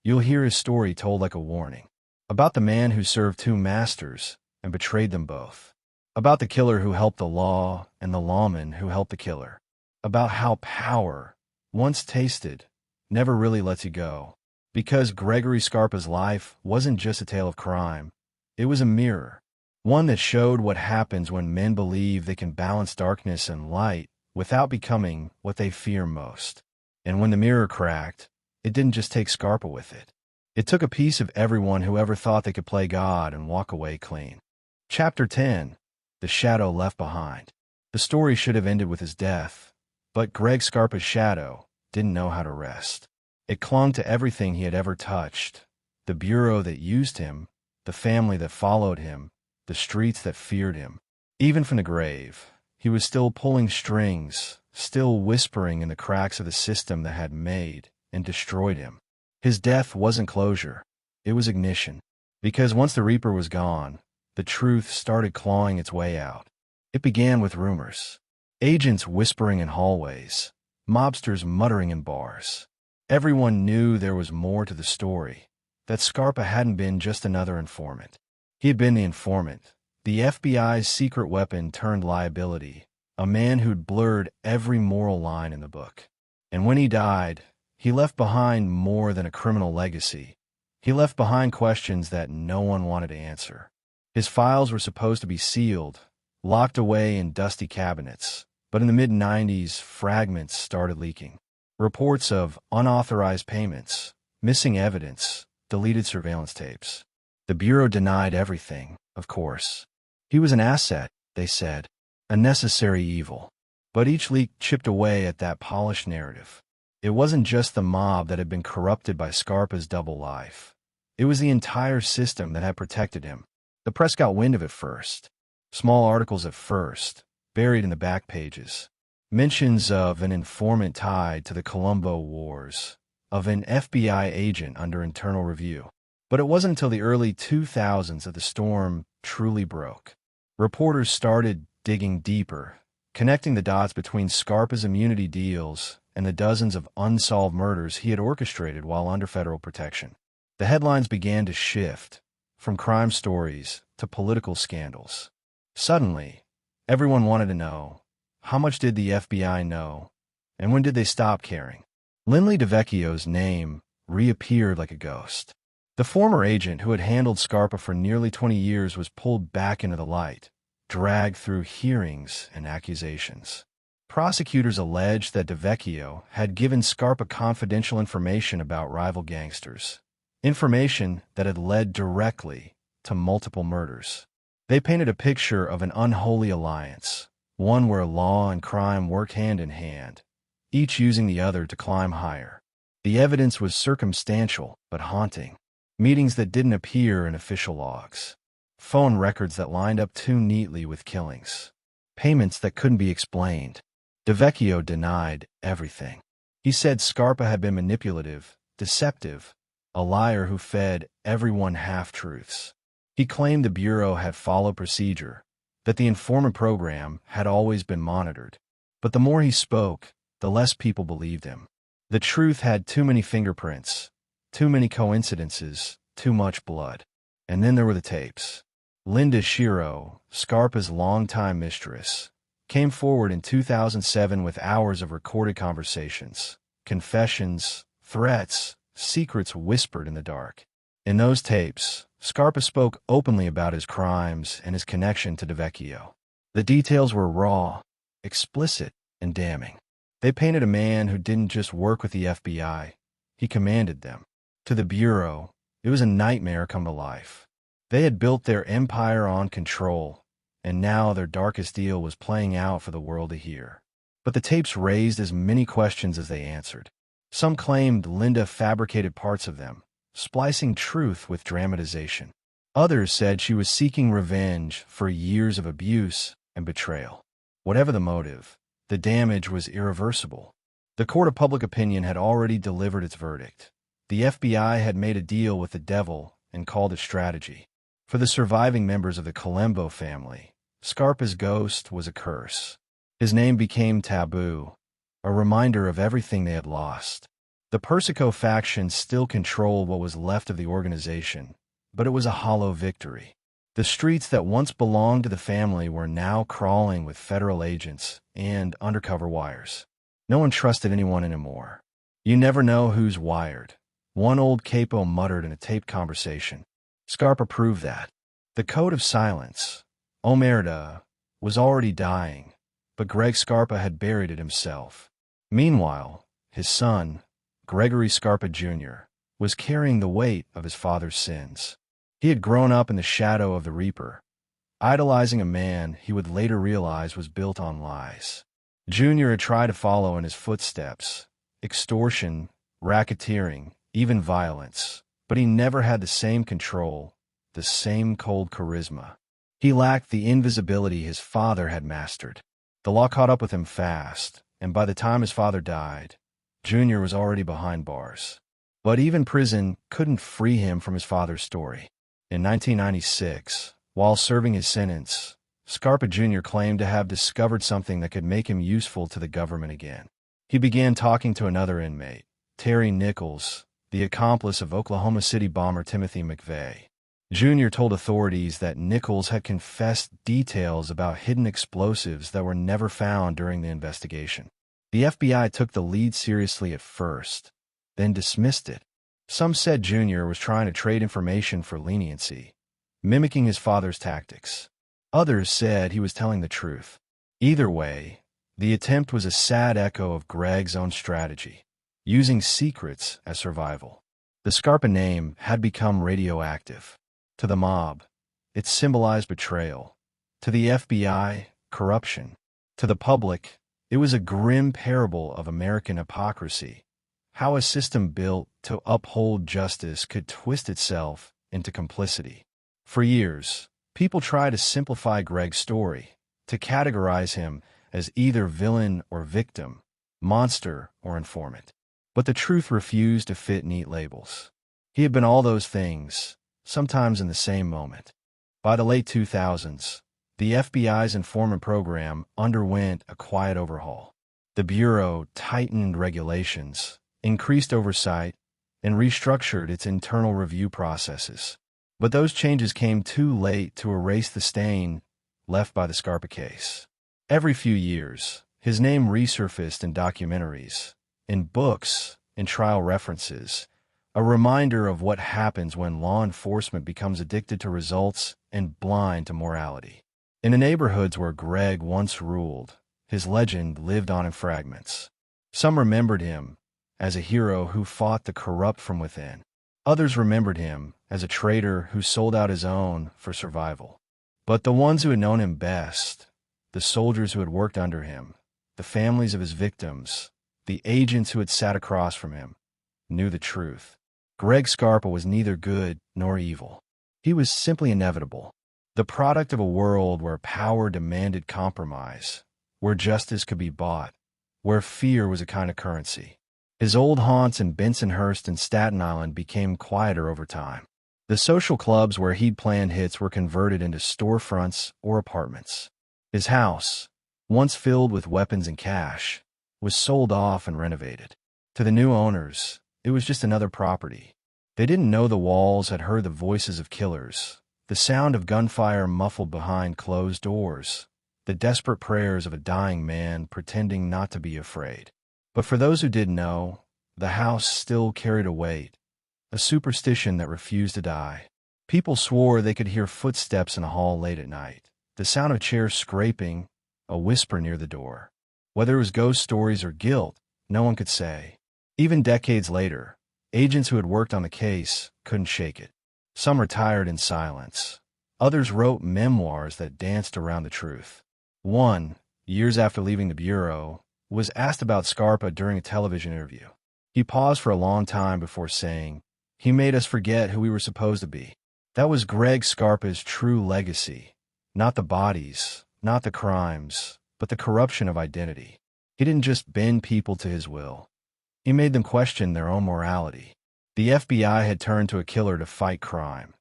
you'll hear his story told like a warning. About the man who served two masters and betrayed them both. About the killer who helped the law and the lawman who helped the killer. About how power, once tasted, never really lets you go. Because Gregory Scarpa's life wasn't just a tale of crime. It was a mirror. One that showed what happens when men believe they can balance darkness and light without becoming what they fear most. And when the mirror cracked, it didn't just take Scarpa with it. It took a piece of everyone who ever thought they could play God and walk away clean. Chapter 10. The Shadow Left Behind. The story should have ended with his death, but Greg Scarpa's shadow didn't know how to rest. It clung to everything he had ever touched: the bureau that used him, the family that followed him, the streets that feared him. Even from the grave, he was still pulling strings, still whispering in the cracks of the system that had made and destroyed him. His death wasn't closure, it was ignition. Because once the Reaper was gone, the truth started clawing its way out. It began with rumors. Agents whispering in hallways, mobsters muttering in bars. Everyone knew there was more to the story, that Scarpa hadn't been just another informant. He had been the informant, the FBI's secret weapon turned liability, a man who'd blurred every moral line in the book. And when he died, he left behind more than a criminal legacy. He left behind questions that no one wanted to answer. His files were supposed to be sealed, locked away in dusty cabinets, but in the mid-90s, fragments started leaking. Reports of unauthorized payments, missing evidence, deleted surveillance tapes. The Bureau denied everything, of course. He was an asset, they said, a necessary evil. But each leak chipped away at that polished narrative. It wasn't just the mob that had been corrupted by Scarpa's double life. It was the entire system that had protected him. The press got wind of it first. Small articles at first, buried in the back pages. Mentions of an informant tied to the Colombo Wars, of an FBI agent under internal review. But it wasn't until the early 2000s that the storm truly broke. Reporters started digging deeper, connecting the dots between Scarpa's immunity deals and the dozens of unsolved murders he had orchestrated while under federal protection. The headlines began to shift, from crime stories to political scandals. Suddenly, everyone wanted to know, how much did the FBI know, and when did they stop caring? Lindley DeVecchio's name reappeared like a ghost. The former agent who had handled Scarpa for nearly 20 years was pulled back into the light, dragged through hearings and accusations. Prosecutors alleged that DeVecchio had given Scarpa confidential information about rival gangsters, information that had led directly to multiple murders. They painted a picture of an unholy alliance, one where law and crime worked hand in hand, each using the other to climb higher. The evidence was circumstantial but haunting. Meetings that didn't appear in official logs. Phone records that lined up too neatly with killings. Payments that couldn't be explained. DeVecchio denied everything. He said Scarpa had been manipulative, deceptive, a liar who fed everyone half-truths. He claimed the Bureau had followed procedure, that the informant program had always been monitored. But the more he spoke, the less people believed him. The truth had too many fingerprints, too many coincidences, too much blood. And then there were the tapes. Linda Shiro, Scarpa's longtime mistress, came forward in 2007 with hours of recorded conversations, confessions, threats, secrets whispered in the dark. In those tapes, Scarpa spoke openly about his crimes and his connection to DeVecchio. The details were raw, explicit, and damning. They painted a man who didn't just work with the FBI, he commanded them. To the Bureau, it was a nightmare come to life. They had built their empire on control, and now their darkest deal was playing out for the world to hear. But the tapes raised as many questions as they answered. Some claimed Linda fabricated parts of them, splicing truth with dramatization. Others said she was seeking revenge for years of abuse and betrayal. Whatever the motive, the damage was irreversible. The court of public opinion had already delivered its verdict. The FBI had made a deal with the devil and called it strategy. For the surviving members of the Colombo family, Scarpa's ghost was a curse. His name became taboo, a reminder of everything they had lost. The Persico faction still controlled what was left of the organization, but it was a hollow victory. The streets that once belonged to the family were now crawling with federal agents and undercover wires. No one trusted anyone anymore. You never know who's wired, one old capo muttered in a taped conversation. Scarpa proved that. The code of silence, Omerta, was already dying, but Greg Scarpa had buried it himself. Meanwhile, his son, Gregory Scarpa Jr., was carrying the weight of his father's sins. He had grown up in the shadow of the Reaper, idolizing a man he would later realize was built on lies. Junior had tried to follow in his footsteps, extortion, racketeering, even violence, but he never had the same control, the same cold charisma. He lacked the invisibility his father had mastered. The law caught up with him fast, and by the time his father died, Junior was already behind bars. But even prison couldn't free him from his father's story. In 1996, while serving his sentence, Scarpa Jr. claimed to have discovered something that could make him useful to the government again. He began talking to another inmate, Terry Nichols, the accomplice of Oklahoma City bomber Timothy McVeigh. Jr. told authorities that Nichols had confessed details about hidden explosives that were never found during the investigation. The FBI took the lead seriously at first, then dismissed it. Some said Jr. was trying to trade information for leniency, mimicking his father's tactics. Others said he was telling the truth. Either way, the attempt was a sad echo of Greg's own strategy, using secrets as survival. The Scarpa name had become radioactive. To the mob, it symbolized betrayal. To the FBI, corruption. To the public, it was a grim parable of American hypocrisy, how a system built to uphold justice could twist itself into complicity. For years, people tried to simplify Greg's story, to categorize him as either villain or victim, monster or informant. But the truth refused to fit neat labels. He had been all those things, sometimes in the same moment. By the late 2000s, the FBI's informant program underwent a quiet overhaul. The Bureau tightened regulations, increased oversight, and restructured its internal review processes. But those changes came too late to erase the stain left by the Scarpa case. Every few years, his name resurfaced in documentaries, in books, in trial references, a reminder of what happens when law enforcement becomes addicted to results and blind to morality. In the neighborhoods where Greg once ruled, his legend lived on in fragments. Some remembered him as a hero who fought the corrupt from within. Others remembered him as a traitor who sold out his own for survival. But the ones who had known him best, the soldiers who had worked under him, the families of his victims, the agents who had sat across from him, knew the truth. Greg Scarpa was neither good nor evil. He was simply inevitable, the product of a world where power demanded compromise, where justice could be bought, where fear was a kind of currency. His old haunts in Bensonhurst and Staten Island became quieter over time. The social clubs where he'd planned hits were converted into storefronts or apartments. His house, once filled with weapons and cash, was sold off and renovated. To the new owners, it was just another property. They didn't know the walls had heard the voices of killers, the sound of gunfire muffled behind closed doors, the desperate prayers of a dying man pretending not to be afraid. But for those who did know, the house still carried a weight, a superstition that refused to die. People swore they could hear footsteps in a hall late at night, the sound of chairs scraping, a whisper near the door. Whether it was ghost stories or guilt, no one could say. Even decades later, agents who had worked on the case couldn't shake it. Some retired in silence. Others wrote memoirs that danced around the truth. One, years after leaving the Bureau, was asked about Scarpa during a television interview. He paused for a long time before saying, "He made us forget who we were supposed to be." That was Greg Scarpa's true legacy. Not the bodies, not the crimes, but the corruption of identity. He didn't just bend people to his will. He made them question their own morality. The FBI had turned to a killer to fight crime,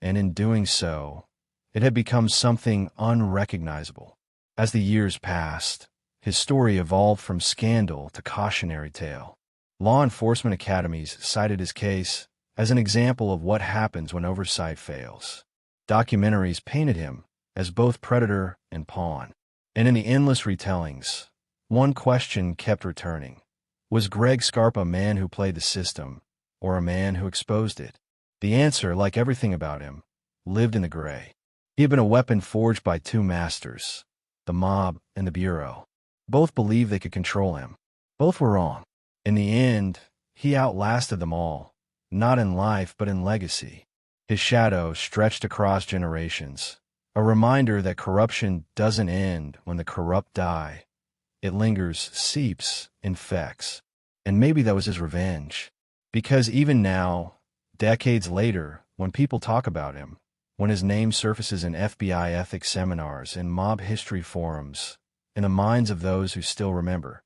and in doing so, it had become something unrecognizable. As the years passed, his story evolved from scandal to cautionary tale. Law enforcement academies cited his case as an example of what happens when oversight fails. Documentaries painted him as both predator and pawn. And in the endless retellings, one question kept returning. Was Greg Scarpa a man who played the system, or a man who exposed it? The answer, like everything about him, lived in the gray. He had been a weapon forged by two masters, the mob and the Bureau. Both believed they could control him. Both were wrong. In the end, he outlasted them all, not in life but in legacy. His shadow stretched across generations, a reminder that corruption doesn't end when the corrupt die. It lingers, seeps, infects. And maybe that was his revenge. Because even now, decades later, when people talk about him, when his name surfaces in FBI ethics seminars and mob history forums, in the minds of those who still remember,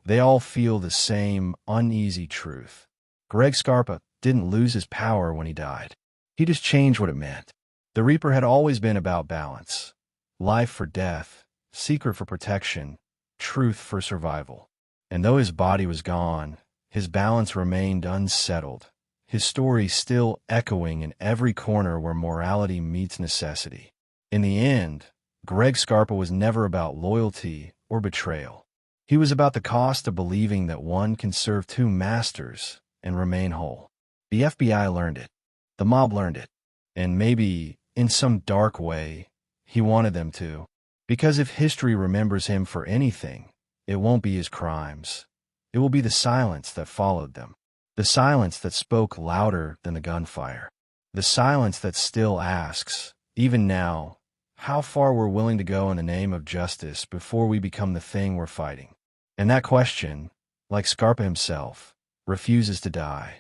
they all feel the same uneasy truth. Greg Scarpa didn't lose his power when he died. He just changed what it meant. The Reaper had always been about balance. Life for death, secret for protection, truth for survival. And though his body was gone, his balance remained unsettled, his story still echoing in every corner where morality meets necessity. In the end, Greg Scarpa was never about loyalty or betrayal. He was about the cost of believing that one can serve two masters and remain whole. The FBI learned it. The mob learned it. And maybe, in some dark way, he wanted them to. Because if history remembers him for anything, it won't be his crimes. It will be the silence that followed them. The silence that spoke louder than the gunfire. The silence that still asks, even now, how far we're willing to go in the name of justice before we become the thing we're fighting. And that question, like Scarpa himself, refuses to die.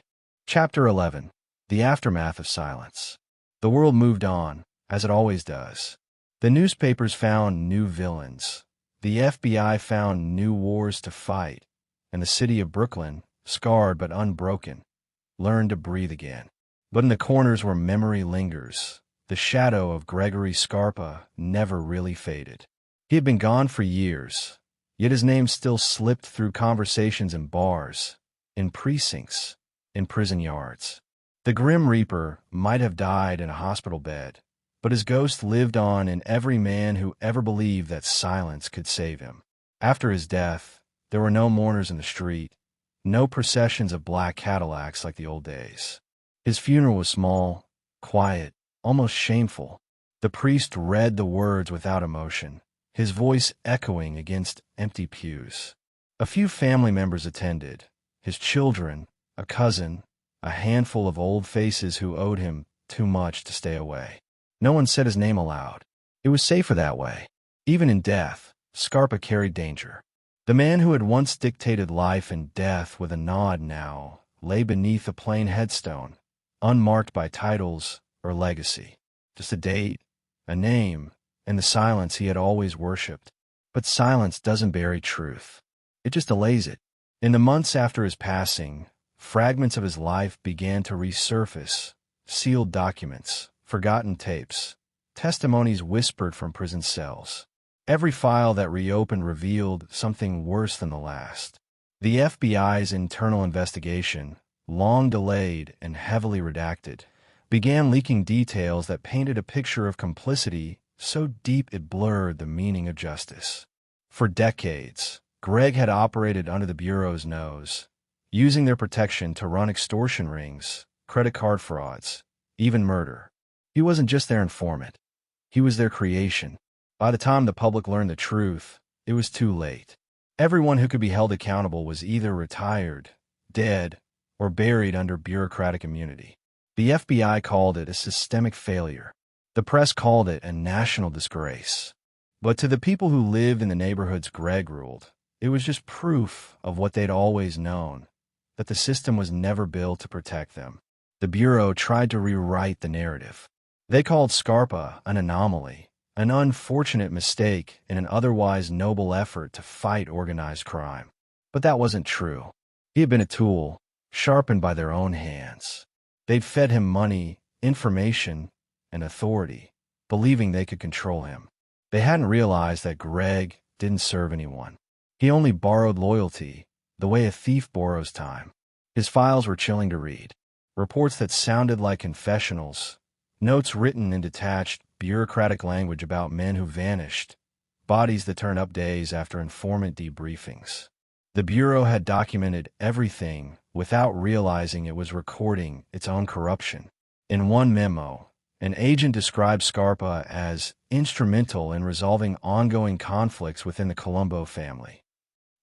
Chapter 11. The Aftermath of Silence. The world moved on, as it always does. The newspapers found new villains. The FBI found new wars to fight. And the city of Brooklyn, scarred but unbroken, learned to breathe again. But in the corners where memory lingers, the shadow of Gregory Scarpa never really faded. He had been gone for years, yet his name still slipped through conversations in bars, in precincts, in prison yards. The Grim Reaper might have died in a hospital bed, but his ghost lived on in every man who ever believed that silence could save him. After his death, there were no mourners in the street, no processions of black Cadillacs like the old days. His funeral was small, quiet, almost shameful. The priest read the words without emotion, his voice echoing against empty pews. A few family members attended, his children, a cousin, a handful of old faces who owed him too much to stay away. No one said his name aloud. It was safer that way. Even in death, Scarpa carried danger. The man who had once dictated life and death with a nod now lay beneath a plain headstone, unmarked by titles or legacy. Just a date, a name, and the silence he had always worshipped. But silence doesn't bury truth. It just delays it. In the months after his passing, fragments of his life began to resurface, sealed documents, forgotten tapes, testimonies whispered from prison cells. Every file that reopened revealed something worse than the last. The FBI's internal investigation, long delayed and heavily redacted, began leaking details that painted a picture of complicity so deep it blurred the meaning of justice. For decades, Greg had operated under the Bureau's nose, using their protection to run extortion rings, credit card frauds, even murder. He wasn't just their informant. He was their creation. By the time the public learned the truth, it was too late. Everyone who could be held accountable was either retired, dead, or buried under bureaucratic immunity. The FBI called it a systemic failure. The press called it a national disgrace. But to the people who lived in the neighborhoods Greg ruled, it was just proof of what they'd always known, that the system was never built to protect them. The Bureau tried to rewrite the narrative. They called Scarpa an anomaly, an unfortunate mistake in an otherwise noble effort to fight organized crime. But that wasn't true. He had been a tool, sharpened by their own hands. They'd fed him money, information, and authority, believing they could control him. They hadn't realized that Greg didn't serve anyone. He only borrowed loyalty, the way a thief borrows time. His files were chilling to read. Reports that sounded like confessionals, notes written in detached, bureaucratic language about men who vanished, bodies that turned up days after informant debriefings. The Bureau had documented everything without realizing it was recording its own corruption. In one memo, an agent described Scarpa as instrumental in resolving ongoing conflicts within the Colombo family.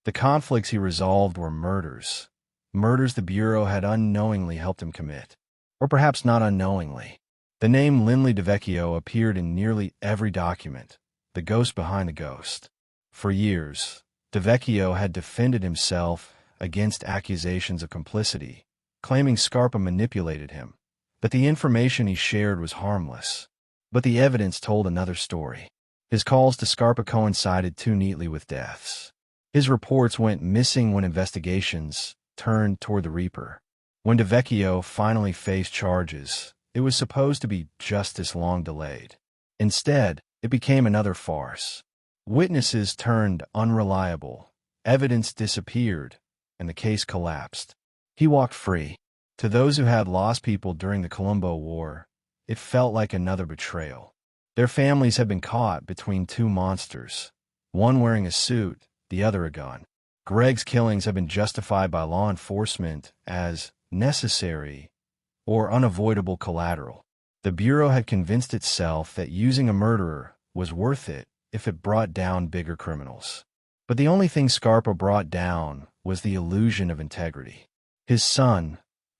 The conflicts he resolved were murders the Bureau had unknowingly helped him commit. Or perhaps not unknowingly. The name Lindley DeVecchio appeared in nearly every document, the ghost behind the ghost. For years, DeVecchio had defended himself against accusations of complicity, claiming Scarpa manipulated him. But the information he shared was harmless. But the evidence told another story. His calls to Scarpa coincided too neatly with deaths. His reports went missing when investigations turned toward the Reaper. When DeVecchio finally faced charges, it was supposed to be justice long delayed. Instead, it became another farce. Witnesses turned unreliable, evidence disappeared, and the case collapsed. He walked free. To those who had lost people during the Colombo War, it felt like another betrayal. Their families had been caught between two monsters, one wearing a suit, the other a gun. Greg's killings have been justified by law enforcement as necessary or unavoidable collateral. The Bureau had convinced itself that using a murderer was worth it if it brought down bigger criminals. But the only thing Scarpa brought down was the illusion of integrity. His son,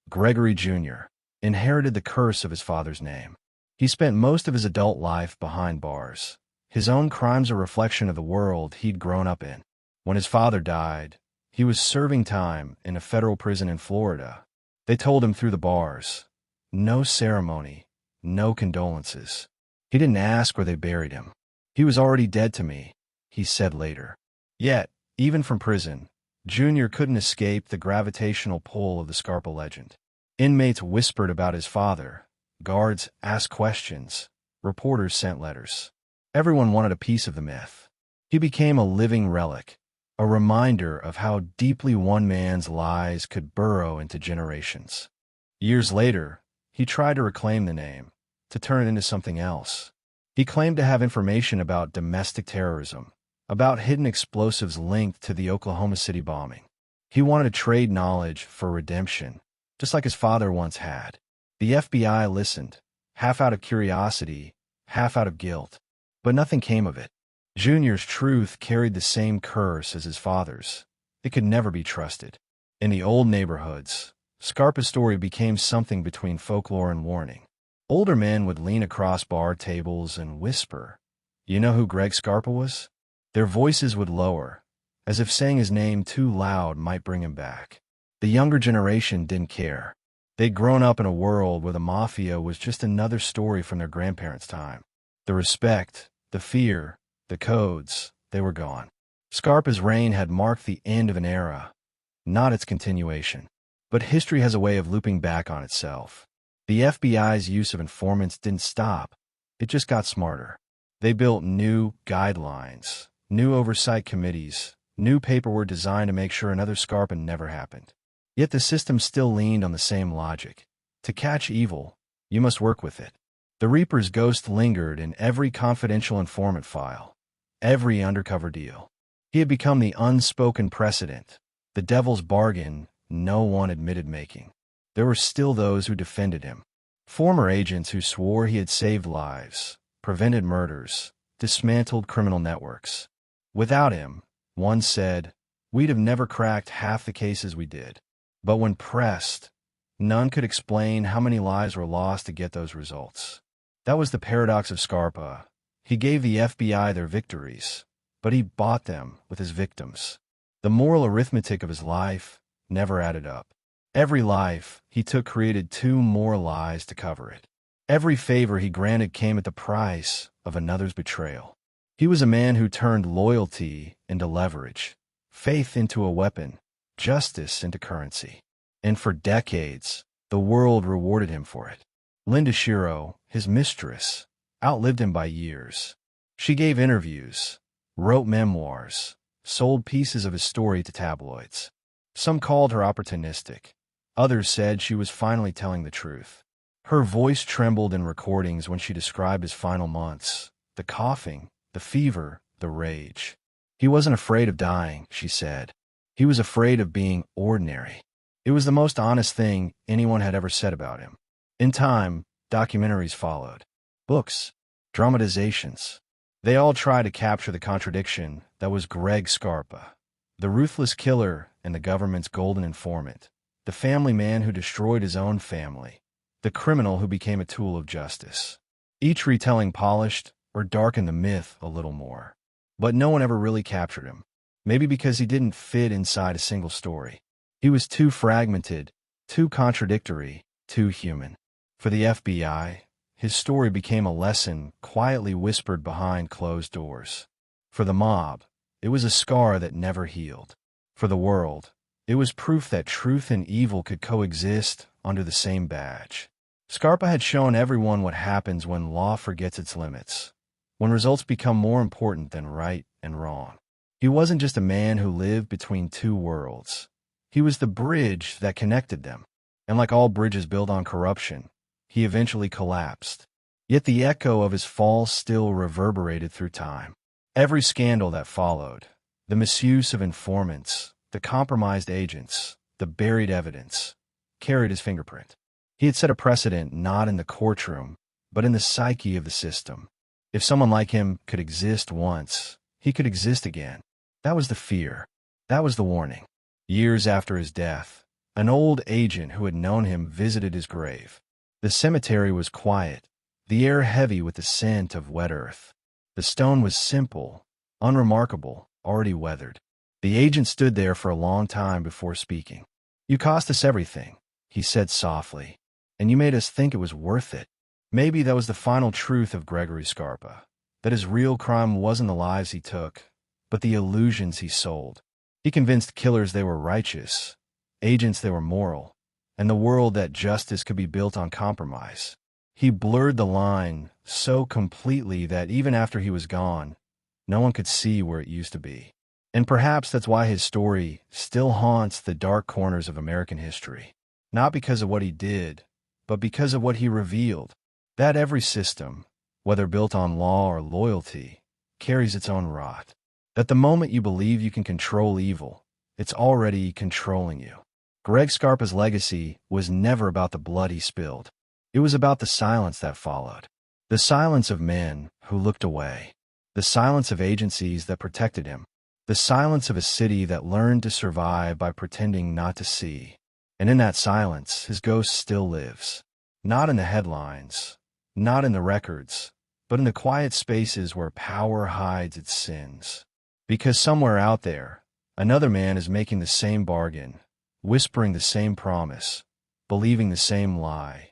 Gregory Jr., inherited the curse of his father's name. He spent most of his adult life behind bars. His own crimes a reflection of the world he'd grown up in. When his father died, he was serving time in a federal prison in Florida. They told him through the bars, no ceremony, no condolences. He didn't ask where they buried him. He was already dead to me, he said later. Yet, even from prison, Junior couldn't escape the gravitational pull of the Scarpa legend. Inmates whispered about his father, guards asked questions, reporters sent letters. Everyone wanted a piece of the myth. He became a living relic, a reminder of how deeply one man's lies could burrow into generations. Years later, he tried to reclaim the name, to turn it into something else. He claimed to have information about domestic terrorism, about hidden explosives linked to the Oklahoma City bombing. He wanted to trade knowledge for redemption, just like his father once had. The FBI listened, half out of curiosity, half out of guilt. But nothing came of it. Junior's truth carried the same curse as his father's. It could never be trusted. In the old neighborhoods, Scarpa's story became something between folklore and warning. Older men would lean across bar tables and whisper, "You know who Greg Scarpa was?" Their voices would lower, as if saying his name too loud might bring him back. The younger generation didn't care. They'd grown up in a world where the Mafia was just another story from their grandparents' time. The respect, the fear, the codes, they were gone. Scarpa's reign had marked the end of an era, not its continuation. But history has a way of looping back on itself. The FBI's use of informants didn't stop. It just got smarter. They built new guidelines, new oversight committees, new paperwork designed to make sure another Scarpa never happened. Yet the system still leaned on the same logic. To catch evil, you must work with it. The Reaper's ghost lingered in every confidential informant file, every undercover deal. He had become the unspoken precedent, the devil's bargain no one admitted making. There were still those who defended him. Former agents who swore he had saved lives, prevented murders, dismantled criminal networks. Without him, one said, we'd have never cracked half the cases we did. But when pressed, none could explain how many lives were lost to get those results. That was the paradox of Scarpa. He gave the FBI their victories, but he bought them with his victims. The moral arithmetic of his life never added up. Every life he took created two more lies to cover it. Every favor he granted came at the price of another's betrayal. He was a man who turned loyalty into leverage, faith into a weapon, justice into currency. And for decades, the world rewarded him for it. Linda Shiro, his mistress, outlived him by years. She gave interviews, wrote memoirs, sold pieces of his story to tabloids. Some called her opportunistic. Others said she was finally telling the truth. Her voice trembled in recordings when she described his final months, the coughing, the fever, the rage. He wasn't afraid of dying, she said. He was afraid of being ordinary. It was the most honest thing anyone had ever said about him. In time, documentaries followed. Books, dramatizations. They all tried to capture the contradiction that was Greg Scarpa, the ruthless killer and the government's golden informant, the family man who destroyed his own family, the criminal who became a tool of justice. Each retelling polished or darkened the myth a little more. But no one ever really captured him. Maybe because he didn't fit inside a single story. He was too fragmented, too contradictory, too human. For the FBI, his story became a lesson quietly whispered behind closed doors. For the mob, it was a scar that never healed. For the world, it was proof that truth and evil could coexist under the same badge. Scarpa had shown everyone what happens when law forgets its limits, when results become more important than right and wrong. He wasn't just a man who lived between two worlds. He was the bridge that connected them. And like all bridges built on corruption, he eventually collapsed. Yet the echo of his fall still reverberated through time. Every scandal that followed, the misuse of informants, the compromised agents, the buried evidence, carried his fingerprint. He had set a precedent not in the courtroom, but in the psyche of the system. If someone like him could exist once, he could exist again. That was the fear. That was the warning. Years after his death, an old agent who had known him visited his grave. The cemetery was quiet, the air heavy with the scent of wet earth. The stone was simple, unremarkable, already weathered. The agent stood there for a long time before speaking. "You cost us everything," he said softly, "and you made us think it was worth it." Maybe that was the final truth of Gregory Scarpa, that his real crime wasn't the lives he took, but the illusions he sold. He convinced killers they were righteous, agents they were moral, and the world that justice could be built on compromise. He blurred the line so completely that even after he was gone, no one could see where it used to be. And perhaps that's why his story still haunts the dark corners of American history. Not because of what he did, but because of what he revealed. That every system, whether built on law or loyalty, carries its own rot. That the moment you believe you can control evil, it's already controlling you. Greg Scarpa's legacy was never about the blood he spilled. It was about the silence that followed. The silence of men who looked away. The silence of agencies that protected him. The silence of a city that learned to survive by pretending not to see. And in that silence, his ghost still lives. Not in the headlines, not in the records, but in the quiet spaces where power hides its sins. Because somewhere out there, another man is making the same bargain, whispering the same promise, believing the same lie,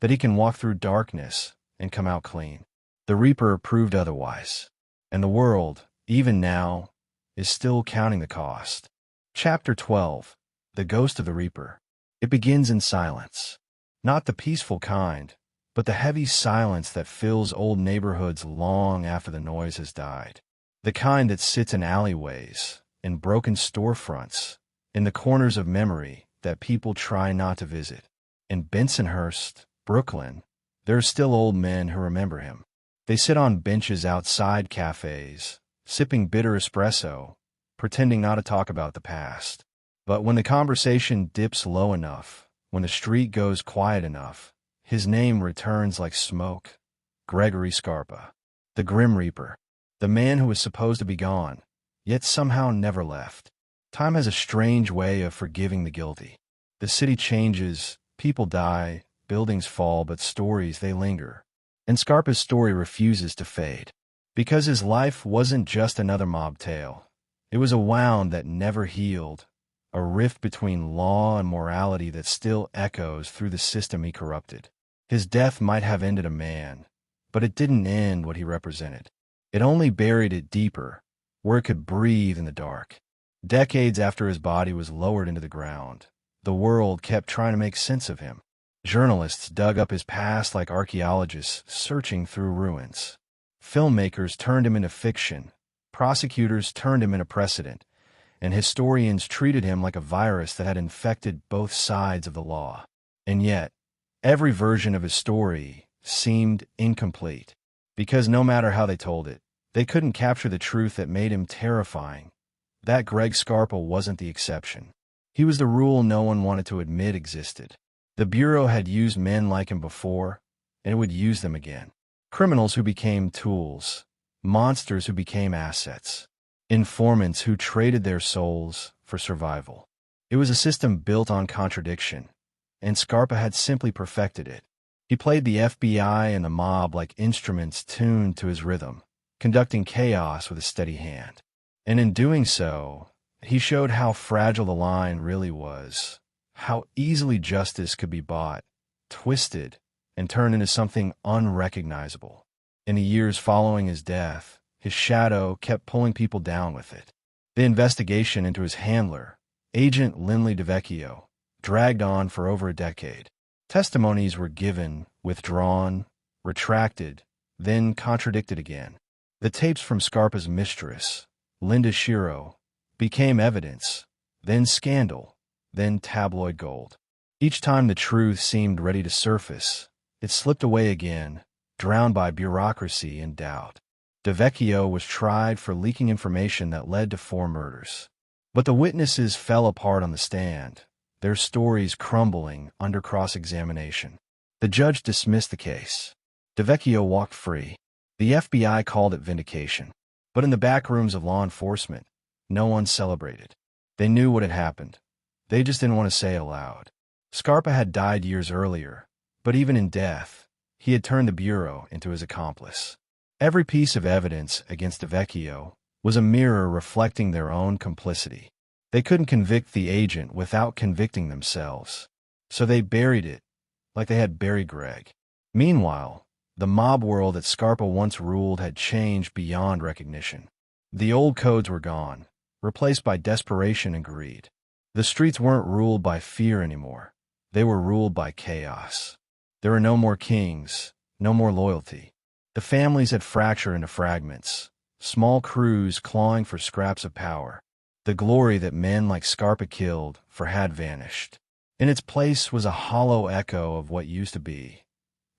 that he can walk through darkness and come out clean. The Reaper proved otherwise, and the world, even now, is still counting the cost. Chapter 12. The Ghost of the Reaper. It begins in silence. Not the peaceful kind, but the heavy silence that fills old neighborhoods long after the noise has died. The kind that sits in alleyways, in broken storefronts, in the corners of memory that people try not to visit. In Bensonhurst, Brooklyn, there are still old men who remember him. They sit on benches outside cafes, sipping bitter espresso, pretending not to talk about the past. But when the conversation dips low enough, when the street goes quiet enough, his name returns like smoke. Gregory Scarpa, the Grim Reaper, the man who was supposed to be gone, yet somehow never left. Time has a strange way of forgiving the guilty. The city changes, people die, buildings fall, but stories, they linger. And Scarpa's story refuses to fade. Because his life wasn't just another mob tale. It was a wound that never healed, a rift between law and morality that still echoes through the system he corrupted. His death might have ended a man, but it didn't end what he represented. It only buried it deeper, where it could breathe in the dark. Decades after his body was lowered into the ground, the world kept trying to make sense of him. Journalists dug up his past like archaeologists searching through ruins. Filmmakers turned him into fiction, prosecutors turned him into precedent, and historians treated him like a virus that had infected both sides of the law. And yet, every version of his story seemed incomplete, because no matter how they told it, they couldn't capture the truth that made him terrifying. That Greg Scarpa wasn't the exception. He was the rule no one wanted to admit existed. The Bureau had used men like him before, and it would use them again. Criminals who became tools, monsters who became assets, informants who traded their souls for survival. It was a system built on contradiction, and Scarpa had simply perfected it. He played the FBI and the mob like instruments tuned to his rhythm, conducting chaos with a steady hand. And in doing so, he showed how fragile the line really was, how easily justice could be bought, twisted, and turned into something unrecognizable. In the years following his death, his shadow kept pulling people down with it. The investigation into his handler, Agent Lindley DeVecchio, dragged on for over a decade. Testimonies were given, withdrawn, retracted, then contradicted again. The tapes from Scarpa's mistress, Linda Shiro, became evidence, then scandal, then tabloid gold. Each time the truth seemed ready to surface, it slipped away again, drowned by bureaucracy and doubt. DeVecchio was tried for leaking information that led to 4 murders. But the witnesses fell apart on the stand, their stories crumbling under cross-examination. The judge dismissed the case. DeVecchio walked free. The FBI called it vindication. But in the back rooms of law enforcement, no one celebrated. They knew what had happened. They just didn't want to say it aloud. Scarpa had died years earlier, but even in death, he had turned the Bureau into his accomplice. Every piece of evidence against DeVecchio was a mirror reflecting their own complicity. They couldn't convict the agent without convicting themselves, so they buried it like they had buried Greg. Meanwhile, the mob world that Scarpa once ruled had changed beyond recognition. The old codes were gone, replaced by desperation and greed. The streets weren't ruled by fear anymore. They were ruled by chaos. There were no more kings, no more loyalty. The families had fractured into fragments, small crews clawing for scraps of power. The glory that men like Scarpa killed for had vanished. In its place was a hollow echo of what used to be,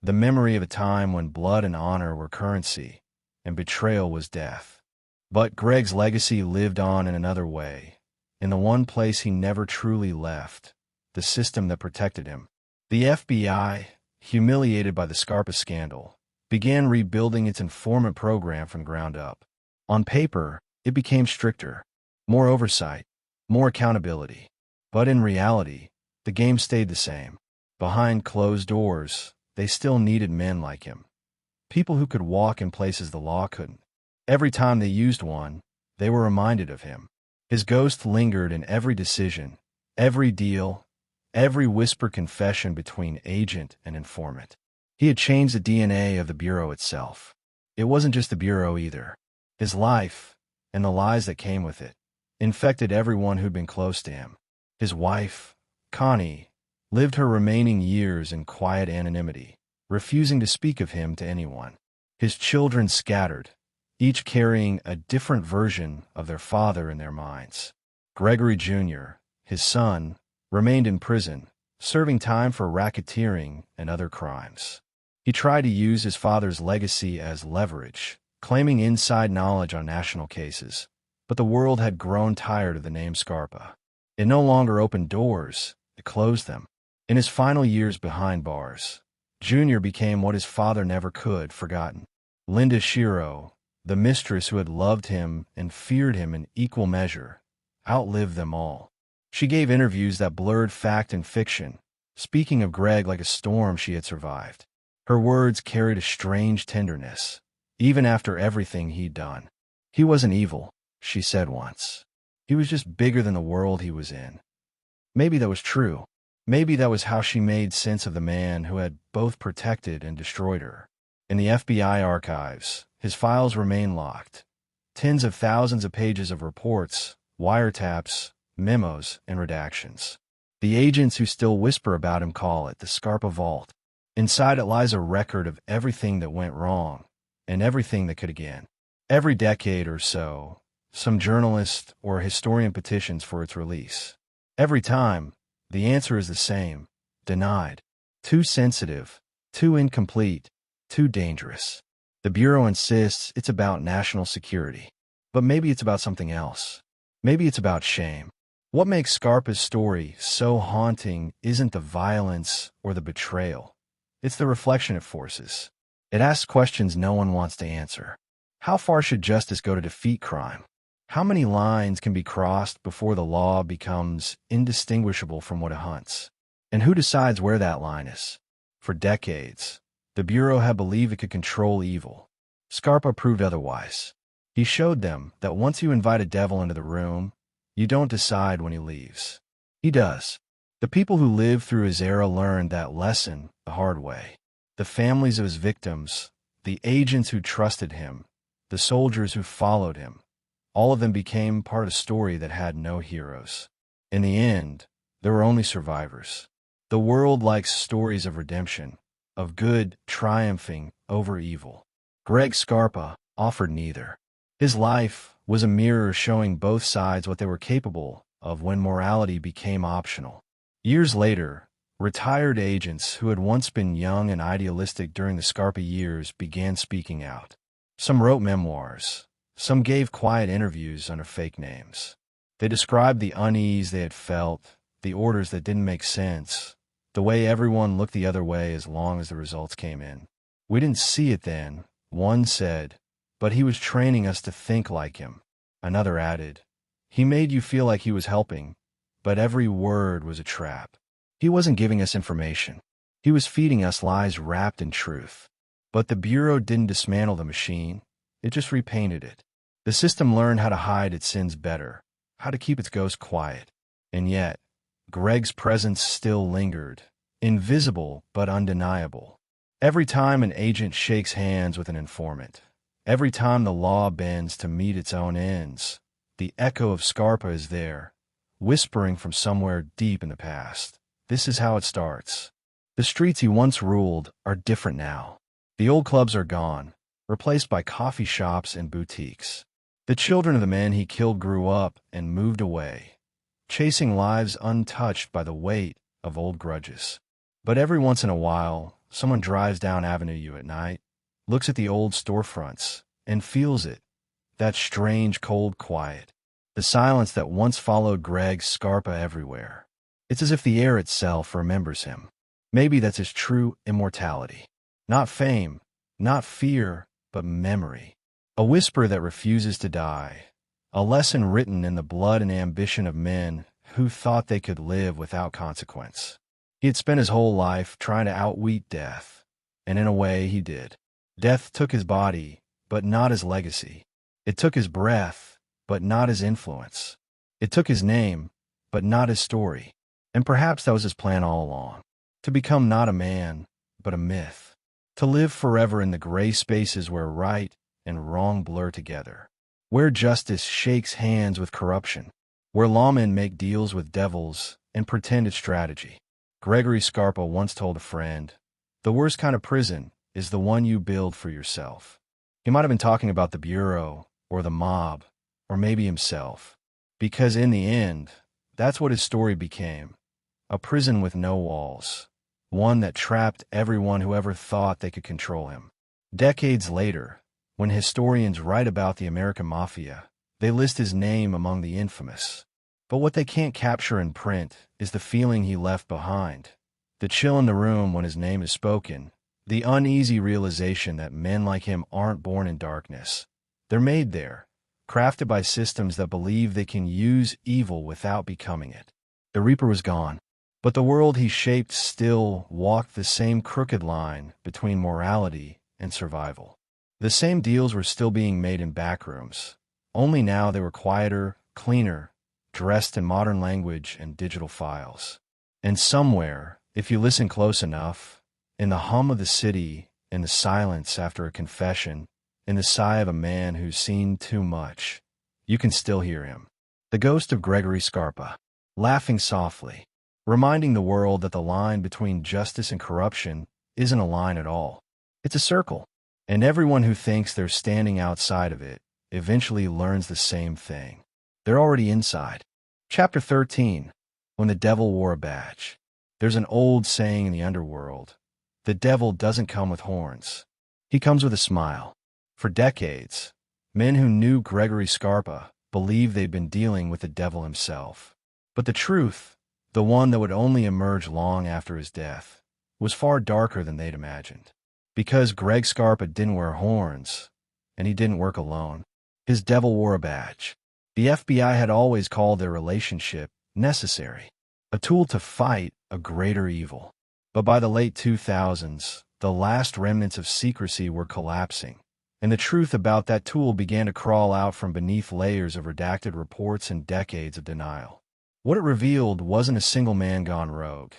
the memory of a time when blood and honor were currency, and betrayal was death. But Greg's legacy lived on in another way, in the one place he never truly left, the system that protected him. The FBI, humiliated by the Scarpa scandal, began rebuilding its informant program from the ground up. On paper, it became stricter, more oversight, more accountability. But in reality, the game stayed the same. Behind closed doors, they still needed men like him. People who could walk in places the law couldn't. Every time they used one, they were reminded of him. His ghost lingered in every decision, every deal, every whispered confession between agent and informant. He had changed the DNA of the Bureau itself. It wasn't just the Bureau either. His life, and the lies that came with it, infected everyone who'd been close to him. His wife, Connie, lived her remaining years in quiet anonymity, refusing to speak of him to anyone. His children scattered, each carrying a different version of their father in their minds. Gregory Jr., his son, remained in prison, serving time for racketeering and other crimes. He tried to use his father's legacy as leverage, claiming inside knowledge on national cases, but the world had grown tired of the name Scarpa. It no longer opened doors, it closed them. In his final years behind bars, Junior became what his father never could forgotten. Linda Shiro, the mistress who had loved him and feared him in equal measure, outlived them all. She gave interviews that blurred fact and fiction, speaking of Greg like a storm she had survived. Her words carried a strange tenderness, even after everything he'd done. He wasn't evil, she said once. He was just bigger than the world he was in. Maybe that was true. Maybe that was how she made sense of the man who had both protected and destroyed her. In the FBI archives, his files remain locked. Tens of thousands of pages of reports, wiretaps, memos, and redactions. The agents who still whisper about him call it the Scarpa Vault. Inside it lies a record of everything that went wrong, and everything that could again. Every decade or so, some journalist or historian petitions for its release. Every time, the answer is the same: denied. Too sensitive, too incomplete, too dangerous. The Bureau insists it's about national security. But maybe it's about something else. Maybe it's about shame. What makes Scarpa's story so haunting isn't the violence or the betrayal. It's the reflection it forces. It asks questions no one wants to answer. How far should justice go to defeat crime? How many lines can be crossed before the law becomes indistinguishable from what it hunts? And who decides where that line is? For decades, the Bureau had believed it could control evil. Scarpa proved otherwise. He showed them that once you invite a devil into the room, you don't decide when he leaves. He does. The people who lived through his era learned that lesson the hard way. The families of his victims, the agents who trusted him, the soldiers who followed him, all of them became part of a story that had no heroes. In the end, there were only survivors. The world likes stories of redemption, of good triumphing over evil. Greg Scarpa offered neither. His life was a mirror showing both sides what they were capable of when morality became optional. Years later, retired agents who had once been young and idealistic during the Scarpa years began speaking out. Some wrote memoirs. Some gave quiet interviews under fake names. They described the unease they had felt, the orders that didn't make sense, the way everyone looked the other way as long as the results came in. We didn't see it then, one said, but he was training us to think like him. Another added, he made you feel like he was helping, but every word was a trap. He wasn't giving us information. He was feeding us lies wrapped in truth. But the Bureau didn't dismantle the machine. It just repainted it. The system learned how to hide its sins better, how to keep its ghost quiet. And yet, Greg's presence still lingered, invisible but undeniable. Every time an agent shakes hands with an informant, every time the law bends to meet its own ends, the echo of Scarpa is there, whispering from somewhere deep in the past. This is how it starts. The streets he once ruled are different now. The old clubs are gone, replaced by coffee shops and boutiques. The children of the men he killed grew up and moved away, chasing lives untouched by the weight of old grudges. But every once in a while, someone drives down Avenue U at night, looks at the old storefronts, and feels it, that strange cold quiet, the silence that once followed Greg Scarpa everywhere. It's as if the air itself remembers him. Maybe that's his true immortality. Not fame, not fear, but memory. A whisper that refuses to die. A lesson written in the blood and ambition of men who thought they could live without consequence. He had spent his whole life trying to outwit death, and in a way he did. Death took his body, but not his legacy. It took his breath, but not his influence. It took his name, but not his story. And perhaps that was his plan all along. To become not a man, but a myth. To live forever in the gray spaces where right and wrong blur together. Where justice shakes hands with corruption. Where lawmen make deals with devils and pretend it's strategy. Gregory Scarpa once told a friend, "The worst kind of prison is the one you build for yourself." He might have been talking about the Bureau, or the mob, or maybe himself. Because in the end, that's what his story became. A prison with no walls. One that trapped everyone who ever thought they could control him. Decades later, when historians write about the American Mafia, they list his name among the infamous. But what they can't capture in print is the feeling he left behind. The chill in the room when his name is spoken. The uneasy realization that men like him aren't born in darkness. They're made there, crafted by systems that believe they can use evil without becoming it. The Reaper was gone, but the world he shaped still walked the same crooked line between morality and survival. The same deals were still being made in backrooms, only now they were quieter, cleaner, dressed in modern language and digital files. And somewhere, if you listen close enough, in the hum of the city, in the silence after a confession, in the sigh of a man who's seen too much, you can still hear him. The ghost of Gregory Scarpa, laughing softly, reminding the world that the line between justice and corruption isn't a line at all. It's a circle. And everyone who thinks they're standing outside of it eventually learns the same thing. They're already inside. Chapter 13. When the Devil Wore a Badge. There's an old saying in the underworld. The devil doesn't come with horns. He comes with a smile. For decades, men who knew Gregory Scarpa believed they'd been dealing with the devil himself. But the truth, the one that would only emerge long after his death, was far darker than they'd imagined. Because Greg Scarpa didn't wear horns, and he didn't work alone. His devil wore a badge. The FBI had always called their relationship necessary, a tool to fight a greater evil. But by the late 2000s, the last remnants of secrecy were collapsing, and the truth about that tool began to crawl out from beneath layers of redacted reports and decades of denial. What it revealed wasn't a single man gone rogue.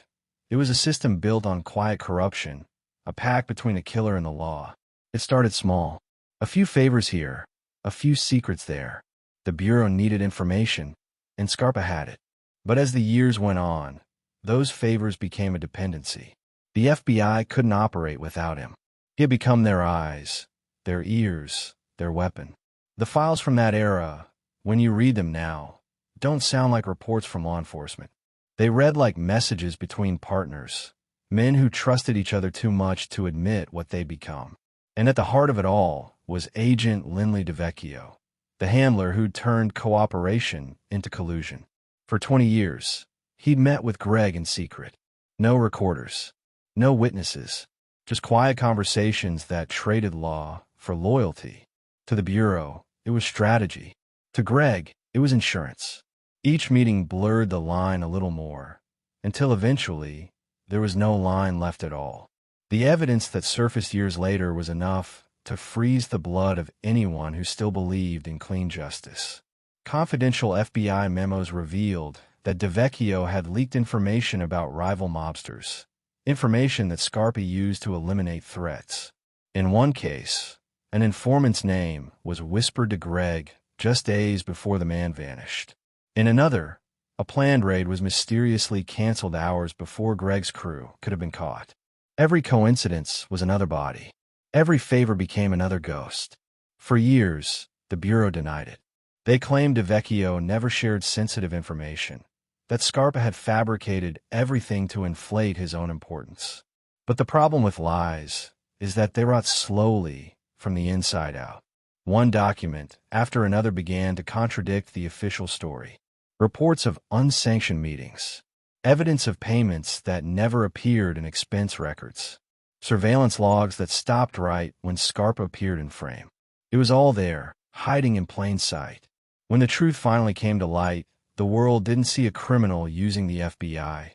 It was a system built on quiet corruption, a pact between a killer and the law. It started small. A few favors here, a few secrets there. The Bureau needed information, and Scarpa had it. But as the years went on, those favors became a dependency. The FBI couldn't operate without him. He had become their eyes, their ears, their weapon. The files from that era, when you read them now, don't sound like reports from law enforcement. They read like messages between partners, men who trusted each other too much to admit what they'd become. And at the heart of it all was Agent Lindley DeVecchio, the handler who'd turned cooperation into collusion. For 20 years, he'd met with Greg in secret. No recorders, no witnesses, just quiet conversations that traded law for loyalty. To the Bureau, it was strategy. To Greg, it was insurance. Each meeting blurred the line a little more, until eventually, there was no line left at all. The evidence that surfaced years later was enough to freeze the blood of anyone who still believed in clean justice. Confidential FBI memos revealed that DeVecchio had leaked information about rival mobsters, information that Scarpa used to eliminate threats. In one case, an informant's name was whispered to Greg just days before the man vanished. In another, a planned raid was mysteriously canceled hours before Greg's crew could have been caught. Every coincidence was another body. Every favor became another ghost. For years, the Bureau denied it. They claimed DeVecchio never shared sensitive information, that Scarpa had fabricated everything to inflate his own importance. But the problem with lies is that they rot slowly from the inside out. One document after another began to contradict the official story. Reports of unsanctioned meetings, evidence of payments that never appeared in expense records, surveillance logs that stopped right when Scarpa appeared in frame. It was all there, hiding in plain sight. When the truth finally came to light, the world didn't see a criminal using the FBI.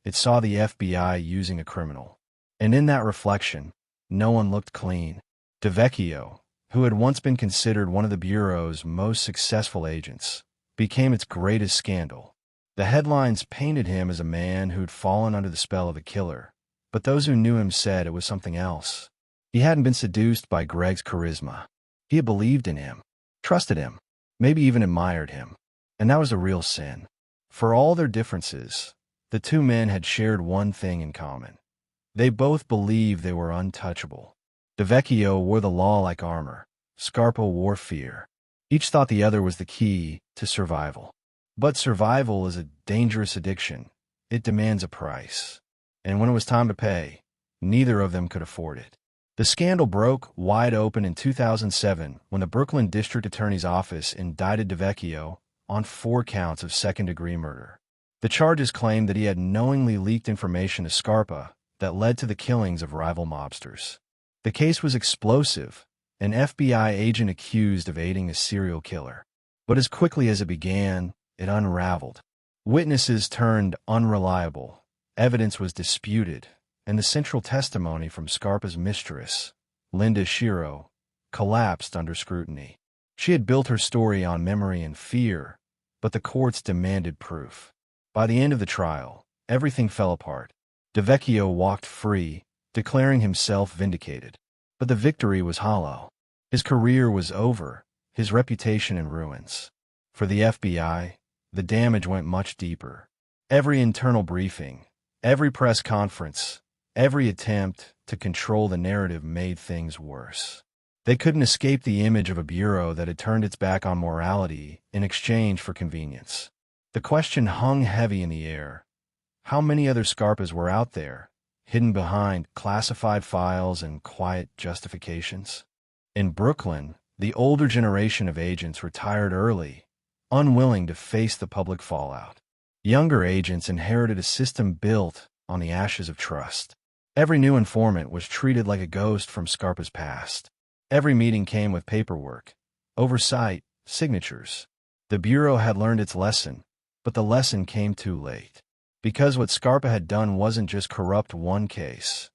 It saw the FBI using a criminal. And in that reflection, no one looked clean. DeVecchio, who had once been considered one of the Bureau's most successful agents, became its greatest scandal. The headlines painted him as a man who'd fallen under the spell of a killer, but those who knew him said it was something else. He hadn't been seduced by Greg's charisma. He had believed in him, trusted him, maybe even admired him. And that was a real sin. For all their differences, the two men had shared one thing in common. They both believed they were untouchable. DeVecchio wore the law like armor. Scarpa wore fear. Each thought the other was the key to survival. But survival is a dangerous addiction. It demands a price. And when it was time to pay, neither of them could afford it. The scandal broke wide open in 2007 when the Brooklyn District Attorney's Office indicted DeVecchio on 4 counts of second-degree murder. The charges claimed that he had knowingly leaked information to Scarpa that led to the killings of rival mobsters. The case was explosive, an FBI agent accused of aiding a serial killer. But as quickly as it began, it unraveled. Witnesses turned unreliable, evidence was disputed, and the central testimony from Scarpa's mistress, Linda Shiro, collapsed under scrutiny. She had built her story on memory and fear, but the courts demanded proof. By the end of the trial, everything fell apart. DeVecchio walked free, declaring himself vindicated. But the victory was hollow. His career was over, his reputation in ruins. For the FBI, the damage went much deeper. Every internal briefing, every press conference, every attempt to control the narrative made things worse. They couldn't escape the image of a bureau that had turned its back on morality in exchange for convenience. The question hung heavy in the air. How many other Scarpas were out there, hidden behind classified files and quiet justifications? In Brooklyn, the older generation of agents retired early, unwilling to face the public fallout. Younger agents inherited a system built on the ashes of trust. Every new informant was treated like a ghost from Scarpa's past. Every meeting came with paperwork, oversight, signatures. The Bureau had learned its lesson, but the lesson came too late. Because what Scarpa had done wasn't just corrupt one case.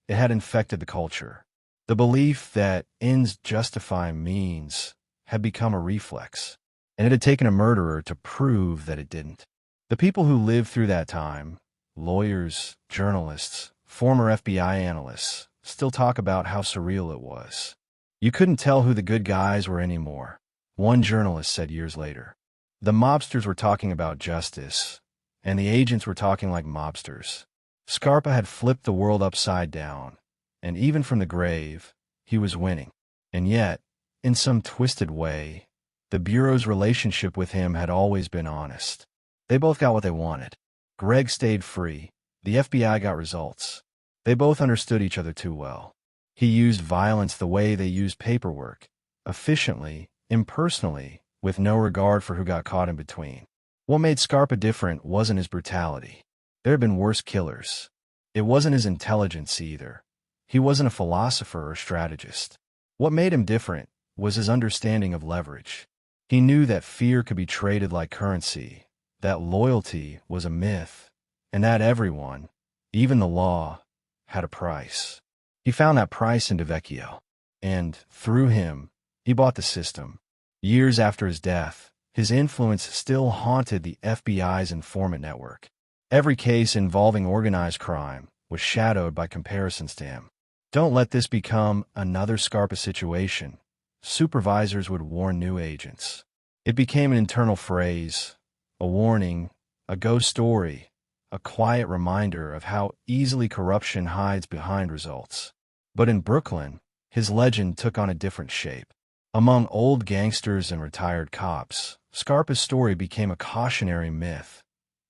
It had infected the culture. The belief that ends justify means had become a reflex, and it had taken a murderer to prove that it didn't. The people who lived through that time, lawyers, journalists, former FBI analysts, still talk about how surreal it was. You couldn't tell who the good guys were anymore, one journalist said years later. The mobsters were talking about justice, and the agents were talking like mobsters. Scarpa had flipped the world upside down, and even from the grave, he was winning. And yet, in some twisted way, the Bureau's relationship with him had always been honest. They both got what they wanted. Greg stayed free. The FBI got results. They both understood each other too well. He used violence the way they used paperwork, efficiently, impersonally, with no regard for who got caught in between. What made Scarpa different wasn't his brutality. There had been worse killers. It wasn't his intelligence either. He wasn't a philosopher or strategist. What made him different was his understanding of leverage. He knew that fear could be traded like currency, that loyalty was a myth, and that everyone, even the law, had a price. He found that price in DeVecchio, and, through him, he bought the system. Years after his death, his influence still haunted the FBI's informant network. Every case involving organized crime was shadowed by comparisons to him. Don't let this become another Scarpa situation, supervisors would warn new agents. It became an internal phrase, a warning, a ghost story, a quiet reminder of how easily corruption hides behind results. But in Brooklyn, his legend took on a different shape. Among old gangsters and retired cops, Scarpa's story became a cautionary myth,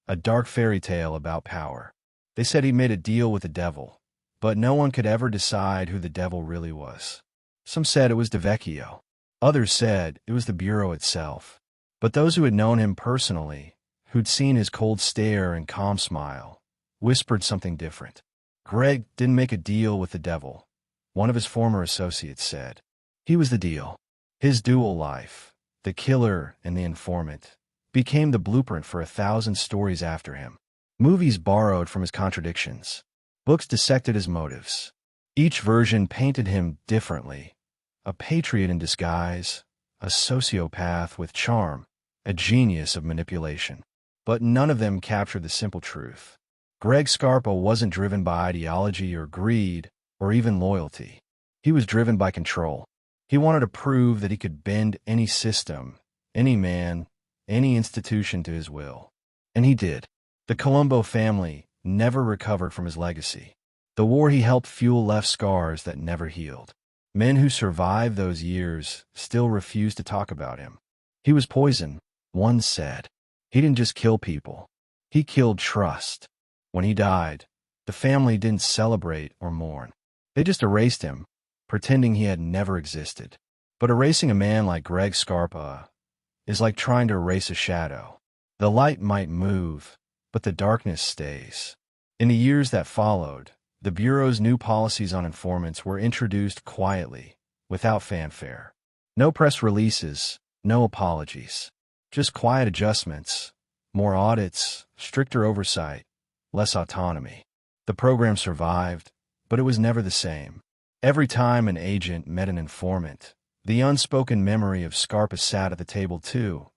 a dark fairy tale about power. They said he made a deal with the devil, but no one could ever decide who the devil really was. Some said it was DeVecchio. Others said it was the Bureau itself. But those who had known him personally, who'd seen his cold stare and calm smile, whispered something different. Greg didn't make a deal with the devil, one of his former associates said. He was the deal. His dual life, the killer and the informant, became the blueprint for 1,000 stories after him. Movies borrowed from his contradictions. Books dissected his motives. Each version painted him differently. A patriot in disguise, a sociopath with charm, a genius of manipulation. But none of them captured the simple truth. Greg Scarpa wasn't driven by ideology or greed or even loyalty. He was driven by control. He wanted to prove that he could bend any system, any man, any institution to his will. And he did. The Colombo family never recovered from his legacy. The war he helped fuel left scars that never healed. Men who survived those years still refused to talk about him. He was poison, one said. He didn't just kill people. He killed trust. When he died, the family didn't celebrate or mourn. They just erased him, pretending he had never existed. But erasing a man like Greg Scarpa is like trying to erase a shadow. The light might move, but the darkness stays. In the years that followed, the Bureau's new policies on informants were introduced quietly, without fanfare. No press releases, no apologies. Just quiet adjustments, more audits, stricter oversight, less autonomy. The program survived, but it was never the same. Every time an agent met an informant, the unspoken memory of Scarpa sat at the table too,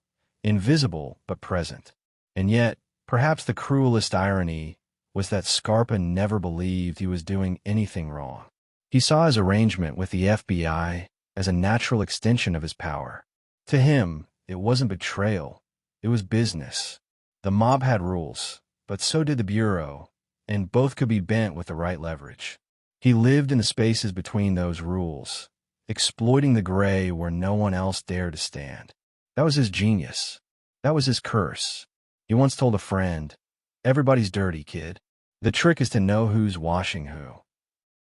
invisible but present. And yet, perhaps the cruelest irony was that Scarpa never believed he was doing anything wrong. He saw his arrangement with the FBI as a natural extension of his power. To him, it wasn't betrayal, it was business. The mob had rules, but so did the Bureau, and both could be bent with the right leverage. He lived in the spaces between those rules, exploiting the gray where no one else dared to stand. That was his genius. That was his curse. He once told a friend, "Everybody's dirty, kid. The trick is to know who's washing who."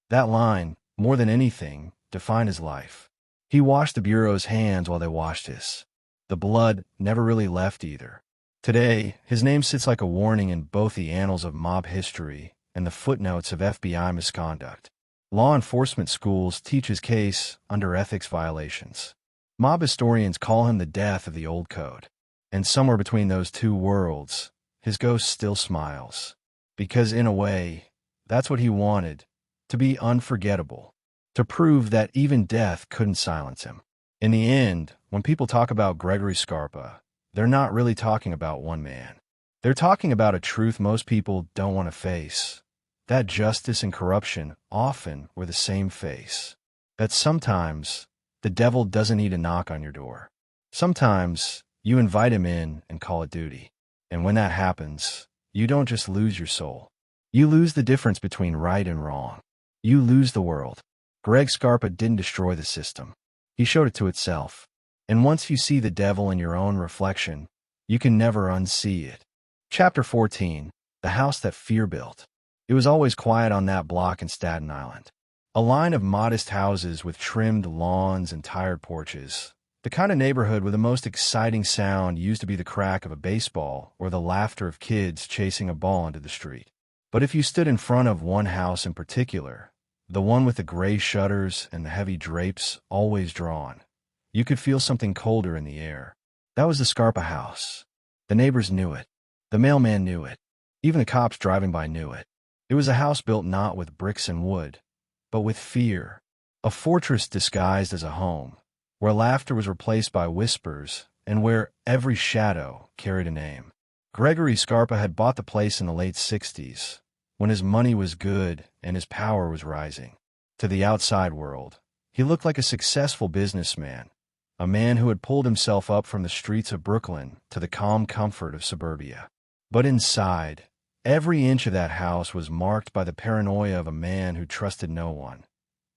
That line, more than anything, defined his life. He washed the Bureau's hands while they washed his. The blood never really left either. Today, his name sits like a warning in both the annals of mob history and the footnotes of FBI misconduct. Law enforcement schools teach his case under ethics violations. Mob historians call him the death of the old code. And somewhere between those two worlds, his ghost still smiles. Because in a way, that's what he wanted, to be unforgettable, to prove that even death couldn't silence him. In the end, when people talk about Gregory Scarpa, they're not really talking about one man. They're talking about a truth most people don't want to face, that justice and corruption often were the same face. That sometimes the devil doesn't need a knock on your door. Sometimes you invite him in and call it duty. And when that happens, you don't just lose your soul. You lose the difference between right and wrong. You lose the world. Greg Scarpa didn't destroy the system. He showed it to itself. And once you see the devil in your own reflection, you can never unsee it. Chapter 14, The House That Fear Built. It was always quiet on that block in Staten Island. A line of modest houses with trimmed lawns and tired porches. The kind of neighborhood where the most exciting sound used to be the crack of a baseball or the laughter of kids chasing a ball into the street. But if you stood in front of one house in particular, the one with the gray shutters and the heavy drapes always drawn, you could feel something colder in the air. That was the Scarpa house. The neighbors knew it. The mailman knew it. Even the cops driving by knew it. It was a house built not with bricks and wood, but with fear. A fortress disguised as a home, where laughter was replaced by whispers and where every shadow carried a name. Gregory Scarpa had bought the place in the late 60s, when his money was good and his power was rising. To the outside world, he looked like a successful businessman, a man who had pulled himself up from the streets of Brooklyn to the calm comfort of suburbia. But inside, every inch of that house was marked by the paranoia of a man who trusted no one,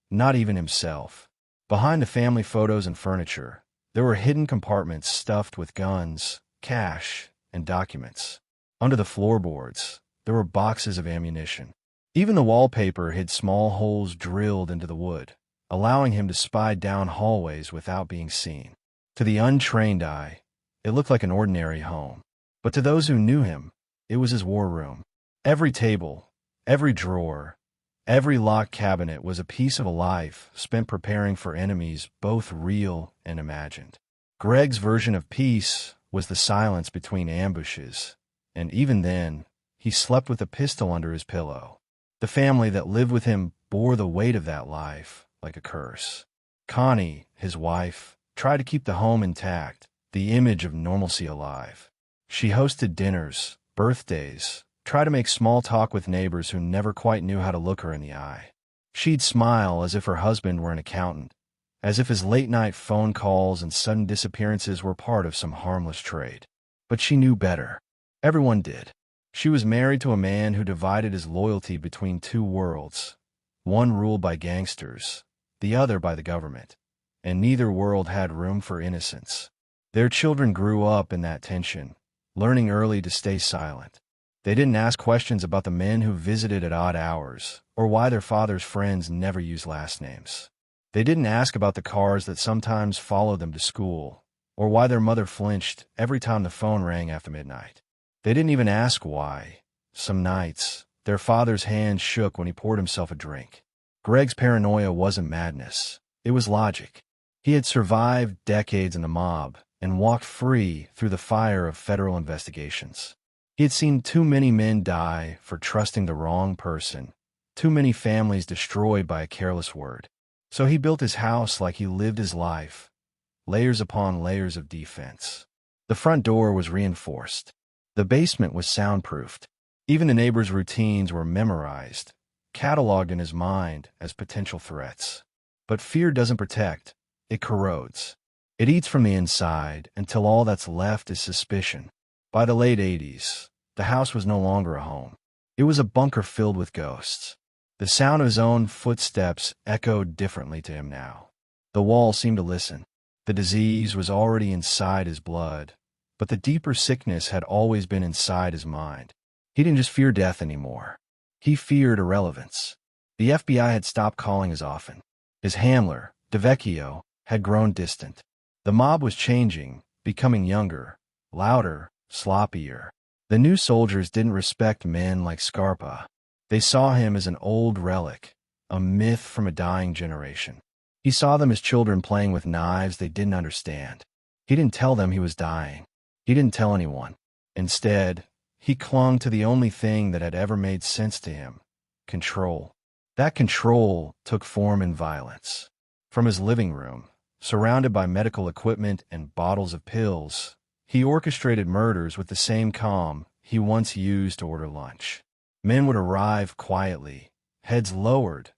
not even himself. Behind the family photos and furniture, there were hidden compartments stuffed with guns, cash, and documents. Under the floorboards, there were boxes of ammunition. Even the wallpaper hid small holes drilled into the wood, allowing him to spy down hallways without being seen. To the untrained eye, it looked like an ordinary home. But to those who knew him, it was his war room. Every table, every drawer, every locked cabinet was a piece of a life spent preparing for enemies both real and imagined. Greg's version of peace was the silence between ambushes, and even then, he slept with a pistol under his pillow. The family that lived with him bore the weight of that life like a curse. Connie, his wife, tried to keep the home intact, the image of normalcy alive. She hosted dinners, birthdays, tried to make small talk with neighbors who never quite knew how to look her in the eye. She'd smile as if her husband were an accountant, as if his late-night phone calls and sudden disappearances were part of some harmless trade. But she knew better. Everyone did. She was married to a man who divided his loyalty between two worlds, one ruled by gangsters, the other by the government, and neither world had room for innocence. Their children grew up in that tension, learning early to stay silent. They didn't ask questions about the men who visited at odd hours, or why their father's friends never used last names. They didn't ask about the cars that sometimes followed them to school, or why their mother flinched every time the phone rang after midnight. They didn't even ask why, some nights, their father's hand shook when he poured himself a drink. Greg's paranoia wasn't madness. It was logic. He had survived decades in the mob and walked free through the fire of federal investigations. He had seen too many men die for trusting the wrong person, too many families destroyed by a careless word. So he built his house like he lived his life, layers upon layers of defense. The front door was reinforced. The basement was soundproofed. Even the neighbors' routines were memorized, cataloged in his mind as potential threats. But fear doesn't protect, it corrodes. It eats from the inside until all that's left is suspicion. By the late 80s, the house was no longer a home. It was a bunker filled with ghosts. The sound of his own footsteps echoed differently to him now. The walls seemed to listen. The disease was already inside his blood, but the deeper sickness had always been inside his mind. He didn't just fear death anymore. He feared irrelevance. The FBI had stopped calling as often. His handler, DeVecchio, had grown distant. The mob was changing, becoming younger, louder, sloppier. The new soldiers didn't respect men like Scarpa. They saw him as an old relic, a myth from a dying generation. He saw them as children playing with knives they didn't understand. He didn't tell them he was dying. He didn't tell anyone. Instead, he clung to the only thing that had ever made sense to him: control. That control took form in violence. From his living room, surrounded by medical equipment and bottles of pills, he orchestrated murders with the same calm he once used to order lunch. Men would arrive quietly, heads lowered,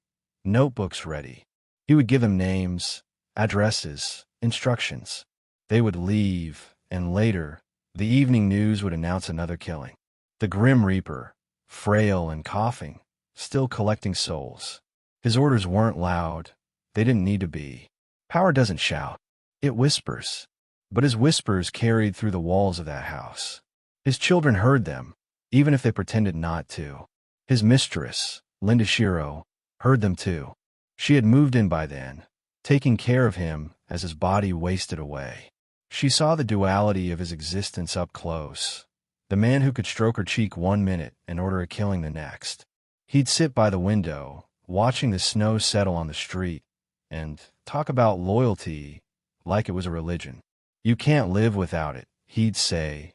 notebooks ready. He would give them names, addresses, instructions. They would leave, and later, the evening news would announce another killing. The Grim Reaper, frail and coughing, still collecting souls. His orders weren't loud. They didn't need to be. Power doesn't shout. It whispers. But his whispers carried through the walls of that house. His children heard them, even if they pretended not to. His mistress, Linda Shiro, heard them too. She had moved in by then, taking care of him as his body wasted away. She saw the duality of his existence up close. The man who could stroke her cheek 1 minute and order a killing the next. He'd sit by the window, watching the snow settle on the street, and talk about loyalty like it was a religion. You can't live without it, he'd say,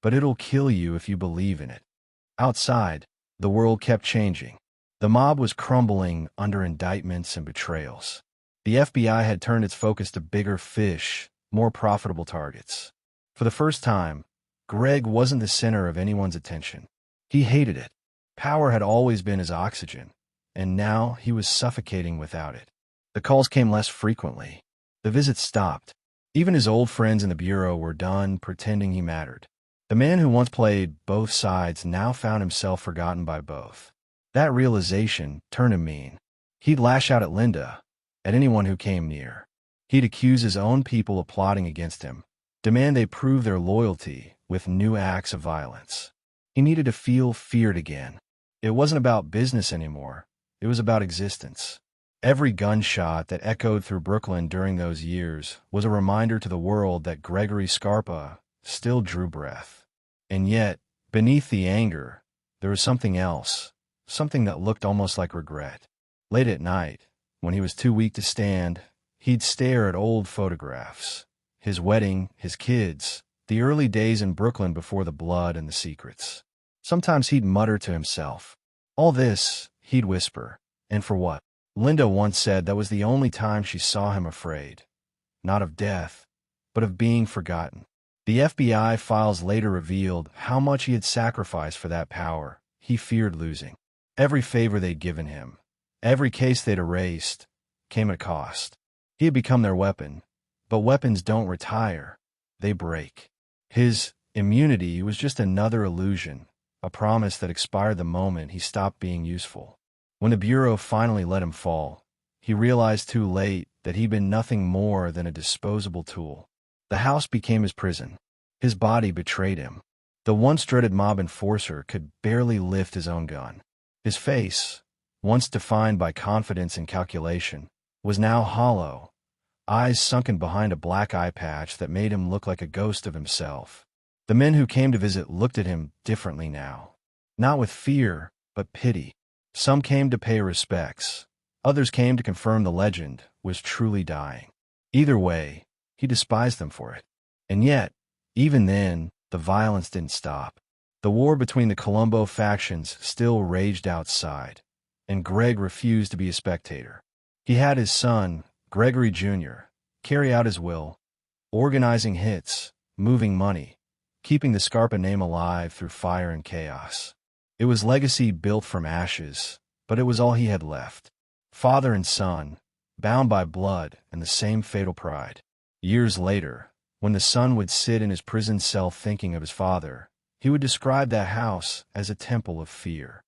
but it'll kill you if you believe in it. Outside, the world kept changing. The mob was crumbling under indictments and betrayals. The FBI had turned its focus to bigger fish, more profitable targets. For the first time, Greg wasn't the center of anyone's attention. He hated it. Power had always been his oxygen, and now he was suffocating without it. The calls came less frequently. The visits stopped. Even his old friends in the bureau were done pretending he mattered. The man who once played both sides now found himself forgotten by both. That realization turned him mean. He'd lash out at Linda, at anyone who came near. He'd accuse his own people of plotting against him, demand they prove their loyalty with new acts of violence. He needed to feel feared again. It wasn't about business anymore. It was about existence. Every gunshot that echoed through Brooklyn during those years was a reminder to the world that Gregory Scarpa still drew breath. And yet, beneath the anger, there was something else, something that looked almost like regret. Late at night, when he was too weak to stand, he'd stare at old photographs. His wedding, his kids, the early days in Brooklyn before the blood and the secrets. Sometimes he'd mutter to himself. All this, he'd whisper. And for what? Linda once said that was the only time she saw him afraid. Not of death, but of being forgotten. The FBI files later revealed how much he had sacrificed for that power he feared losing. Every favor they'd given him, every case they'd erased, came at a cost. He had become their weapon, but weapons don't retire, they break. His immunity was just another illusion, a promise that expired the moment he stopped being useful. When the Bureau finally let him fall, he realized too late that he'd been nothing more than a disposable tool. The house became his prison. His body betrayed him. The once dreaded mob enforcer could barely lift his own gun. His face, once defined by confidence and calculation, was now hollow, eyes sunken behind a black eye patch that made him look like a ghost of himself. The men who came to visit looked at him differently now. Not with fear, but pity. Some came to pay respects. Others came to confirm the legend was truly dying. Either way, he despised them for it. And yet, even then, the violence didn't stop. The war between the Colombo factions still raged outside, and Greg refused to be a spectator. He had his son, Gregory Jr., carry out his will, organizing hits, moving money, keeping the Scarpa name alive through fire and chaos. It was legacy built from ashes, but it was all he had left. Father and son, bound by blood and the same fatal pride. Years later, when the son would sit in his prison cell thinking of his father, he would describe that house as a temple of fear.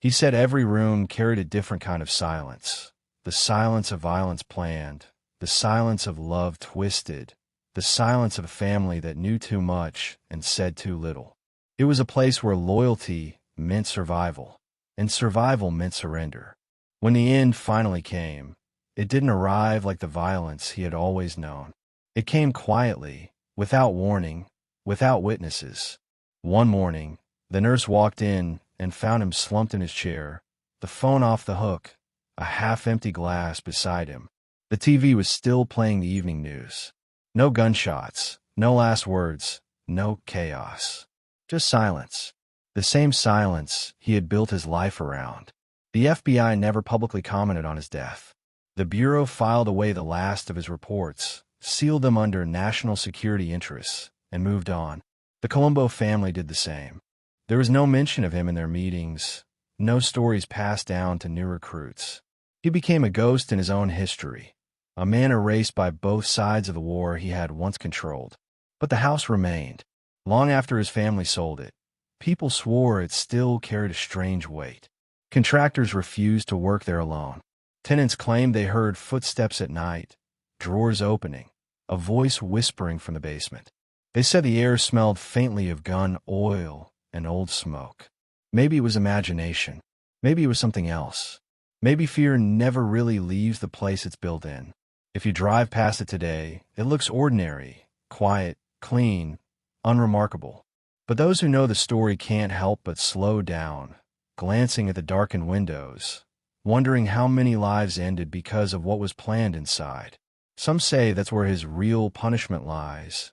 He said every room carried a different kind of silence. The silence of violence planned, the silence of love twisted, the silence of a family that knew too much and said too little. It was a place where loyalty meant survival, and survival meant surrender. When the end finally came, it didn't arrive like the violence he had always known. It came quietly, without warning, without witnesses. One morning, the nurse walked in and found him slumped in his chair, the phone off the hook, a half-empty glass beside him. The TV was still playing the evening news. No gunshots, no last words, no chaos. Just silence. The same silence he had built his life around. The FBI never publicly commented on his death. The Bureau filed away the last of his reports, sealed them under national security interests, and moved on. The Colombo family did the same. There was no mention of him in their meetings, no stories passed down to new recruits. He became a ghost in his own history, a man erased by both sides of the war he had once controlled. But the house remained. Long after his family sold it, people swore it still carried a strange weight. Contractors refused to work there alone. Tenants claimed they heard footsteps at night, drawers opening, a voice whispering from the basement. They said the air smelled faintly of gun oil and old smoke. Maybe it was imagination. Maybe it was something else. Maybe fear never really leaves the place it's built in. If you drive past it today, it looks ordinary, quiet, clean, unremarkable. But those who know the story can't help but slow down, glancing at the darkened windows, wondering how many lives ended because of what was planned inside. Some say that's where his real punishment lies.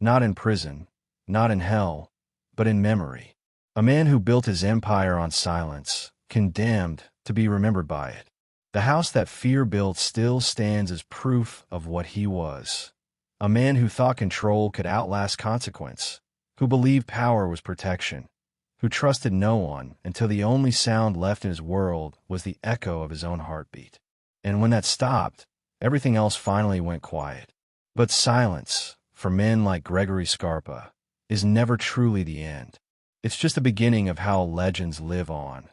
Not in prison, not in hell, but in memory. A man who built his empire on silence, condemned to be remembered by it. The house that fear built still stands as proof of what he was. A man who thought control could outlast consequence, who believed power was protection, who trusted no one until the only sound left in his world was the echo of his own heartbeat. And when that stopped, everything else finally went quiet. But silence, for men like Gregory Scarpa, is never truly the end. It's just the beginning of how legends live on,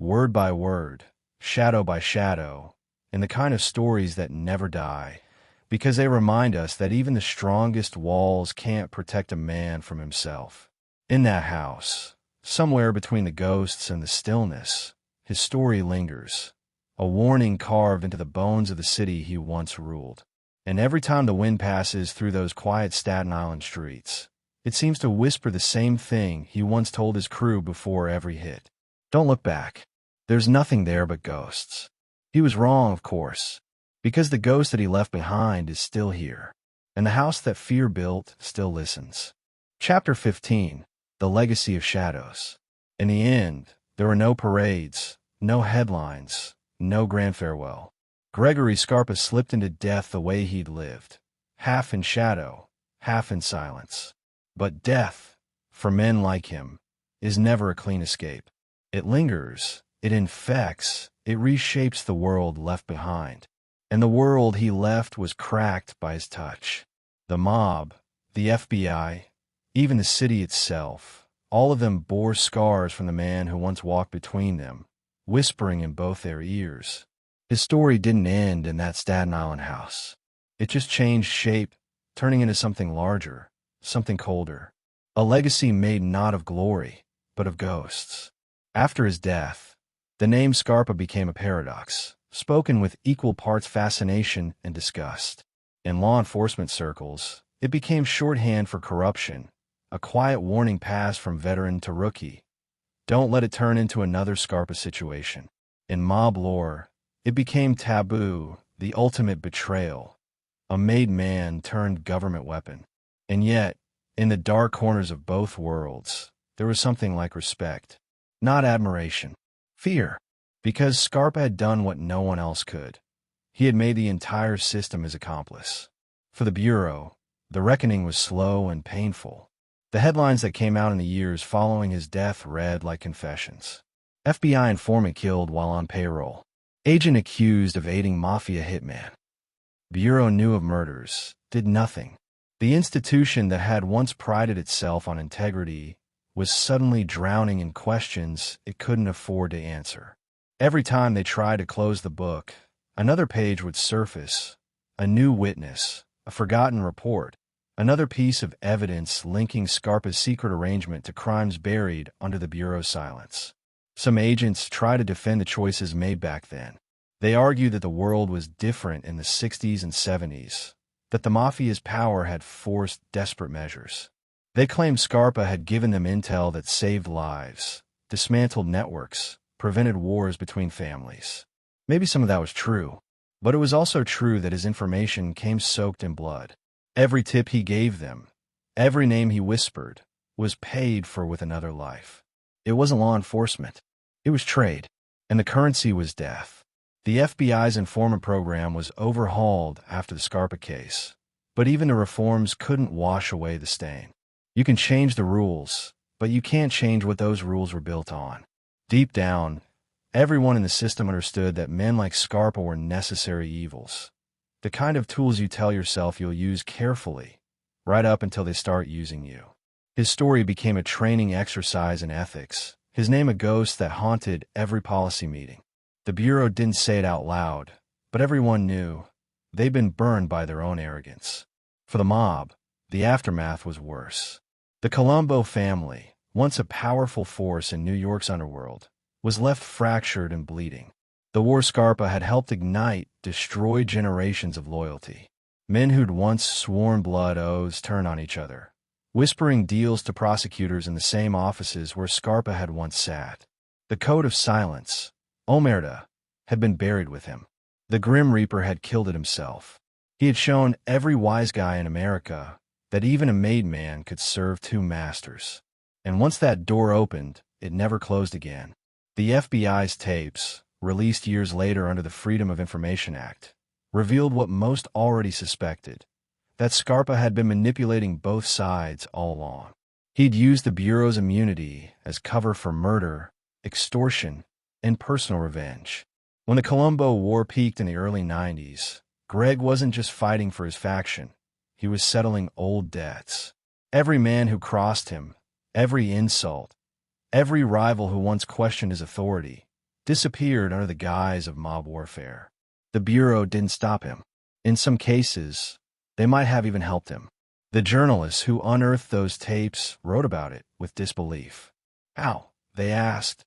word by word, shadow by shadow, and the kind of stories that never die, because they remind us that even the strongest walls can't protect a man from himself. In that house, somewhere between the ghosts and the stillness, his story lingers, a warning carved into the bones of the city he once ruled. And every time the wind passes through those quiet Staten Island streets, it seems to whisper the same thing he once told his crew before every hit. Don't look back. There's nothing there but ghosts. He was wrong, of course, because the ghost that he left behind is still here, and the house that fear built still listens. Chapter 15, The Legacy of Shadows. In the end, there were no parades, no headlines, no grand farewell. Gregory Scarpa slipped into death the way he'd lived, half in shadow, half in silence. But death, for men like him, is never a clean escape. It lingers, it infects, it reshapes the world left behind. And the world he left was cracked by his touch. The mob, the FBI, even the city itself, all of them bore scars from the man who once walked between them, whispering in both their ears. His story didn't end in that Staten Island house. It just changed shape, turning into something larger, something colder. A legacy made not of glory, but of ghosts. After his death, the name Scarpa became a paradox, spoken with equal parts fascination and disgust. In law enforcement circles, it became shorthand for corruption, a quiet warning passed from veteran to rookie. Don't let it turn into another Scarpa situation. In mob lore, it became taboo, the ultimate betrayal, a made man turned government weapon. And yet, in the dark corners of both worlds, there was something like respect, not admiration, fear, because Scarpa had done what no one else could. He had made the entire system his accomplice. For the Bureau, the reckoning was slow and painful. The headlines that came out in the years following his death read like confessions. FBI informant killed while on payroll. Agent accused of aiding Mafia hitman. Bureau knew of murders, did nothing. The institution that had once prided itself on integrity was suddenly drowning in questions it couldn't afford to answer. Every time they tried to close the book, another page would surface, a new witness, a forgotten report, another piece of evidence linking Scarpa's secret arrangement to crimes buried under the Bureau's silence. Some agents try to defend the choices made back then. They argue that the world was different in the 60s and 70s, that the Mafia's power had forced desperate measures. They claim Scarpa had given them intel that saved lives, dismantled networks, prevented wars between families. Maybe some of that was true, but it was also true that his information came soaked in blood. Every tip he gave them, every name he whispered, was paid for with another life. It wasn't law enforcement. It was trade, and the currency was death. The FBI's informant program was overhauled after the Scarpa case, but even the reforms couldn't wash away the stain. You can change the rules, but you can't change what those rules were built on. Deep down, everyone in the system understood that men like Scarpa were necessary evils, the kind of tools you tell yourself you'll use carefully, right up until they start using you. His story became a training exercise in ethics, his name a ghost that haunted every policy meeting. The Bureau didn't say it out loud, but everyone knew. They'd been burned by their own arrogance. For the mob, the aftermath was worse. The Colombo family, once a powerful force in New York's underworld, was left fractured and bleeding. The war Scarpa had helped ignite destroyed generations of loyalty. Men who'd once sworn blood oaths turned on each other, whispering deals to prosecutors in the same offices where Scarpa had once sat. The code of silence, Omerta, had been buried with him. The Grim Reaper had killed it himself. He had shown every wise guy in America that even a made man could serve two masters. And once that door opened, it never closed again. The FBI's tapes, released years later under the Freedom of Information Act, revealed what most already suspected, that Scarpa had been manipulating both sides all along. He'd used the Bureau's immunity as cover for murder, extortion, and personal revenge. When the Colombo War peaked in the early 90s, Greg wasn't just fighting for his faction. He was settling old debts. Every man who crossed him, every insult, every rival who once questioned his authority, disappeared under the guise of mob warfare. The Bureau didn't stop him. In some cases, they might have even helped him. The journalists who unearthed those tapes wrote about it with disbelief. How? They asked.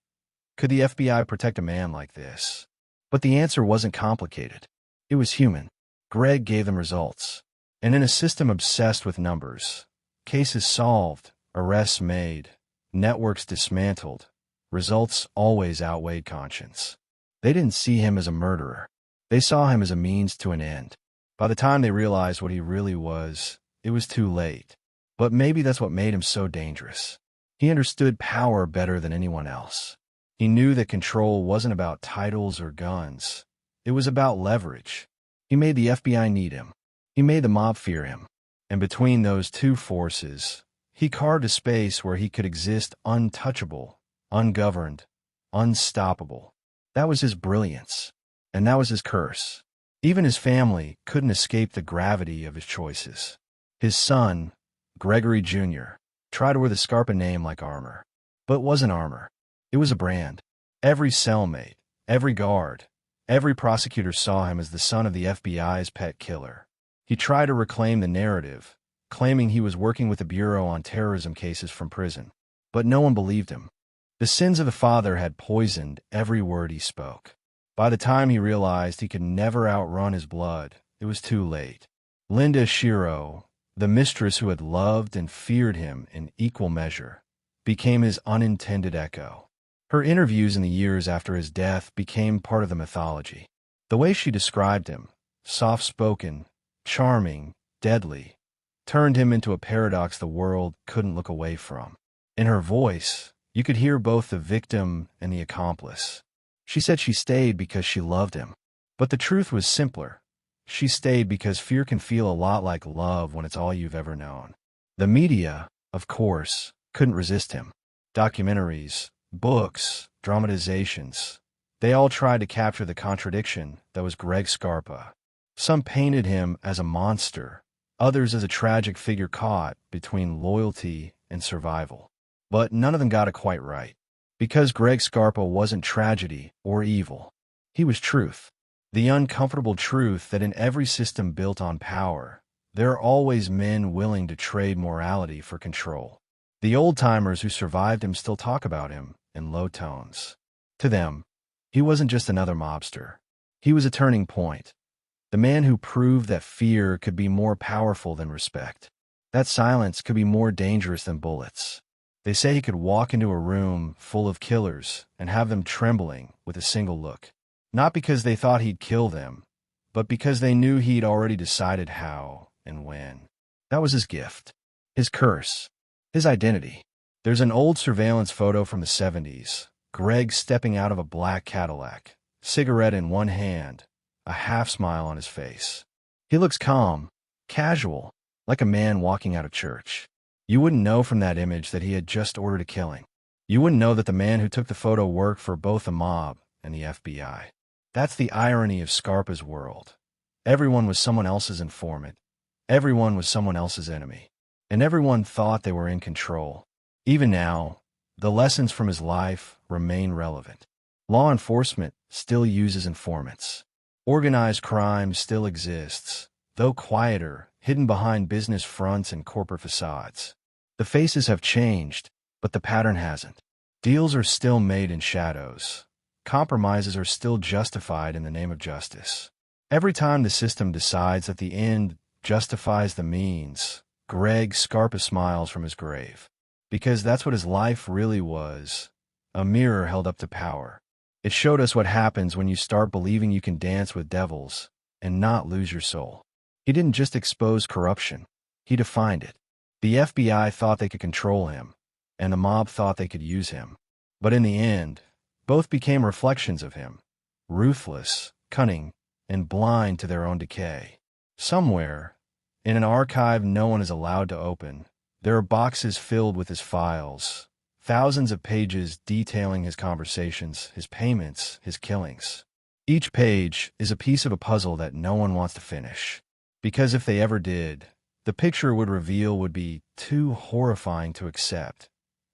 Could the FBI protect a man like this? But the answer wasn't complicated. It was human. Greg gave them results. And in a system obsessed with numbers, cases solved, arrests made, networks dismantled, results always outweighed conscience. They didn't see him as a murderer. They saw him as a means to an end. By the time they realized what he really was, it was too late. But maybe that's what made him so dangerous. He understood power better than anyone else. He knew that control wasn't about titles or guns. It was about leverage. He made the FBI need him. He made the mob fear him. And between those two forces, he carved a space where he could exist untouchable, ungoverned, unstoppable. That was his brilliance. And that was his curse. Even his family couldn't escape the gravity of his choices. His son, Gregory Jr., tried to wear the Scarpa name like armor. But it wasn't armor. It was a brand. Every cellmate, every guard, every prosecutor saw him as the son of the FBI's pet killer. He tried to reclaim the narrative, claiming he was working with the Bureau on terrorism cases from prison. But no one believed him. The sins of the father had poisoned every word he spoke. By the time he realized he could never outrun his blood, it was too late. Linda Shiro, the mistress who had loved and feared him in equal measure, became his unintended echo. Her interviews in the years after his death became part of the mythology. The way she described him, soft-spoken, charming, deadly, turned him into a paradox the world couldn't look away from. In her voice, you could hear both the victim and the accomplice. She said she stayed because she loved him. But the truth was simpler. She stayed because fear can feel a lot like love when it's all you've ever known. The media, of course, couldn't resist him. Documentaries, books, dramatizations, they all tried to capture the contradiction that was Greg Scarpa. Some painted him as a monster, others as a tragic figure caught between loyalty and survival. But none of them got it quite right. Because Greg Scarpa wasn't tragedy or evil. He was truth. The uncomfortable truth that in every system built on power, there are always men willing to trade morality for control. The old-timers who survived him still talk about him in low tones. To them, he wasn't just another mobster. He was a turning point. The man who proved that fear could be more powerful than respect. That silence could be more dangerous than bullets. They say he could walk into a room full of killers and have them trembling with a single look. Not because they thought he'd kill them, but because they knew he'd already decided how and when. That was his gift, his curse, his identity. There's an old surveillance photo from the 70s, Greg stepping out of a black Cadillac, cigarette in one hand, a half-smile on his face. He looks calm, casual, like a man walking out of church. You wouldn't know from that image that he had just ordered a killing. You wouldn't know that the man who took the photo worked for both the mob and the FBI. That's the irony of Scarpa's world. Everyone was someone else's informant. Everyone was someone else's enemy. And everyone thought they were in control. Even now, the lessons from his life remain relevant. Law enforcement still uses informants. Organized crime still exists, though quieter, hidden behind business fronts and corporate facades. The faces have changed, but the pattern hasn't. Deals are still made in shadows. Compromises are still justified in the name of justice. Every time the system decides that the end justifies the means, Greg Scarpa smiles from his grave. Because that's what his life really was, a mirror held up to power. It showed us what happens when you start believing you can dance with devils and not lose your soul. He didn't just expose corruption, he defined it. The FBI thought they could control him, and the mob thought they could use him. But in the end, both became reflections of him, ruthless, cunning, and blind to their own decay. Somewhere, in an archive no one is allowed to open, there are boxes filled with his files, thousands of pages detailing his conversations, his payments, his killings. Each page is a piece of a puzzle that no one wants to finish. Because if they ever did, the picture it would reveal would be too horrifying to accept.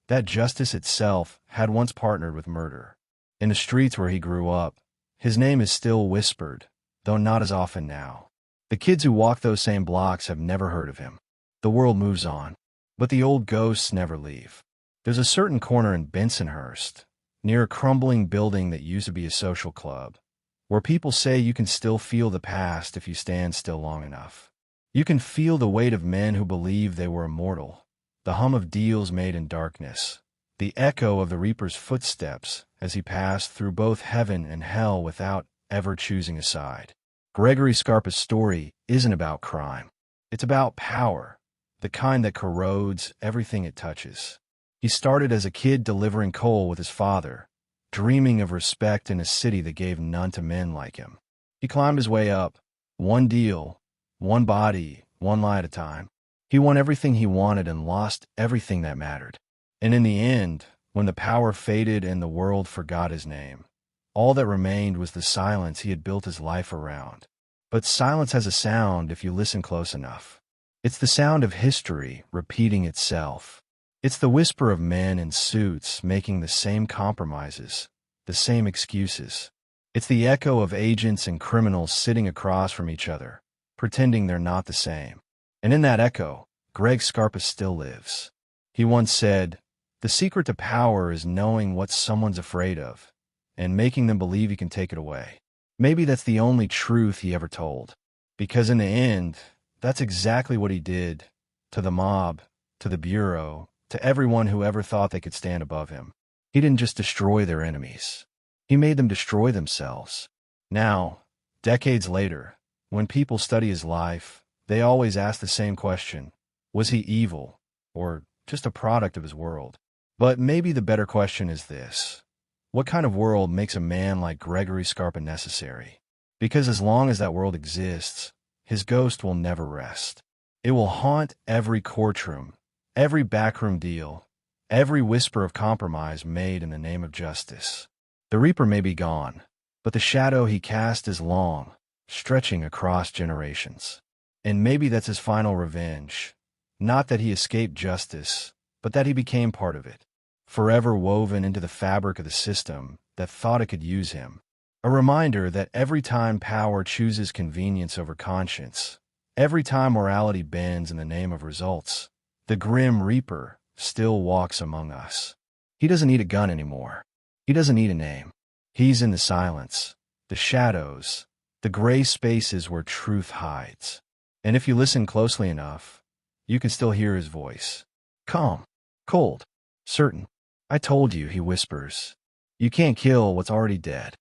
That justice itself had once partnered with murder. In the streets where he grew up, his name is still whispered, though not as often now. The kids who walk those same blocks have never heard of him. The world moves on, but the old ghosts never leave. There's a certain corner in Bensonhurst, near a crumbling building that used to be a social club, where people say you can still feel the past if you stand still long enough. You can feel the weight of men who believed they were immortal, the hum of deals made in darkness, the echo of the Reaper's footsteps as he passed through both heaven and hell without ever choosing a side. Gregory Scarpa's story isn't about crime. It's about power, the kind that corrodes everything it touches. He started as a kid delivering coal with his father, dreaming of respect in a city that gave none to men like him. He climbed his way up, one deal, one body, one lie at a time. He won everything he wanted and lost everything that mattered. And in the end, when the power faded and the world forgot his name, all that remained was the silence he had built his life around. But silence has a sound if you listen close enough. It's the sound of history repeating itself. It's the whisper of men in suits making the same compromises, the same excuses. It's the echo of agents and criminals sitting across from each other, pretending they're not the same. And in that echo, Greg Scarpa still lives. He once said, "The secret to power is knowing what someone's afraid of, and making them believe you can take it away." Maybe that's the only truth he ever told. Because in the end, that's exactly what he did to the mob, to the bureau, to everyone who ever thought they could stand above him. He didn't just destroy their enemies. He made them destroy themselves. Now, decades later, when people study his life, they always ask the same question. Was he evil, or just a product of his world? But maybe the better question is this. What kind of world makes a man like Gregory Scarpa necessary? Because as long as that world exists, his ghost will never rest. It will haunt every courtroom, every backroom deal, every whisper of compromise made in the name of justice. The Reaper may be gone, but the shadow he cast is long, stretching across generations. And maybe that's his final revenge. Not that he escaped justice, but that he became part of it, forever woven into the fabric of the system that thought it could use him. A reminder that every time power chooses convenience over conscience, every time morality bends in the name of results, the Grim Reaper still walks among us. He doesn't need a gun anymore. He doesn't need a name. He's in the silence, the shadows, the gray spaces where truth hides. And if you listen closely enough, you can still hear his voice. Calm, cold, certain. I told you, he whispers. You can't kill what's already dead.